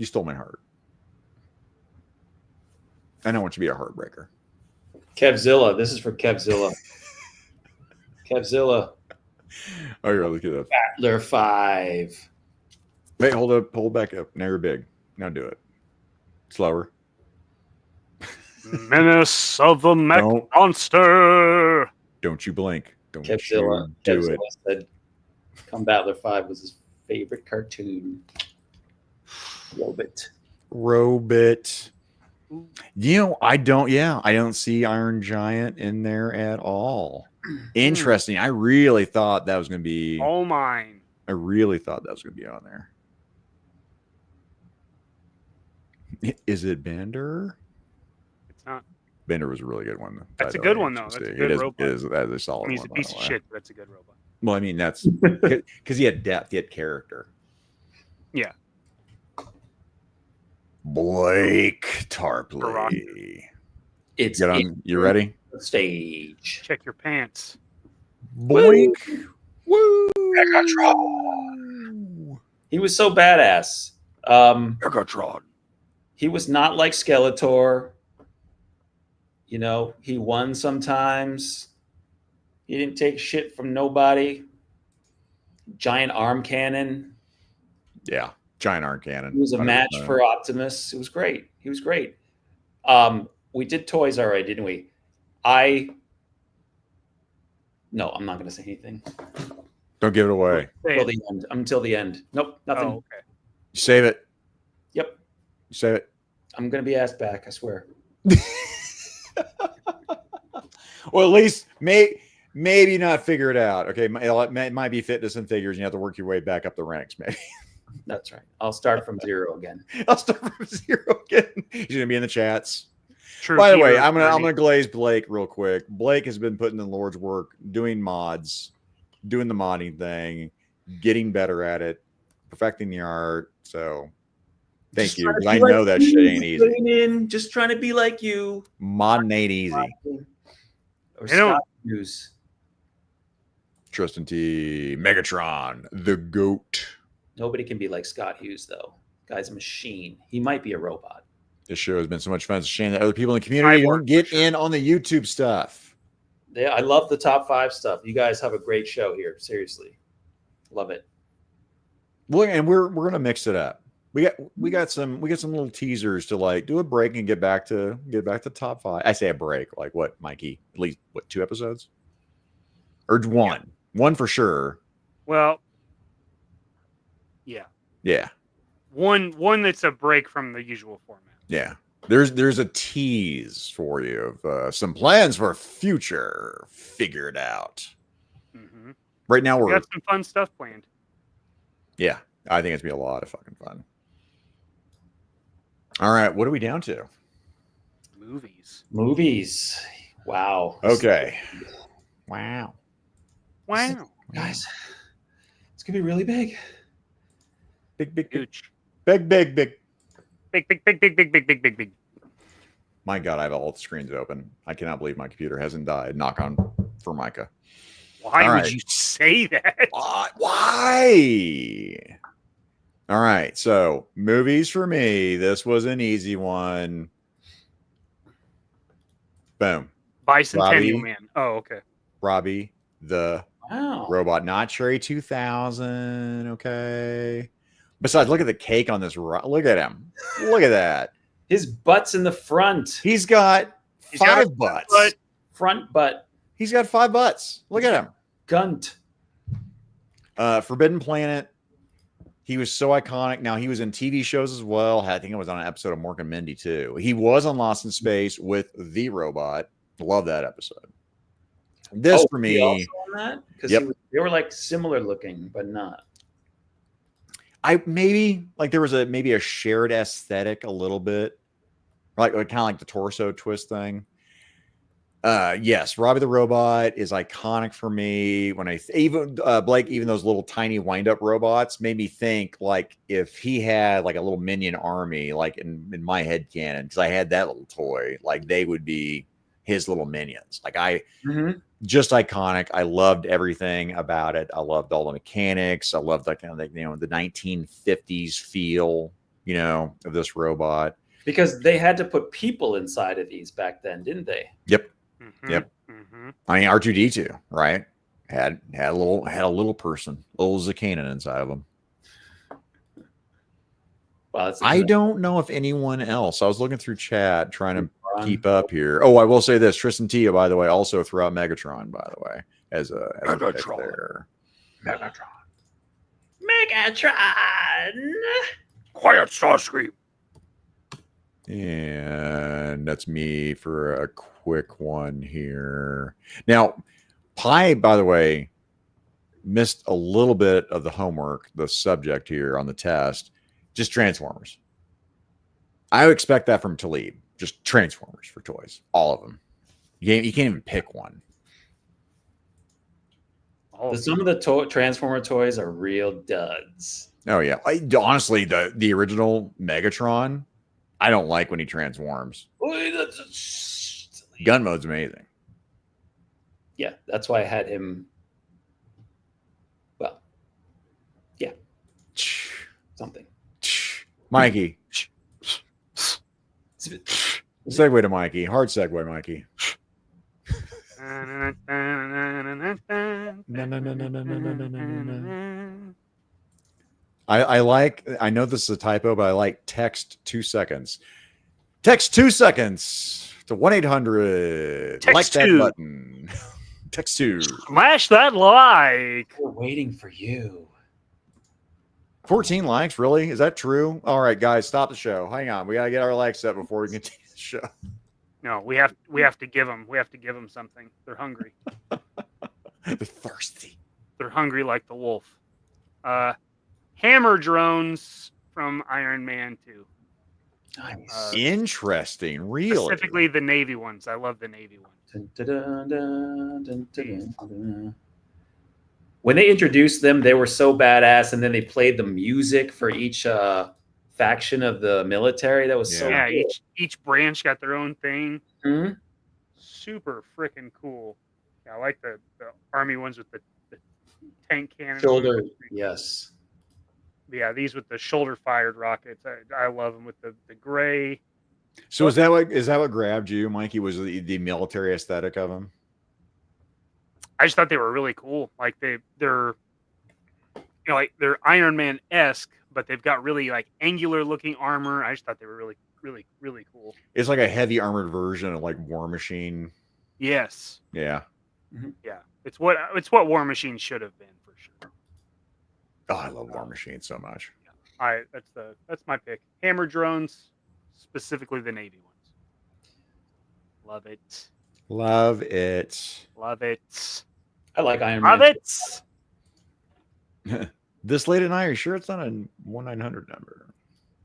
stole my heart, I don't want you to be a heartbreaker. Kevzilla. This is for Kevzilla. Kevzilla. Oh, you're look at that. Battler 5. Wait, hold back up. Now you're big. Now do it. Slower. Menace of the Mech Monster. Don't you blink. Don't Kevzilla. do Kevzilla it. said Come Battler 5 was his favorite cartoon. Robit. I don't see Iron Giant in there at all. Interesting. I really thought that was going to be. Oh, mine. I really thought that was going to be on there. Is it Bender? It's not. Bender was a really good one. That's a good one, though. That's a good robot. It is a solid one. He's a piece of shit, but that's a good robot. Well, I mean, that's because he had depth, he had character. Yeah. Blake Tarpley. It's you ready? Stage. Check your pants. Blake. Woo! Megatron. He was so badass. Megatron. He was not like Skeletor. He won sometimes. He didn't take shit from nobody. Giant arm cannon. Yeah, giant arm cannon. He was a match for Optimus. It was great. He was great. We did toys already, didn't we? No, I'm not going to say anything. Don't give it away. Until the end. Nope, nothing. Oh, okay. You save it. Yep. You save it. I'm going to be asked back, I swear. Well, at least maybe not figure it out. Okay, it might be fitness and figures. And you have to work your way back up the ranks, maybe. That's right. I'll start from 0 again. I'll start from 0 again. He's gonna be in the chats. True. By the way, I'm gonna glaze Blake real quick. Blake has been putting in the Lord's work, doing mods, doing the modding thing, getting better at it, perfecting the art. So thank you. I know that shit ain't easy. Just trying to be like you. Modding ain't easy. Or Scott Hughes. Tristan T. Megatron, the GOAT. Nobody can be like Scott Hughes, though. Guy's a machine. He might be a robot. This show has been so much fun. It's a shame that other people in the community don't get in on the YouTube stuff. Yeah, I love the top 5 stuff. You guys have a great show here. Seriously, love it. Well, and we're gonna mix it up. We got some little teasers to like do a break and get back to top 5. I say a break, like what, Mikey? At least 2 episodes? Or one? Yeah. One for sure. Well, yeah. Yeah. one that's a break from the usual format. Yeah. There's a tease for you of some plans for future figured out. Mm-hmm. Right now We we're got some fun stuff planned. yeah. I think it's gonna be a lot of fucking fun. All right, what are we down to? Movies. Wow. Okay. Wow. Wow. Guys, it's gonna be really big. Big. Huge. Big. Big. My God, I have all the screens open. I cannot believe my computer hasn't died. Knock on for Micah. Why All would right. you say that? Why? All right. So, movies for me. This was an easy one. Boom. Bicentennial Robbie. Man. Oh, okay. Robbie the Wow. Robot, not Cherry 2000. Okay. Besides, look at the cake on this. Look at him. Look at that. His butt's in the front. He's got He's five got butts. butt. Front butt. He's got 5 butts. Look at him. Gunt. Forbidden Planet. He was so iconic. Now, he was in TV shows as well. I think it was on an episode of Mork and Mindy, too. He was on Lost in Space with the robot. Love that episode. This for me. Also on that? Because Yep. they were like similar looking, but not. I maybe like there was maybe a shared aesthetic a little bit, like kind of like the torso twist thing. Yes, Robbie the Robot is iconic for me. When I even Blake, even those little tiny wind-up robots made me think like if he had like a little minion army, like in my head canon, because I had that little toy, like they would be his little minions. Like just iconic. I loved everything about it. I loved all the mechanics. I loved that kind of the 1950s feel, of this robot. Because they had to put people inside of these back then, didn't they? Yep. Mm-hmm. Yep. Mm-hmm. I mean, R2D2, right? Had a little person, little Zakainen inside of him. Wow, I don't know if anyone else. I was looking through chat trying to keep up here. Oh, I will say this: Tristan Tia, by the way, also threw out Megatron, by the way, as a pick there. Megatron. Quiet, Starscream. And that's me for a quick one here. Now, Pi, by the way, missed a little bit of the homework, the subject here on the test. Just Transformers. I would expect that from Talib. Just Transformers for toys. All of them. You can't even pick one. Some of the Transformer toys are real duds. Oh, yeah. Honestly, the original Megatron, I don't like when he transforms. Gun mode's amazing. Yeah, that's why I had him. Well, yeah. Something. Mikey. Segue to Mikey. Hard segue, Mikey. I know this is a typo, but I like text 2 seconds. Text 2 seconds to 1-800. Like that button. Text 2. Smash that like. We're waiting for you. 14 likes, really? Is that true? All right, guys, stop the show. Hang on, we gotta get our likes up before we continue the show. No, we have to give them. We have to give them something. They're hungry. They're thirsty. They're hungry like the wolf. Hammer drones from Iron Man 2. Nice. Interesting. Really? Specifically the Navy ones. I love the Navy ones. When they introduced them, they were so badass, and then they played the music for each faction of the military. That was so yeah. cool. Each branch got their own thing. Mm-hmm. Super freaking cool. Yeah, I like the army ones with the tank cannon. Shoulder, yes. Yeah, these with the shoulder fired rockets. I love them with the gray. So is that what grabbed you, Mikey? Was the military aesthetic of them? I just thought they were really cool. Like they're like they're Iron Man-esque, but they've got really like angular looking armor. I just thought they were really, really, really cool. It's like a heavy armored version of like War Machine. Yes. Yeah. Mm-hmm. Yeah. It's what War Machine should have been for sure. Oh, I love War Machine so much. All right, that's my pick. Hammer drones, specifically the Navy ones. Love it. Love it. Love it. I like Iron Love Man. it. This late at night, are you sure it's not a 1-900 number?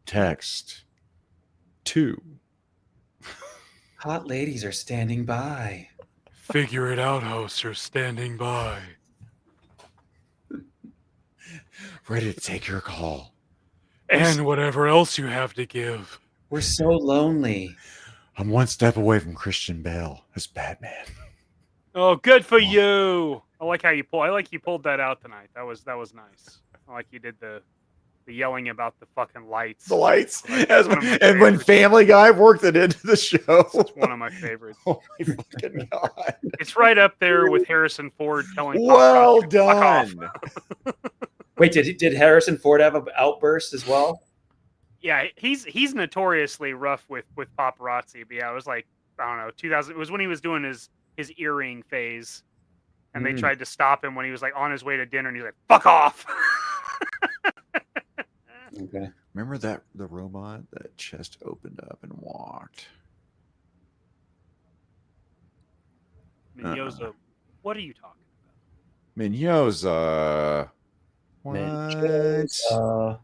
Text 2. Hot ladies are standing by. Figure it out, hosts are standing by. Ready to take your call. And whatever else you have to give. We're so lonely. I'm one step away from Christian Bale as Batman. Oh, good for you. I like how you pulled that out tonight. That was nice. I like you did the yelling about the fucking lights. The lights. Like, And when Family Guy worked it into the show. It's one of my favorites. Oh my fucking God. It's right up there with Harrison Ford telling Well paparazzi to fuck off. done. Wait, did Harrison Ford have an outburst as well? Yeah, he's notoriously rough with paparazzi. But yeah, it was like, I don't know, 2000. It was when he was doing his earring phase, and they tried to stop him when he was like on his way to dinner, and he's like, "Fuck off." Okay. Remember the robot that chest opened up and walked? Menyoza, what are you talking Minyoza. What? Menyoza.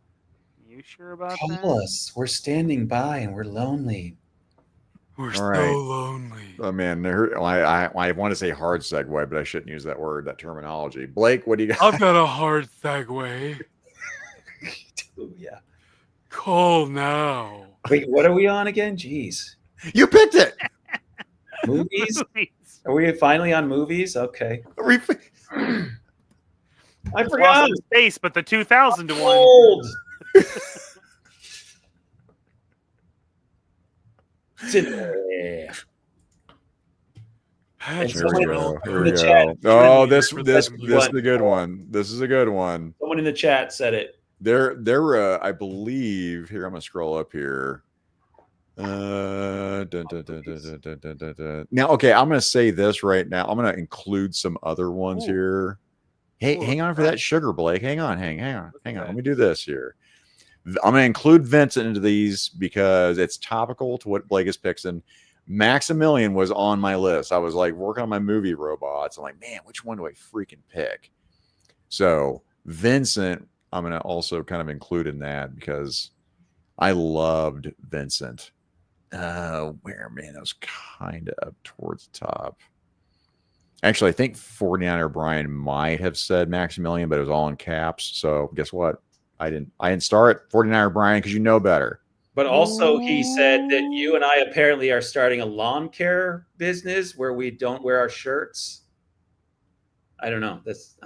You sure about Call that? us. We're standing by and we're lonely. We're All so right. lonely. Oh man, I want to say hard segue, but I shouldn't use that word, that terminology. Blake, what do you got? I've got a hard segue. Ooh, yeah. Call now. Wait, what are we on again? Jeez. You picked it. Movies? Are we finally on movies? Okay. I forgot. Lost in Space, but the 2000 one. Old. Here Someone we in go. the Here we chat- go. Oh, this for is that a good one. This is a good one. Someone in the chat said it. There I believe here. I'm gonna scroll up here. Now, okay, I'm gonna say this right now. I'm gonna include some other ones here. Hey, hang on for that sugar, Blake. Hang on. Let me do this here. I'm gonna include Vincent into these because it's topical to what Blake is picking. Maximilian was on my list. I was like working on my movie robots. I'm like, man, which one do I freaking pick? So Vincent, I'm going to also kind of include in that because I loved Vincent. Where, man, that was kind of up towards the top. Actually, I think 49er Brian might have said Maximilian, but it was all in caps. So guess what? I didn't start 49er Brian because you know better. But also he said that you and I apparently are starting a lawn care business where we don't wear our shirts. I don't know. That's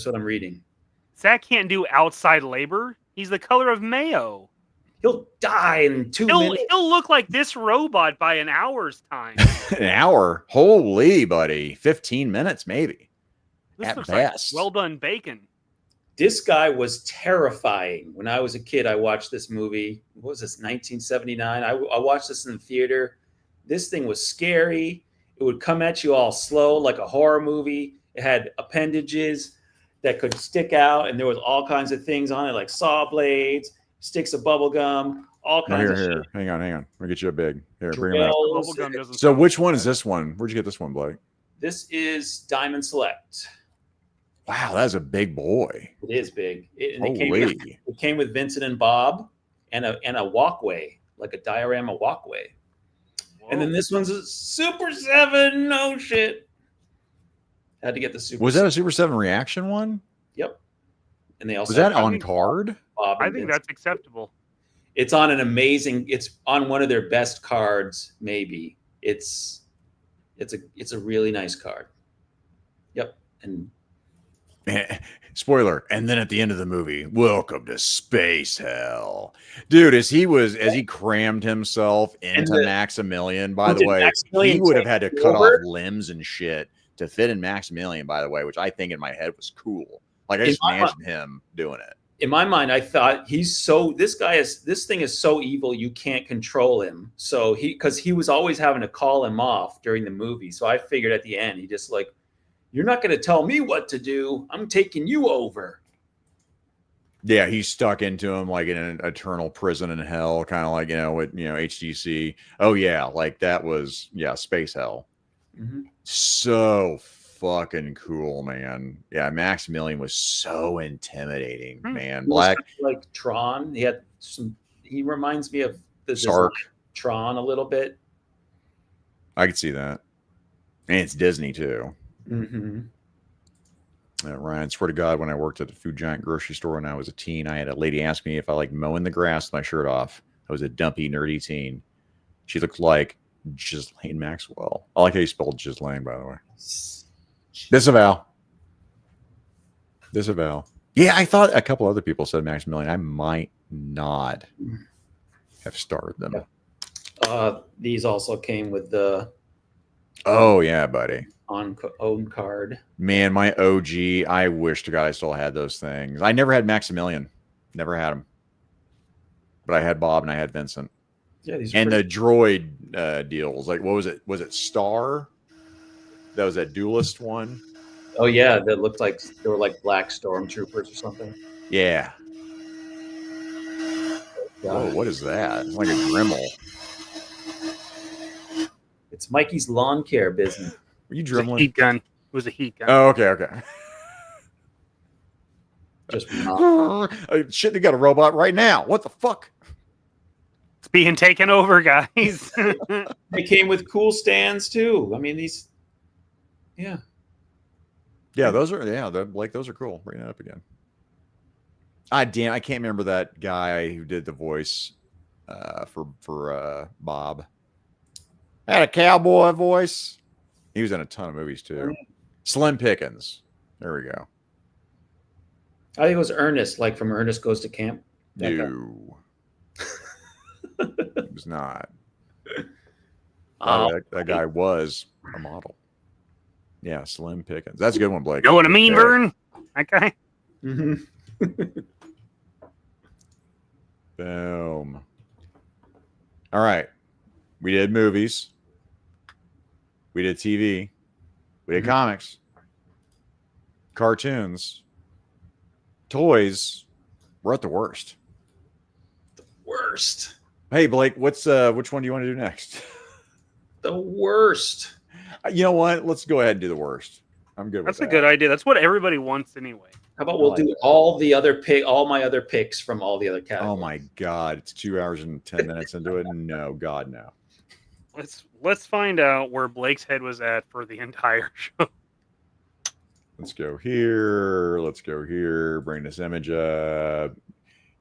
what I'm reading. Zach can't do outside labor. He's the color of mayo. He'll die in 2 minutes. He'll look like this robot by an hour's time. An hour? Holy, buddy. 15 minutes, maybe. This At looks best. like well done bacon. This guy was terrifying. When I was a kid, I watched this movie. What was this, 1979? I watched this in the theater. This thing was scary. It would come at you all slow like a horror movie. It had appendages that could stick out, and there was all kinds of things on it, like saw blades, sticks of bubble gum, all kinds of shit. Hang on. Let me get you a big. Here, bring him out. Drills. Bubblegum doesn't So sound which like one that. is this one? Where'd you get this one, Blake? This is Diamond Select. Wow, that's a big boy. It is big. It came with Vincent and Bob and a walkway, like a diorama walkway. Whoa. And then this one's a Super 7. No shit. Had to get the Super Was that a Super 7 reaction one? Yep. And they also Was that have on card? Bob I and think Vincent. that's acceptable. It's on it's on one of their best cards, maybe. It's a really nice card. Yep. And Spoiler. And then at the end of the movie, welcome to space hell. Dude, as he crammed himself into Maximilian, by the way, he would have had to cut off limbs and shit to fit in Maximilian, by the way, which I think in my head was cool. Like I just imagined him doing it. In my mind, I thought this thing is so evil you can't control him. So because he was always having to call him off during the movie. So I figured at the end, he just like, you're not going to tell me what to do. I'm taking you over. Yeah, he's stuck into him like in an eternal prison in hell, kind of like, with, HTC. Oh, yeah, like that was, space hell. Mm-hmm. So fucking cool, man. Yeah, Maximilian was so intimidating, man. He was Black kind of like Tron. He reminds me of the Sark. design of Tron a little bit. I could see that. And it's Disney, too. Mm-hmm. Ryan, swear to God, when I worked at the food giant grocery store when I was a teen, I had a lady ask me if I like mowing the grass with my shirt off. I was a dumpy, nerdy teen. She looked like Ghislaine Maxwell. I like how you spelled Ghislaine, by the way. Disavow. Yeah, I thought a couple other people said Maximilian. I might not have started them. These also came with the Oh, yeah, buddy. own card. Man, my OG, I wish to God I still had those things. I never had Maximilian. Never had him. But I had Bob and I had Vincent. Yeah, these and the droid deals. Like, what was it? Was it Star? That was that duelist one? Oh, yeah, that looked like they were like black stormtroopers or something. Yeah. Oh, what is that? It's like a Dremel. It's Mikey's lawn care business. It Were you was a dremeling? heat gun. It was a heat gun. Oh, okay. Just Oh, shit, they got a robot right now. What the fuck? It's being taken over, guys. They came with cool stands too. I mean, these. Yeah. Yeah, those are those are cool. Bring that up again. Damn, I can't remember that guy who did the voice for Bob. Had a cowboy voice. He was in a ton of movies too. Slim Pickens. There we go. I think it was Ernest, like from Ernest Goes to Camp. No. It was not. That guy was a model. Yeah, Slim Pickens. That's a good one, Blake. Know what I mean, Vern? Okay. Mm-hmm. Boom. All right. We did movies. We did TV. We did comics. Cartoons. Toys. We're at the worst. Worst. Hey, Blake, which one do you want to do next? The worst. You know what? Let's go ahead and do the worst. I'm good with that. That's a good idea. That's what everybody wants anyway. How about we'll do all my other picks from all the other categories? Oh my God. It's 2 hours and 10 minutes into it. No, God, no. Let's find out where Blake's head was at for the entire show. Let's go here. Let's go here. Bring this image up.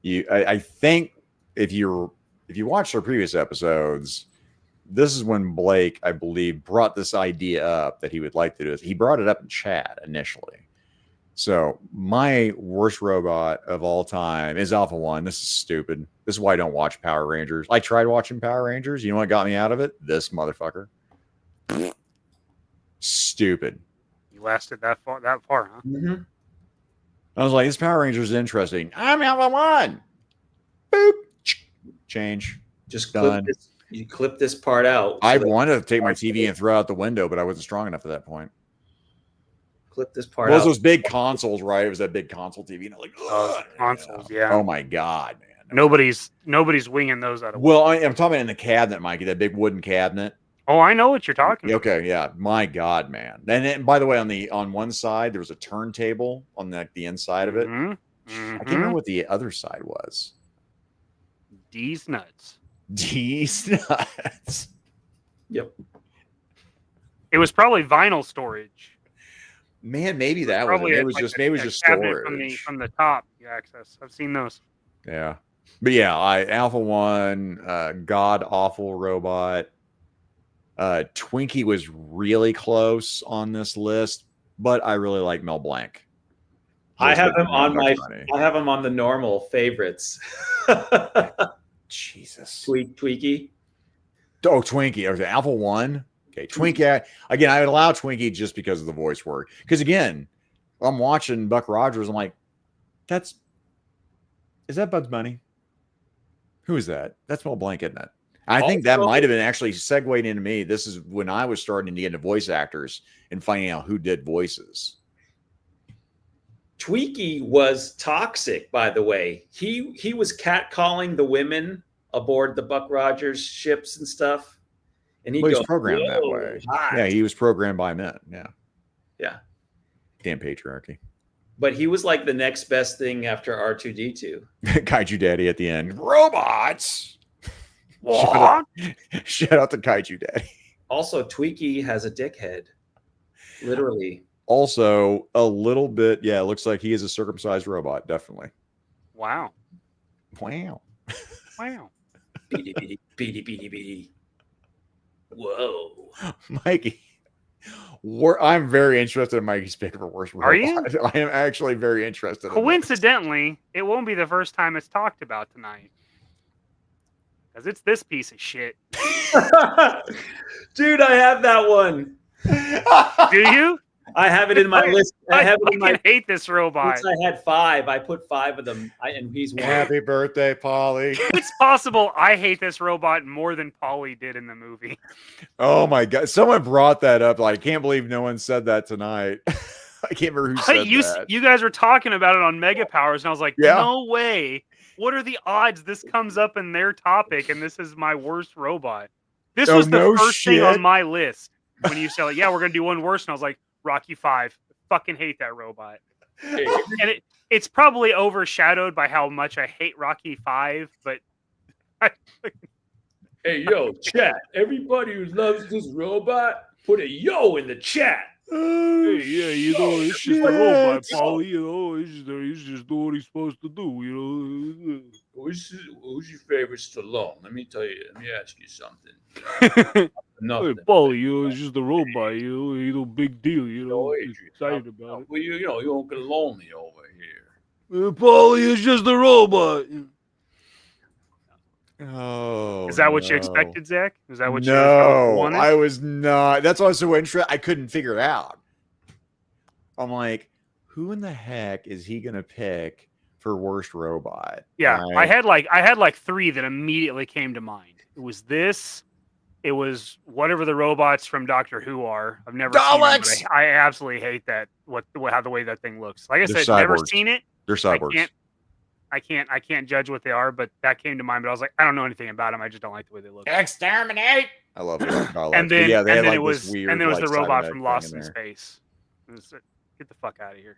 I think if you watched our previous episodes, this is when Blake, I believe, brought this idea up that he would like to do this. He brought it up in chat initially. So my worst robot of all time is Alpha One. This is stupid. This is why I don't watch Power Rangers. I tried watching Power Rangers. You know what got me out of it? This motherfucker. Stupid. You lasted that far, huh? Mm-hmm. I was like, this Power Rangers is interesting. I'm Alpha One. Boop. Change. Just done. Clip this part out. I wanted to take my TV and throw out the window, but I wasn't strong enough at that point. Clip this part Well, out. those big consoles, right? It was that big console TV. And I'm like, consoles, yeah. Oh my God, man. Nobody's winging those out of. Well, I'm talking about in the cabinet, Mikey, that big wooden cabinet. Oh, I know what you're talking about. Okay, yeah. My God, man. And then, by the way, on one side there was a turntable on the inside of it. Mm-hmm. I can't remember what the other side was. D's nuts. D's nuts. Yep. It was probably vinyl storage. Man, maybe that was Probably it. It was just storage from the top. You access. I've seen those. Yeah, but yeah, Alpha One, god awful robot. Twinkie was really close on this list, but I really like Mel Blanc. I have him on the normal favorites. Jesus. Twinkie. Oh, Twinkie. Okay, Alpha One. Okay, Twinkie. Again, I would allow Twinkie just because of the voice work. Because again, I'm watching Buck Rogers. I'm like, is that Bugs Bunny? Who is that? That's Mel Blanc, isn't it? I think that might have been actually segued into me. This is when I was starting to get into voice actors and finding out who did voices. Tweaky was toxic, by the way. He was catcalling the women aboard the Buck Rogers ships and stuff. And he was programmed that way. Hot. Yeah, he was programmed by men. Yeah. Yeah. Damn patriarchy. But he was like the next best thing after R2D2. Kaiju Daddy at the end. Robots. What? Shout out to Kaiju Daddy. Also, Tweaky has a dickhead. Literally. Also, a little bit. Yeah, it looks like he is a circumcised robot. Definitely. Wow. Wow. Wow. Beady, beady, beady, beady. Whoa. Mikey. I'm very interested in Mikey's pick for worst robot. Are you? I am actually very interested. Coincidentally, it won't be the first time it's talked about tonight. Because it's this piece of shit. Dude, I have that one. Do you? I have it in my list. I have it in my. hate this robot. Since I had 5, I put 5 of them, and he's one. Happy birthday, Polly. It's possible I hate this robot more than Polly did in the movie. Oh my God. Someone brought that up. Like, I can't believe no one said that tonight. I can't remember who said that. You guys were talking about it on Mega Powers, and I was like, no way. What are the odds this comes up in their topic and this is my worst robot? This was the first thing on my list when you said, like, yeah, we're going to do one worse. And I was like, Rocky 5. Fucking hate that robot. And it's probably overshadowed by how much I hate Rocky 5, but hey, yo, chat. Everybody who loves this robot, put a yo in the chat. Hey, yeah, you know, it's just a robot, Polly. You know, he's just doing what he's supposed to do. You know, who's your favorite Stallone? Let me tell you. Let me ask you something. Hey, Polly, you know, it's just a robot. You know, big deal. You know, excited about it. Well, you know, you don't get lonely over here. Polly is just a robot. Oh, is that what you expected, Zach? Is that what you wanted? I was not. That's why I was so interested. I couldn't figure it out. I'm like, who in the heck is he gonna pick for worst robot? Yeah, right? I had like 3 that immediately came to mind. It was this. It was whatever the robots from Doctor Who are. I've never seen them, but I absolutely hate that. How the way that thing looks. Like I said, never seen it. They're cyborgs. I can't judge what they are, but that came to mind. But I was like, I don't know anything about them. I just don't like the way they look. Exterminate! I love it. And then it was the robot from Lost in Space. Get the fuck out of here.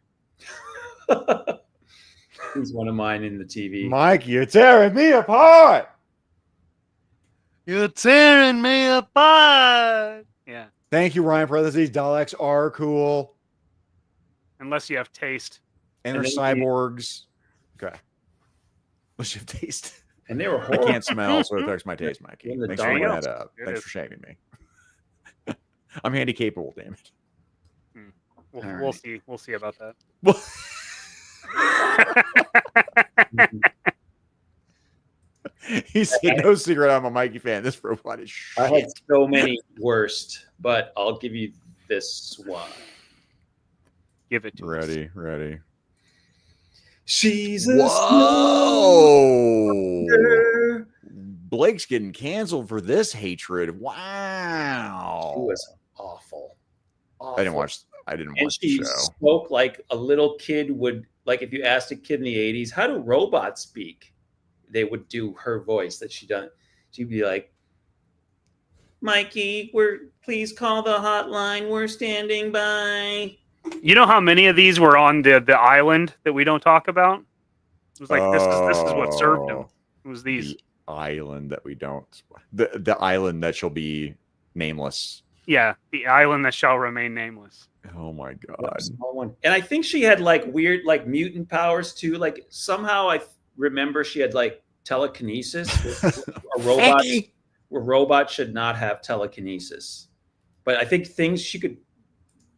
He's one of mine in the TV. Mike, you're tearing me apart. You're tearing me apart. Yeah. Thank you, Ryan. Parentheses. Daleks are cool. Unless you have taste. And they're cyborgs. Okay. Unless you have taste. And they were horrible. I can't smell, so it affects my taste, Mikey. Thanks for bringing that up. Thanks for shaming me. I'm handy capable, damn it. We'll see. We'll see about that. He said, no secret, I'm a Mikey fan. This robot is shit. I had so many worst, but I'll give you this one. Give it to us. Ready. She's a Blake's getting canceled for this hatred. Wow. She was awful. I didn't watch the show. Spoke like a little kid would, like if you asked a kid in the 80s, how do robots speak? They would do her voice that she done. She'd be like, Mikey, please call the hotline. We're standing by. You know how many of these were on the island that we don't talk about? It was like this is what served them. It was these the island that we don't. The island that shall be nameless. Yeah, the island that shall remain nameless. Oh my God. Small one. And I think she had like weird like mutant powers too. Like somehow I remember she had like telekinesis. A robot should not have telekinesis. But I think she could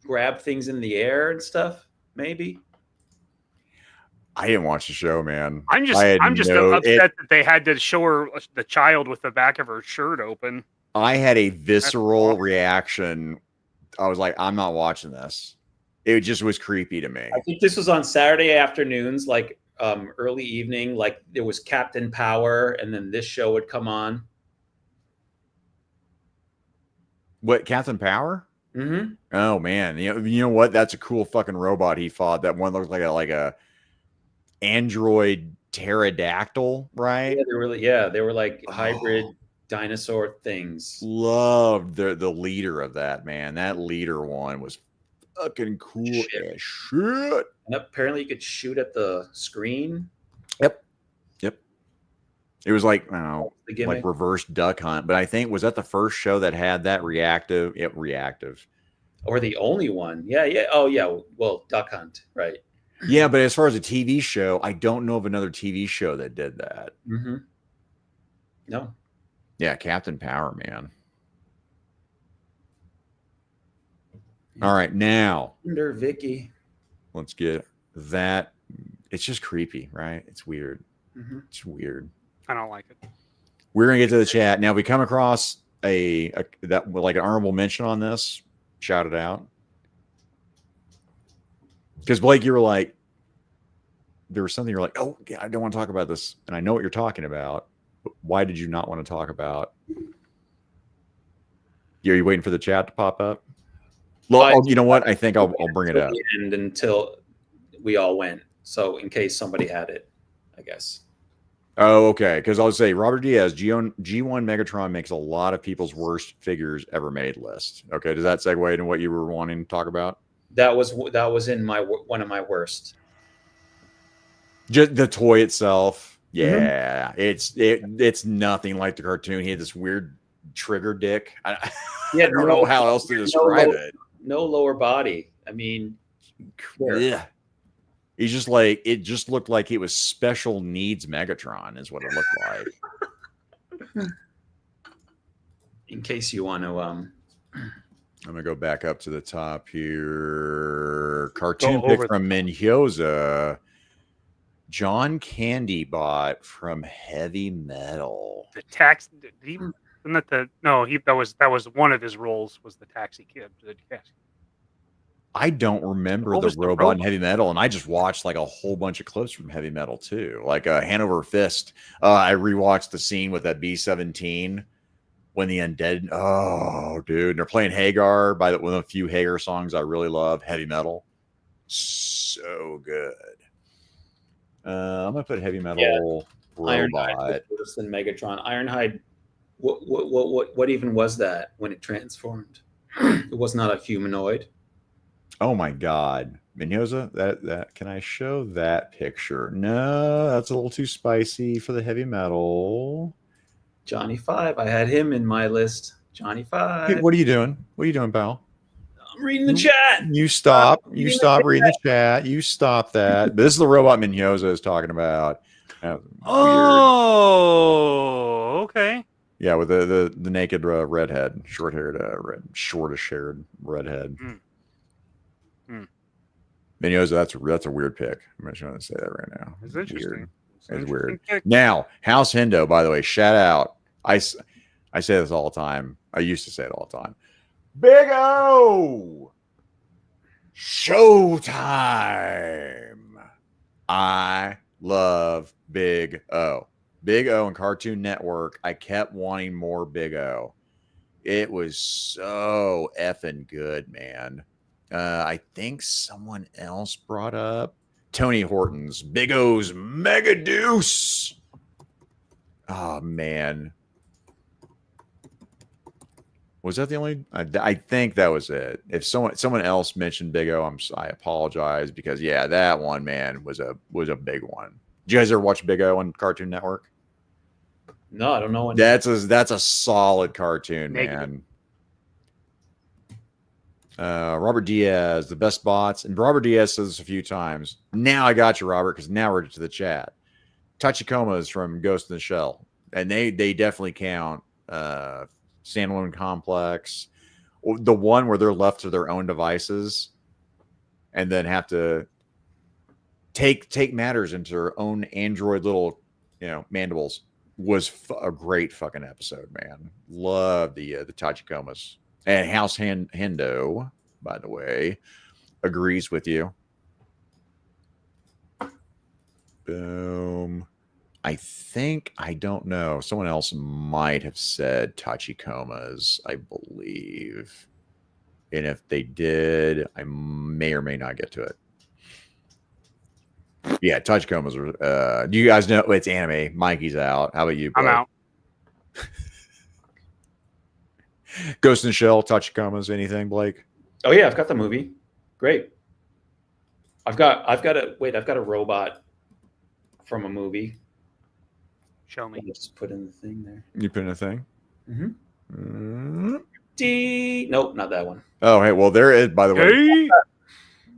grab things in the air and stuff, maybe. I didn't watch the show, man. I'm just upset that they had to show her the child with the back of her shirt open. I had a visceral reaction. I was like, I'm not watching this. It just was creepy to me. I think this was on Saturday afternoons, like early evening. Like there was Captain Power, and then this show would come on. What, Captain Power? Mm-hmm. Oh man, you know what? That's a cool fucking robot he fought. That one looked like a android pterodactyl, right? They were like hybrid dinosaur things. Loved the leader of that, man. That leader one was fucking cool as shit. And apparently you could shoot at the screen. Yep. It was like, I don't know, The gimmick. like reverse duck hunt. But I think, was that the first show that had that reactive? Yep, reactive. Or the only one. Yeah. Oh, yeah. Well, Duck Hunt, right? Yeah, but as far as a TV show, I don't know of another TV show that did that. Mm-hmm. No. Yeah, Captain Power, man. All right, now Under Vicky. let's get that. It's just creepy, right? It's weird. Mm-hmm. It's weird. I don't like it. We're gonna get to the chat now. We come across that like an honorable mention on this. Shout it out, because Blake, you were like, there was something you're like, oh, yeah, I don't want to talk about this, and I know what you're talking about. But why did you not want to talk about? Are you waiting for the chat to pop up? Well, you know what? I think I'll bring it up. And until we all went, so in case somebody had it, I guess. Oh, okay. Because I'll say Robert Diaz, G1 Megatron makes a lot of people's worst figures ever made list. Okay, does that segue into what you were wanting to talk about? That was in one of my worst. Just the toy itself, yeah. It's nothing like the cartoon. He had this weird trigger dick. I don't know how else to describe it. No lower body. I mean, yeah. He's just like, it just looked like it was special needs Megatron is what it looked like. In case you want to, I'm gonna go back up to the top here. Cartoon pick from Menhyoza. John Candy bought from Heavy Metal. The tax. That was one of his roles. Was the taxi kid? I don't remember the robot in Heavy Metal, and I just watched like a whole bunch of clips from Heavy Metal too, like Hanover Fist. I rewatched the scene with that B-17 when the undead. Oh, dude, they're playing Hagar by one of the few Hagar songs I really love. Heavy Metal, so good. I'm gonna put Heavy Metal robot. Ironhide was worse than Megatron. Ironhide. What even was that when it transformed? It was not a humanoid. Oh my God, Menyoza, that can I show that picture? No, that's a little too spicy for the Heavy Metal. Johnny 5. I had him in my list. Johnny 5. Hey, what are you doing? What are you doing, pal? I'm reading the chat. You stop. You stop reading the chat. You stop that. But this is the robot Menyoza is talking about. Oh, okay. Yeah, with the naked redhead, short-haired, shortish-haired redhead. Menyoza, that's a weird pick. I'm just going to say that right now. It's interesting. It's weird. Now, House Hendo, by the way, shout out. I say this all the time. I used to say it all the time. Big O! Showtime! I love Big O. Big O and Cartoon Network. I kept wanting more Big O. It was so effing good, man. I think someone else brought up Tony Horton's Big O's Mega Deuce. Oh, man. Was that the only? I think that was it. If someone else mentioned Big O, I apologize because yeah, that one, man, was a big one. Did you guys ever watch Big O on Cartoon Network? No, I don't know. That's a solid cartoon, man. Robert Diaz, the best bots, and Robert Diaz says this a few times. Now I got you, Robert, because now we're to the chat. Tachikomas from Ghost in the Shell, and they definitely count. Standalone Complex, the one where they're left to their own devices, and then have to take matters into their own android little mandibles, was a great fucking episode, man. Love the Tachikomas. And House Hendo, by the way, agrees with you. Boom. I don't know. Someone else might have said Tachikomas, I believe. And if they did, I may or may not get to it. Yeah, Tachikomas are. Do you guys know it's anime? Mikey's out. How about you, Blake? I'm out. Ghost in the Shell, Tachikomas, anything, Blake? Oh yeah, I've got the movie. Great. I've got a robot from a movie. Show me. I'll just put in the thing there. You put in a thing? Mm-hmm. Nope, not that one. Oh, hey, well, there is, by the way, Hey,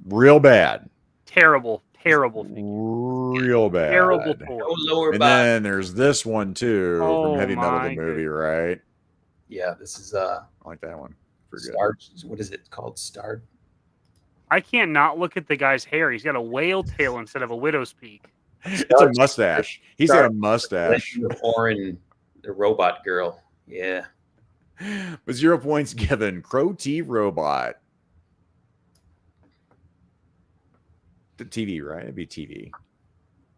real bad. Terrible figure. Real bad. Terrible toy. No lower And body. then there's this one, too, Oh, from Heavy Metal, the my movie, right? Yeah, this is I like that one. Pretty good. Starred. What is it called? Starred. I can't not look at the guy's hair. He's got a whale tail instead of a widow's peak. It's a mustache. He's got a mustache. Orin, the robot girl. Yeah. But 0 points given. Crow T Robot. The TV, right? It'd be TV.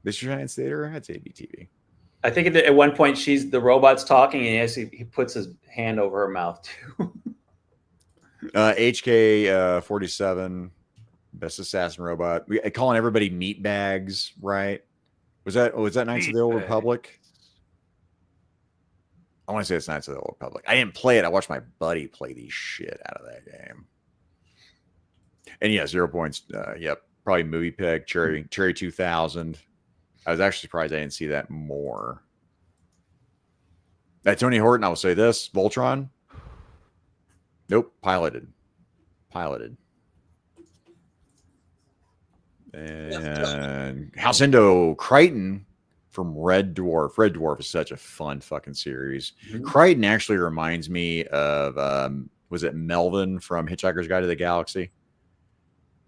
Mr. Giant Theater? I'd say it'd be TV. I think at one point the robot's talking and he puts his hand over her mouth too. HK 47, Best Assassin Robot. Calling everybody meat bags, right? Was that Knights of the Old Republic? I want to say it's Knights of the Old Republic. I didn't play it. I watched my buddy play the shit out of that game. And yeah, 0 points. Yep. Probably movie pick, Cherry 2000. I was actually surprised I didn't see that more. Tony Horton, I will say this. Voltron. Nope. Piloted. And House Endo Crichton from Red Dwarf. Red Dwarf is such a fun fucking series. Mhm. Crichton actually reminds me of, was it Melvin from Hitchhiker's Guide to the Galaxy?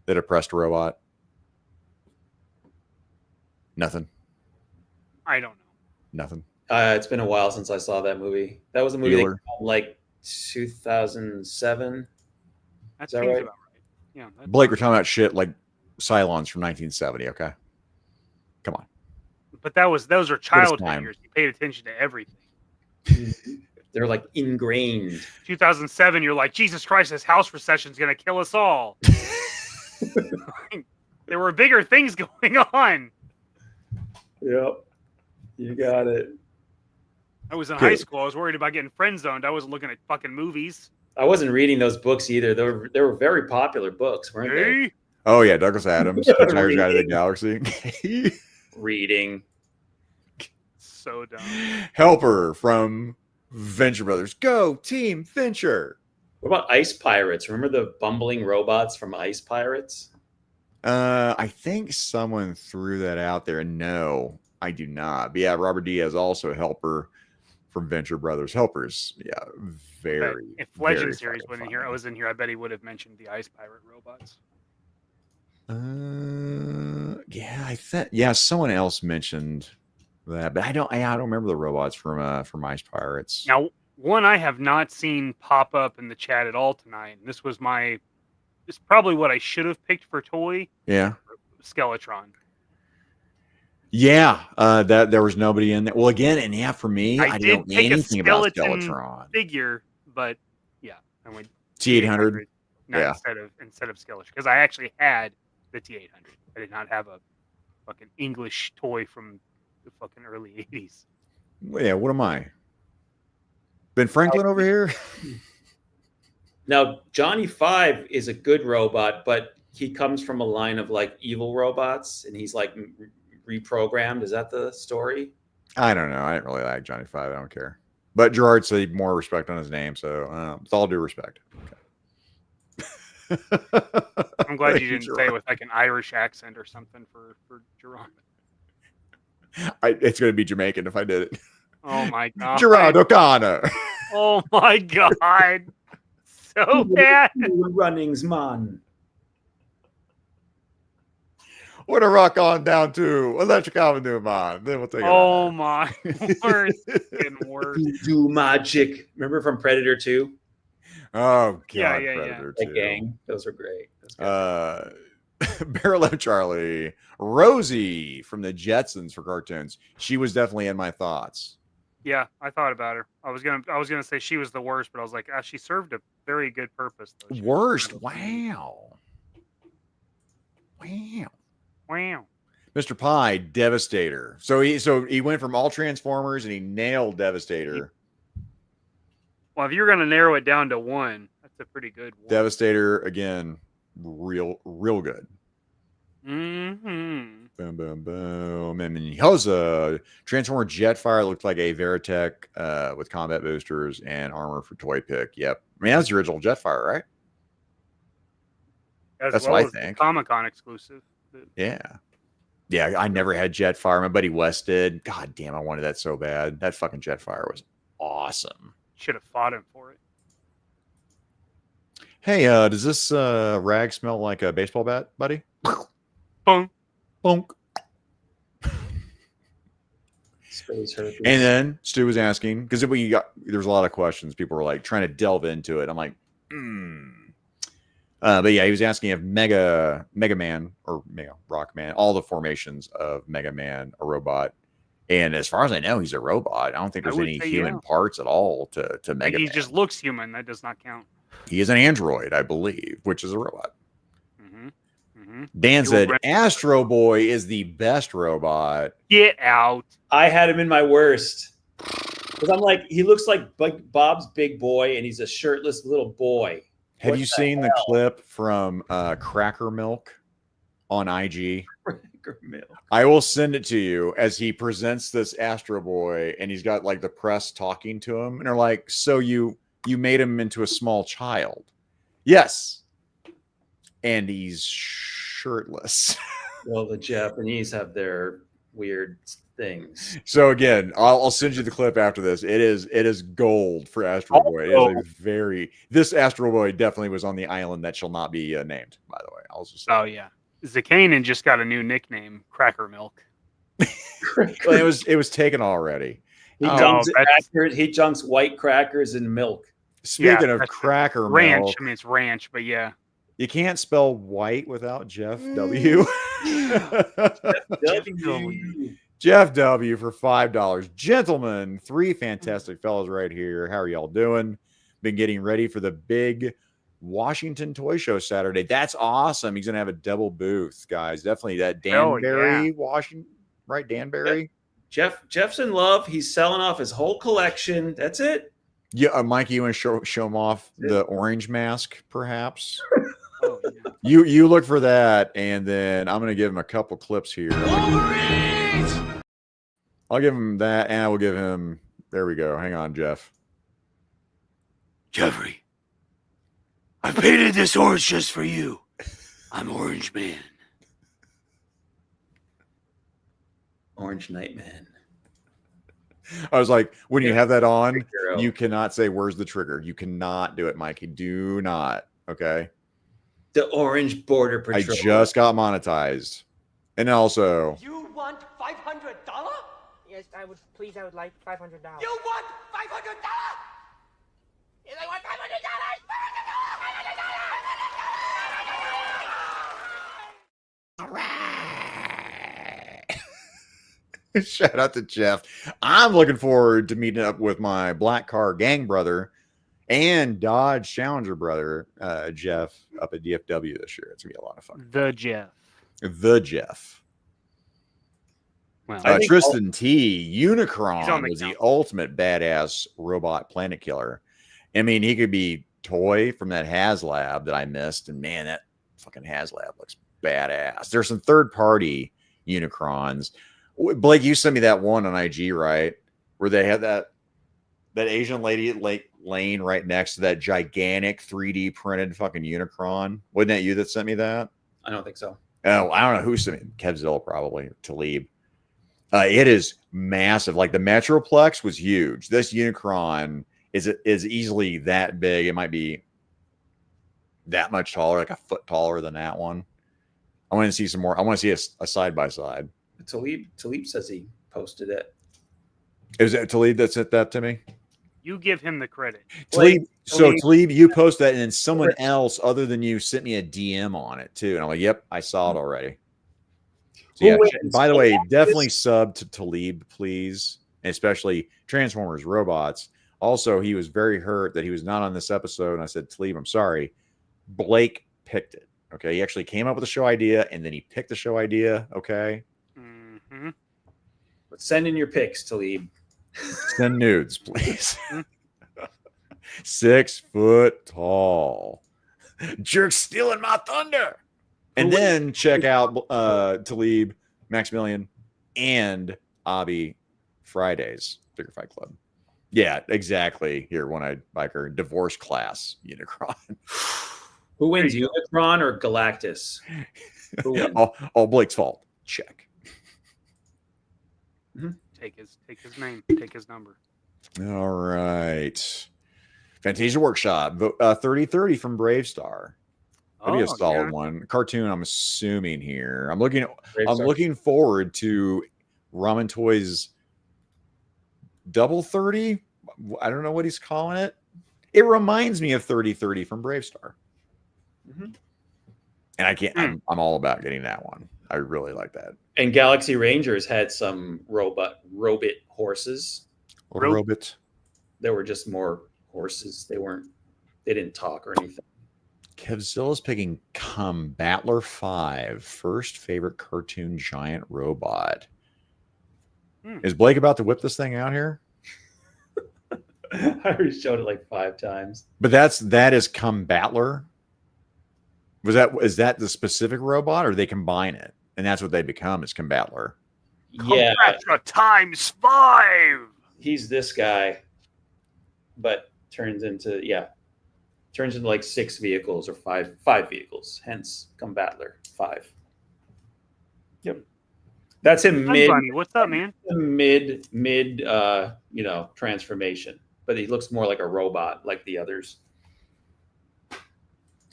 That oppressed robot? Nothing. I don't know. Nothing. It's been a while since I saw that movie. That was a movie that Bueller. came out in like 2007. That Is that seems right? about right. Yeah. That's Blake, we're talking about shit like Cylons from 1970, okay? Come on. But those are child time. figures. You paid attention to everything. They're like ingrained. 2007, you're like, Jesus Christ, this house recession's gonna kill us all. There were bigger things going on. Yep. You got it. I was in Good. high school. I was worried about getting friend zoned. I wasn't looking at fucking movies. I wasn't reading those books either. They were very popular books, weren't they? Hey? Oh, yeah, Douglas Adams, Hitchhiker's Guide to the Galaxy. Reading. So dumb. Helper from Venture Brothers. Go, Team Venture. What about Ice Pirates? Remember the bumbling robots from Ice Pirates? I think someone threw that out there. No, I do not. But yeah, Robert Diaz also Helper from Venture Brothers. Helpers, yeah, very. If Legend very series fucking went in here, I fun. was in here. I bet he would have mentioned the Ice Pirate robots. Yeah, I think someone else mentioned that, but I don't remember the robots from Ice Pirates. Now, one I have not seen pop up in the chat at all tonight. And this was it's probably what I should have picked for toy. Yeah. Skeletron. Yeah, that there was nobody in there. Well, again, and yeah, for me, I did don't know pick a anything about skeleton Skeletron. figure, but yeah, I went T800. Yeah. instead of Skeletron, because I actually had the T800. I did not have a fucking English toy from the fucking early 80s. Yeah, what am I? Ben Franklin over here? Now, Johnny Five is a good robot, but he comes from a line of like evil robots, and he's like reprogrammed. Is that the story? I don't know. I didn't really like Johnny Five. I don't care. But Gerard said more respect on his name, so with all due respect. Okay. I'm glad Thank you didn't say Gerard. it with like an Irish accent or something for Gerard. It's going to be Jamaican if I did it. Oh my god. Gerard O'Connor. Oh my god. So bad. Runnings, man. What a rock on down to Electric Avenue, man. Then we'll take it. Oh my word. It's getting worse. Do magic. Remember from Predator 2? Oh god, Yeah. Predator That 2. gang. Those were great. Those Barrel of Charlie, Rosie from the Jetsons for cartoons. She was definitely in my thoughts. Yeah, I thought about her. I was gonna say she was the worst, but I was like, she served a very good purpose. Though. She was Worst. kind of funny. Wow. Wow. Wow. Mr. Pie, Devastator. So he went from all Transformers and he nailed Devastator. Well, if you're gonna narrow it down to one, that's a pretty good one. Devastator again, real good. Mm-hmm. Boom, boom, boom. And then he has a Transformer Jetfire. Looked like a Veritech with combat boosters and armor for toy pick. Yep. I mean, that's the original Jetfire, right? That's what I think. Comic-Con exclusive. Yeah. Yeah, I never had Jetfire. My buddy Wes did. God damn, I wanted that so bad. That fucking Jetfire was awesome. Should have fought him for it. Hey, does this rag smell like a baseball bat, buddy? Bonk. Bonk. Space herpes. And then Stu was asking, because there's a lot of questions. People were like trying to delve into it. I'm like, but yeah, he was asking if Mega Man or Mega Rockman, all the formations of Mega Man, a robot. And as far as I know, he's a robot. I don't think there's any human parts at all to Mega Man. He just looks human. That does not count. He is an android, I believe, which is a robot. Mm-hmm. Dan said Astro Boy is the best robot. Get out. I had him in my worst. Because I'm like, he looks like Bob's big boy, and he's a shirtless little boy. Have you seen the clip from Cracker Milk on IG? Cracker Milk. I will send it to you as he presents this Astro Boy, and he's got like the press talking to him, and they're like, "So you made him into a small child?" Yes, and he's shirtless. Well, the Japanese have their weird things. So again, I'll send you the clip after this. It is gold for Astro Boy. It is this Astro Boy definitely was on the island that shall not be named, by the way. I'll just say. Oh yeah. Zakainen just got a new nickname, Cracker Milk. Well, it was taken already. He junks white crackers in milk. Speaking of cracker ranch, milk, I mean it's ranch, but yeah. You can't spell white without Jeff W. Jeff W. Jeff W. for $5. Gentlemen, 3 fantastic fellows right here. How are y'all doing? Been getting ready for the big Washington Toy Show Saturday. That's awesome. He's going to have a double booth, guys. Definitely that Danbury, Washington, right? Danbury. Jeff's in love. He's selling off his whole collection. That's it. Yeah, Mikey, you want to show him off the orange mask, perhaps? Oh, yeah. You look for that, and then I'm going to give him a couple clips here. I'll give him that, and I will give him. There we go. Hang on, Jeff. Jeffrey, I painted this orange just for you. I'm Orange Man. Orange Nightman. I was like, when you have that on, you cannot say, "Where's the trigger?" You cannot do it, Mikey. Do not. Okay. The Orange Border Patrol. I just got monetized. And also... You want $500? Yes, I would like $500. You want $500? Yes, I want $500! All right. Shout out to Jeff. I'm looking forward to meeting up with my Black Car Gang brother and Dodge Challenger brother, Jeff, up at DFW this year. It's going to be a lot of fun. The Jeff. Well, Tristan T. Unicron was the ultimate badass robot planet killer. I mean, he could be Toy from that HasLab that I missed. And man, that fucking HasLab looks badass. There's some third-party Unicrons. Blake, you sent me that one on IG, right? Where they had that Asian lady laying right next to that gigantic 3D printed fucking Unicron. Wasn't that you that sent me that? I don't think so. Oh, I don't know who sent me. Kevzilla probably. Talib. It is massive. Like the Metroplex was huge. This Unicron is easily that big. It might be that much taller, like a foot taller than that one. I want to see some more. I want to see a side by side. Talib says he posted it. Is it Talib that sent that to me? You give him the credit. Talib, you post that, and then someone else other than you sent me a DM on it too. And I'm like, yep, I saw it already. So yeah, by the way, definitely sub to Talib, please. and especially Transformers, robots. Also, he was very hurt that he was not on this episode. And I said, Talib, I'm sorry. Blake picked it. Okay. He actually came up with the show idea and then he picked the show idea. Okay. Mm-hmm. But send in your picks, Talib. Send nudes, please. 6 foot tall. Jerk stealing my thunder. And then check out Talib, Maximilian, and Abby Fridays Figure Fight Club. Yeah, exactly. Here, one-eyed biker, divorce class, Unicron. Who wins, Unicron or Galactus? Who wins? All Blake's fault. Check. Take his name. Take his number. All right. Fantasia Workshop, 3030 from Brave Star. That'd be a solid one. Cartoon, I'm assuming here. I'm looking forward to Ramen Toys Double 30. I don't know what he's calling it. It reminds me of 3030 from Brave Star. And I can't. I'm all about getting that one. I really like that. And Galaxy Rangers had some robot horses. Robot. They were just more horses. They didn't talk or anything. Kevzilla's picking Combatler 5, first favorite cartoon giant robot. Is Blake about to whip this thing out here? I already showed it like 5 times. But that is Combatler. Is that the specific robot, or they combine it and that's what they become? Is Combatler? Yeah, Combatler times 5. He's this guy, but turns into like 6 vehicles or five vehicles. Hence, Combatler 5. Yep, that's him mid. What's up, man? Mid, transformation, but he looks more like a robot, like the others.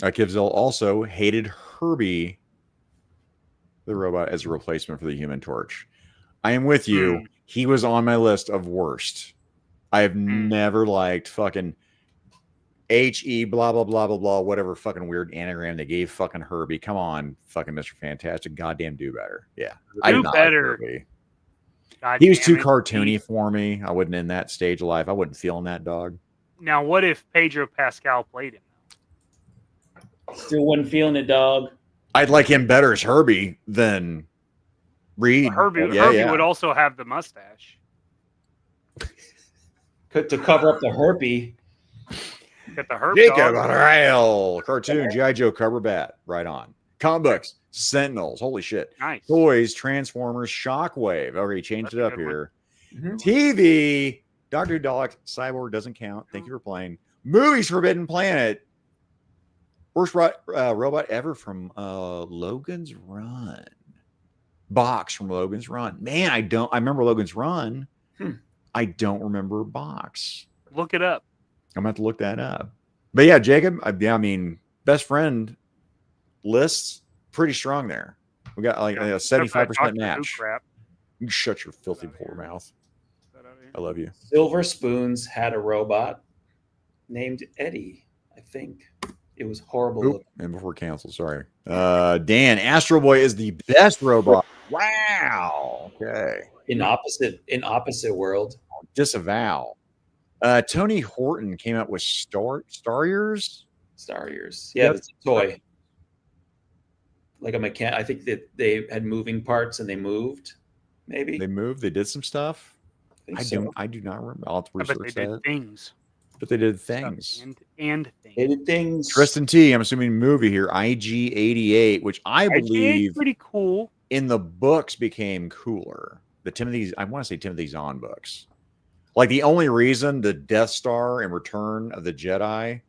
Kivzil also hated Herbie, the robot, as a replacement for the Human Torch. I am with you. He was on my list of worst. I have never liked fucking HE blah blah blah blah blah, whatever fucking weird anagram they gave fucking Herbie. Come on, fucking Mr. Fantastic, goddamn do better. Yeah, I did not like Herbie. He was too cartoony for me. I wasn't in that stage of life. I wasn't feeling that dog. Now, what if Pedro Pascal played him? Still wasn't feeling it, dog. I'd like him better as Herbie than Reed. Herbie would also have the mustache to cover up the herpy. Get the herp. Jacob Rail. Cartoon G.I. Joe cover bat. Right on. Comic books. Sentinels. Holy shit. Nice. Toys. Transformers. Shockwave. Already changed it up here. TV. Dr. Dalek. Cyborg doesn't count. Thank you for playing. Movies. Forbidden Planet. Worst robot ever from Logan's Run. Box from Logan's Run. Man, I remember Logan's Run. I don't remember Box. Look it up. I'm going to have to look that up. But yeah, Jacob, I mean, best friend lists pretty strong there. We got like a 75% match. You shut your filthy poor mouth. I love you. Silver Spoons had a robot named Eddie, I think. It was horrible. And before cancel, sorry. Dan, Astro Boy is the best robot. Wow. Okay. In opposite world. Disavow. Tony Horton came out with Starriers. Yeah, it's a toy. Like a mechanic. I think that they had moving parts and they moved. Maybe they moved. They did some stuff. I do not remember. I'll have to research that. Things. But they did things. And things. They did things. Tristan T, I'm assuming movie here. IG-88, which I believe pretty cool. In the books became cooler. I want to say Timothy Zahn books. Like the only reason the Death Star in Return of the Jedi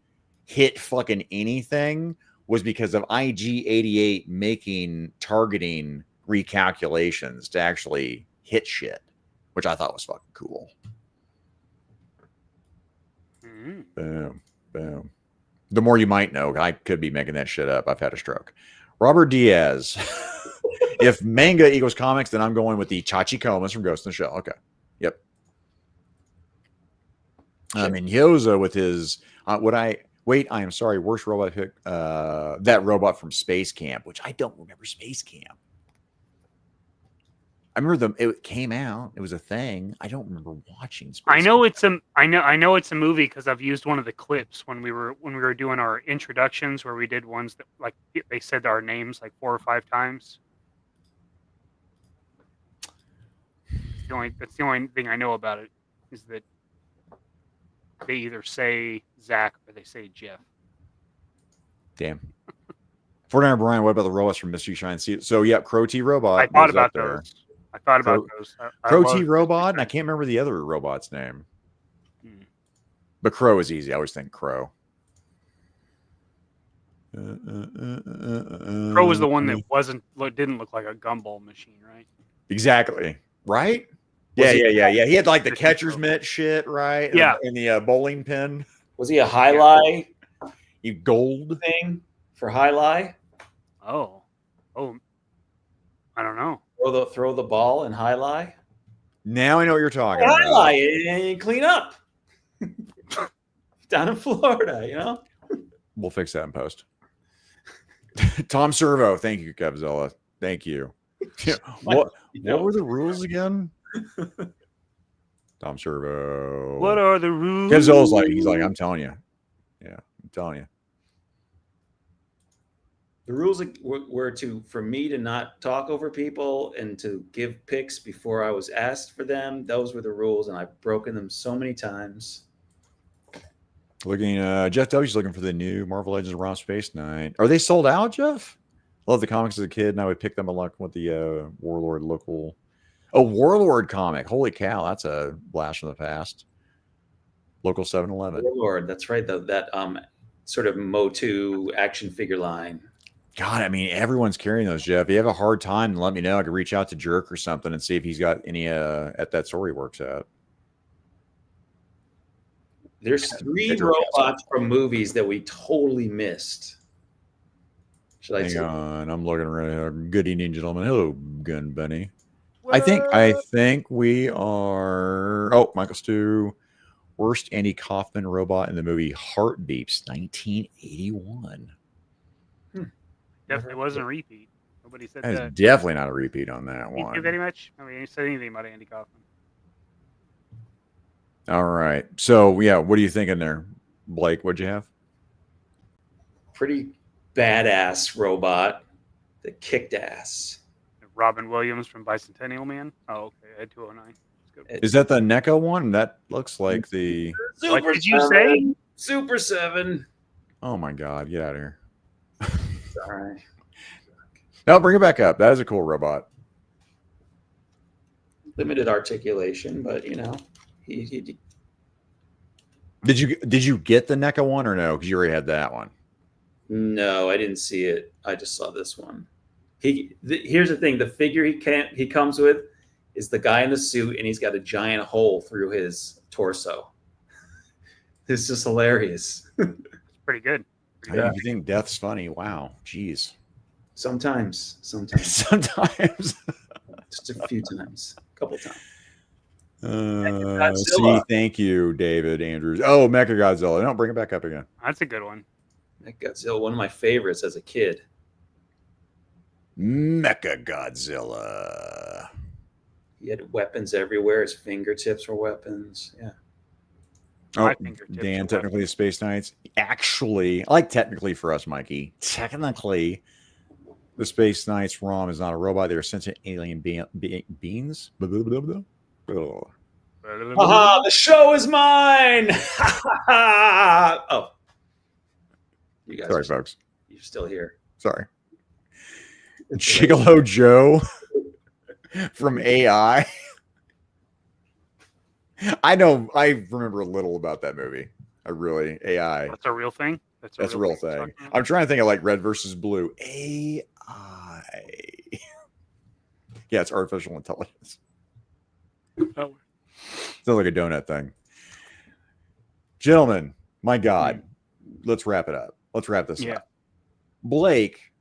hit fucking anything was because of IG-88 making targeting recalculations to actually hit shit, which I thought was fucking cool. Boom, boom. The more you might know, I could be making that shit up. I've had a stroke. Robert Diaz. If manga equals comics, then I'm going with the Chachi Comas from Ghost in the Shell. Okay. Yep. I mean, Yoza with his I am sorry, worst robot pick. That robot from Space Camp, which I don't remember Space Camp. I remember it came out. It was a thing. I don't remember watching. Space I know it's a movie because I've used one of the clips when we were doing our introductions where we did ones that like they said our names like 4 or 5 times. That's the only thing I know about it is that they either say Zach or they say Jeff. Damn. 49 Brian, what about the robots from Mystery Shine? So yeah, Crow T Robot. I thought about those. I thought about those. Crow T Robot, and I can't remember the other robot's name. But Crow is easy. I always think Crow. Crow was the one that didn't look like a gumball machine, right? Exactly. Right? Yeah. He had like the catcher's mitt shit, right? Yeah. And the bowling pin. Was he a highlight? You gold thing for highlight? Oh, I don't know. Throw the ball and highlight. Now I know what you're talking about. Highlight and clean up down in Florida. You know. We'll fix that in post. Tom Servo, thank you, Godzilla. Thank you. What were the rules again? Tom Servo. What are the rules? Godzilla's he's like, I'm telling you. Yeah, I'm telling you. The rules were for me to not talk over people and to give picks before I was asked for them. Those were the rules, and I've broken them so many times. Looking, Jeff W's looking for the new Marvel Legends around Space Knight. Are they sold out, Jeff? Love the comics as a kid, and I would pick them along with the Warlord local. Oh, Warlord comic. Holy cow, that's a blast from the past. Local 7-Eleven. Warlord, that's right. That sort of Motu action figure line. God, I mean, everyone's carrying those, Jeff. If you have a hard time, let me know. I could reach out to Jerk or something and see if he's got any at that store he works at. There's 3 robots from movies that we totally missed. Hang on, I'm looking right here. Good evening, gentlemen. Hello, Gun Bunny. I think we are. Oh, Michael Stu. Worst Andy Kaufman robot in the movie Heartbeats, 1981. Definitely wasn't a repeat. Nobody said that. That is definitely not a repeat on that one. Didn't do very much. I mean, he said anything about Andy Kaufman. All right. So, yeah, what are you thinking there, Blake? What'd you have? Pretty badass robot that kicked ass. Robin Williams from Bicentennial Man. Oh, okay. I had 209. Is that the NECA one? That looks like the... What did you say? Super 7. Oh, my God. Get out of here. Sorry. No, bring it back up. That is a cool robot. Limited articulation, but, you know, he... Did you get the NECA one or no? Because you already had that one. No, I didn't see it. I just saw this one. Here's the thing: the figure he comes with is the guy in the suit, and he's got a giant hole through his torso. It's just hilarious. It's pretty good. You think death's funny? Wow, jeez. Sometimes. Sometimes. Just a few times, a couple times. See, thank you, David Andrews. Oh, Mecha Godzilla. Don't bring it back up again. That's a good one. Godzilla, one of my favorites as a kid. Mecha Godzilla. He had weapons everywhere. His fingertips were weapons. Yeah. Oh, Dan, technically the Space Knights. Actually, I like technically for us, Mikey. Technically, the Space Knights ROM is not a robot. They're sentient alien beings. Aha, the show is mine. Oh. You guys sorry, folks. You're still here. Sorry. Gigolo Joe from AI. I know. I remember a little about that movie. AI. That's a real thing? That's a real thing. I'm trying to think of like Red versus Blue. AI. Yeah, it's artificial intelligence. Oh. Sounds like a donut thing. Gentlemen, my God, let's wrap it up. Let's wrap this up. Blake,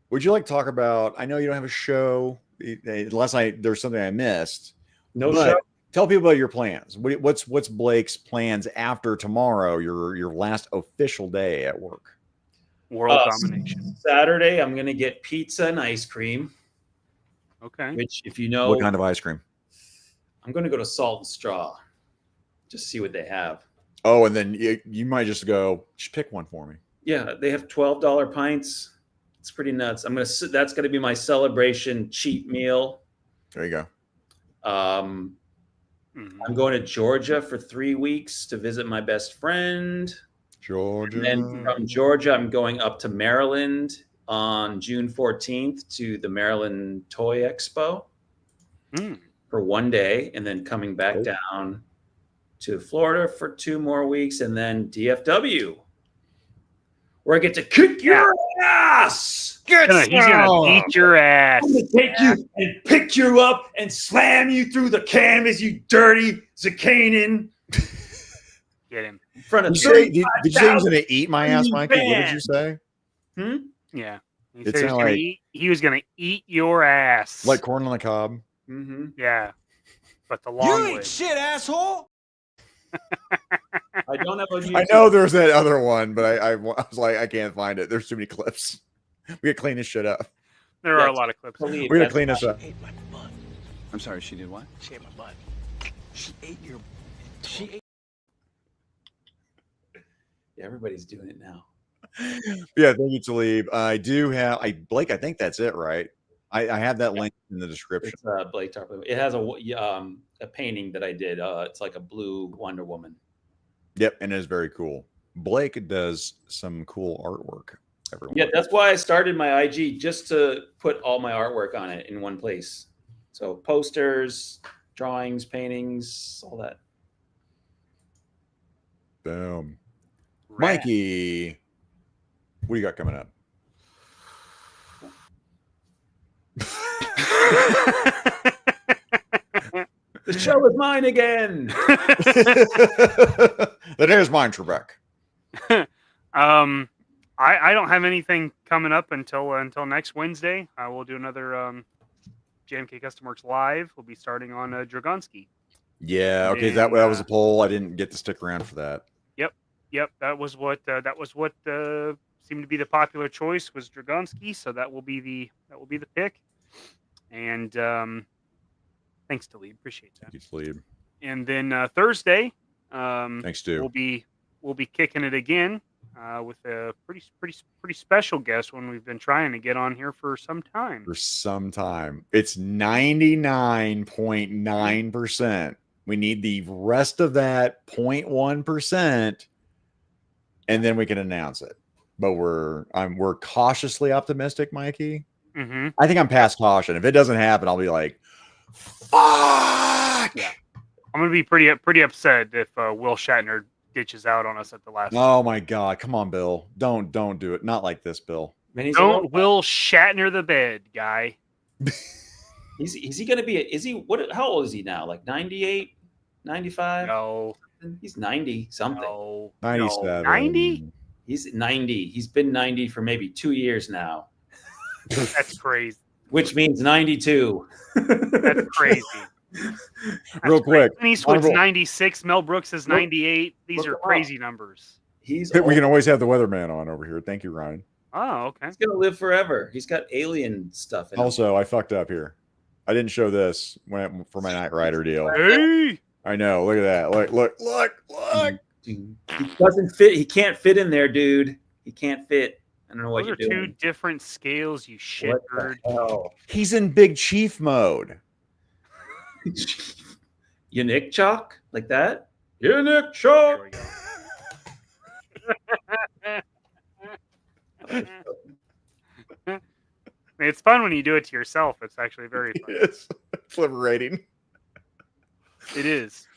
would you like to talk about? I know you don't have a show, unless there's something I missed. No show. Tell people about your plans. What's Blake's plans after tomorrow? Your last official day at work. World domination. Saturday, I'm gonna get pizza and ice cream. Okay. Which, if you know, What kind of ice cream? I'm going to go to Salt and Straw. Just see what they have. Oh, and then you might just go, just pick one for me. Yeah, they have $12 pints. It's pretty nuts. That's going to be my celebration cheap meal. There you go. I'm going to Georgia for 3 weeks to visit my best friend. Georgia. And then from Georgia, I'm going up to Maryland on June 14th to the Maryland Toy Expo for 1 day, and then coming back down to Florida for 2 more weeks, and then DFW, where I get to kick your ass. He's gonna beat your ass. I'm gonna take you and pick you up and slam you through the canvas, you dirty Zakainen. Get him. In front of did you say he was gonna eat my ass, Mikey? What did you say? Yeah. He It said sounded like he was gonna eat your ass. like corn on the cob. Yeah. But the long way. shit, asshole. I don't have a YouTube. I know there's that other one, but I was like, I can't find it. There's too many clips. We gotta clean this shit up. There are a lot of clips. We gotta clean this up. I'm sorry, she did what? She ate my butt. She ate your. She ate. Yeah, everybody's doing it now. Yeah, thank you, Talib. I do have Blake, I think that's it, right? I have that link in the description. It's Blake Tarpley. It has a painting that I did. It's like a blue Wonder Woman. Yep, and it is very cool. Blake does some cool artwork. Everyone. Yeah, that's why I started my IG, just to put all my artwork on it in one place. So posters, drawings, paintings, all that. Boom. Mikey, what do you got coming up? The show is mine again. That is mine, Trebek. I don't have anything coming up until next Wednesday. I will do another JMK Custom Works live. We'll be starting on Dragonsky. Yeah, okay, that was a poll. I didn't get to stick around for that. Yep, that was what seemed to be the popular choice was Dragonsky, so that will be the pick. And thanks, Talib. Appreciate that. Thank you, Talib. And then Thursday, thanks, Stu. We'll be kicking it again with a pretty special guest, one we've been trying to get on here for some time. It's 99.9%. We need the rest of that 0.1%, and then we can announce it. But we're cautiously optimistic, Mikey. Mm-hmm. I think I'm past caution. If it doesn't happen, I'll be like, "Fuck!" Yeah, I'm gonna be pretty upset if Will Shatner ditches out on us at the last. Oh my God! Come on, Bill. Don't do it. Not like this, Bill. Don't Will Shatner the bed, guy. Is he going to be? How old is he now? Like 98, 95? No, he's 90 something. No, 97. 90. He's 90. He's been 90 for maybe 2 years now. That's crazy. Which means 92. That's crazy. Real quick, Clint Eastwood's 96. Mel Brooks is 98. These are crazy numbers. We can always have the weatherman on over here. Thank you, Ryan. Oh, okay. He's gonna live forever. He's got alien stuff in him. Also, I fucked up here. I didn't show this for my Knight Rider deal. Hey, I know. Look at that. Look. He doesn't fit. He can't fit in there, dude. He can't fit. I don't know what those you're are doing. two different scales, you shit bird. He's in Big Chief mode. You Nick Chalk like that? You Nick Chalk. It's fun when you do it to yourself. It's actually very fun. It's liberating. It is.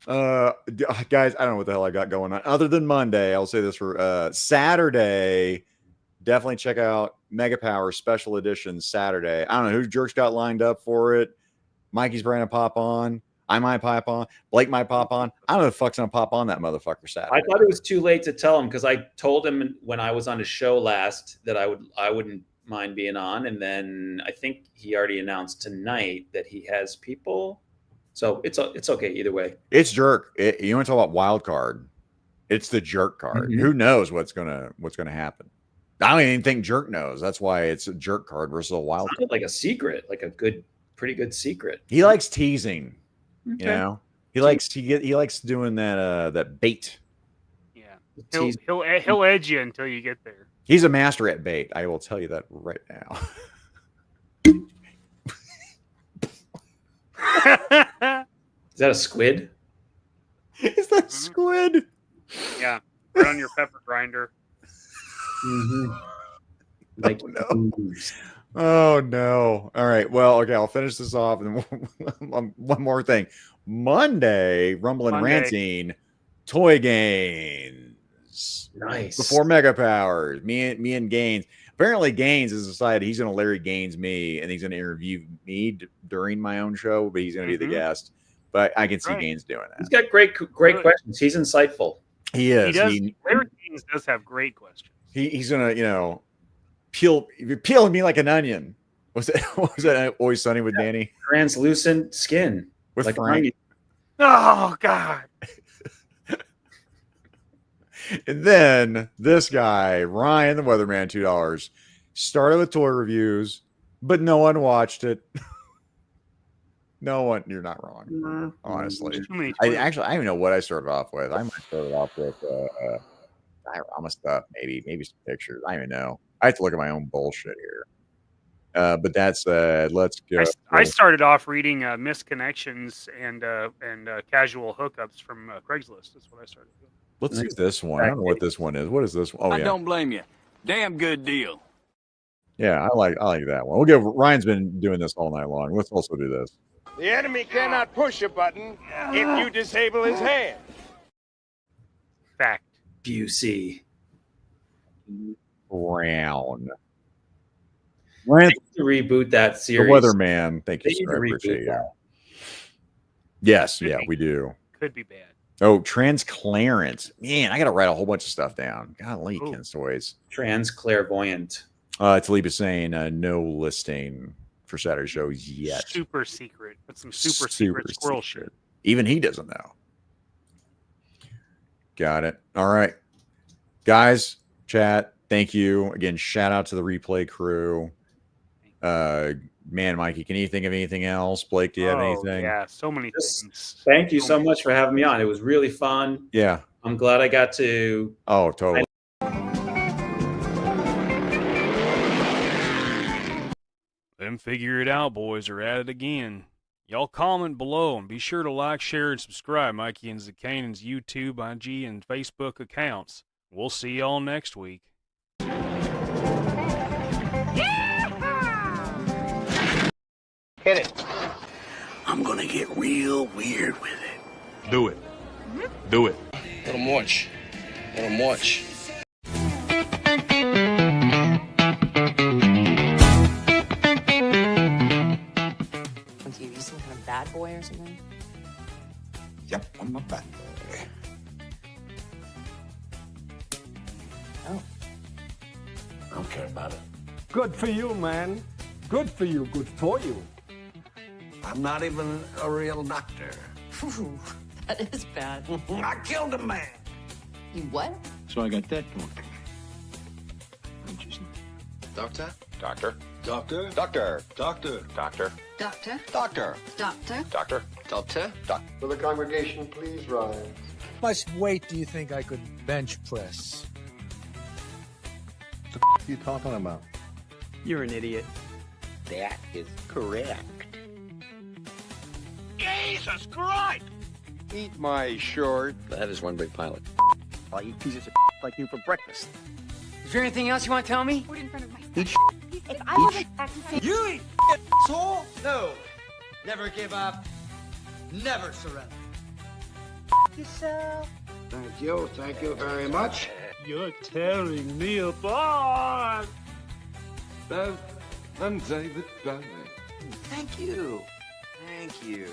Guys, I don't know what the hell I got going on. Other than Monday, I'll say this for Saturday. Definitely check out Mega Power Special Edition Saturday. I don't know who jerks got lined up for it. Mikey's going to pop on. I might pop on. Blake might pop on. I don't know if the fuck's going to pop on that motherfucker Saturday. I thought it was too late to tell him because I told him when I was on his show last that I wouldn't mind being on, and then I think he already announced tonight that he has people. So it's okay either way. It's jerk. You want to talk about wild card? It's the jerk card. Mm-hmm. Who knows what's gonna happen? I don't even think Jerk knows. That's why it's a Jerk card versus a wild card. Like a secret, like a pretty good secret. He likes teasing. Okay. You know, he likes doing that bait. Yeah, he'll edge you until you get there. He's a master at bait. I will tell you that right now. Is that a squid? Is that squid? Yeah, right on your pepper grinder. Mm-hmm. Like, Oh no! All right. Well, okay. I'll finish this off, and one more thing. Monday, Rumble and Ranting, toy games. Nice. Before Mega Powers, me and Gaines. Apparently, Gaines has decided he's going to Larry Gaines me, and he's going to interview me during my own show, but he's going to be the guest. But I can see Gaines doing that. He's got great questions. He's insightful. He is. Larry Gaines does have great questions. He's going to, peeling me like an onion. Was that Always Sunny with Danny? Translucent skin. With like Frank. Oh, God. And then this guy, Ryan the Weatherman, $2, started with toy reviews, but no one watched it. No one. You're not wrong. Honestly. I don't even know what I started off with. I might start off with diorama stuff, maybe some pictures. I don't even know. I have to look at my own bullshit here. But that's let's go. I started off reading misconnections and casual hookups from Craigslist. That's what I started doing. Let's do this one. I don't know what this one is. What is this one? Oh, I don't blame you. Damn good deal. Yeah, I like that one. We'll give Ryan's been doing this all night long. Let's also do this. The enemy cannot push a button if you disable his hand. Fact. Busey. Brown. They need to reboot that series. The Weatherman. Thank you, sir. I appreciate that. Yes, we do. Could be bad. Oh, Transclarent. Man, I got to write a whole bunch of stuff down. Golly, Ken's Toys. Transclairvoyant. Taliba's saying no listing for Saturday shows yet. Super secret. That's some super secret squirrel shit. Even he doesn't know. Got it. All right. Guys, chat, thank you. Again, shout out to the replay crew. Man, Mikey, can you think of anything else? Blake, do you have anything? Yeah, so many things. Thank you so much for having me on. It was really fun. Yeah. I'm glad I got to. Oh, totally. Them figure it out boys are at it again. Y'all comment below and be sure to like, share, and subscribe Mikey and Zakainen's YouTube, IG, and Facebook accounts. We'll see y'all next week. Hit it. I'm gonna get real weird with it. Do it. Do it. Let him watch. Let him watch. On TV, some kind of bad boy or something? Yep, I'm a bad boy. Oh. I don't care about it. Good for you, man. Good for you. Good for you. I'm not even a real doctor. That is bad. I killed a man. You what? So I got that going. Doctor? Doctor. Doctor? Doctor. Doctor? Doctor. Doctor? Doctor. Doctor? Doctor. Doctor? Will the congregation please rise? How much weight do you think I could bench press? What are you talking about? You're an idiot. That is correct. Jesus Christ! Eat my short. That is one big pilot. I'll eat pieces of like you for breakfast. Is there anything else you want to tell me? Put it in front of my Eat If I wasn't practicing... You eat asshole? No. Never give up. Never surrender. Yourself. Thank you. Thank you very much. You're tearing me apart. I'm David Bowie. Thank you. Thank you.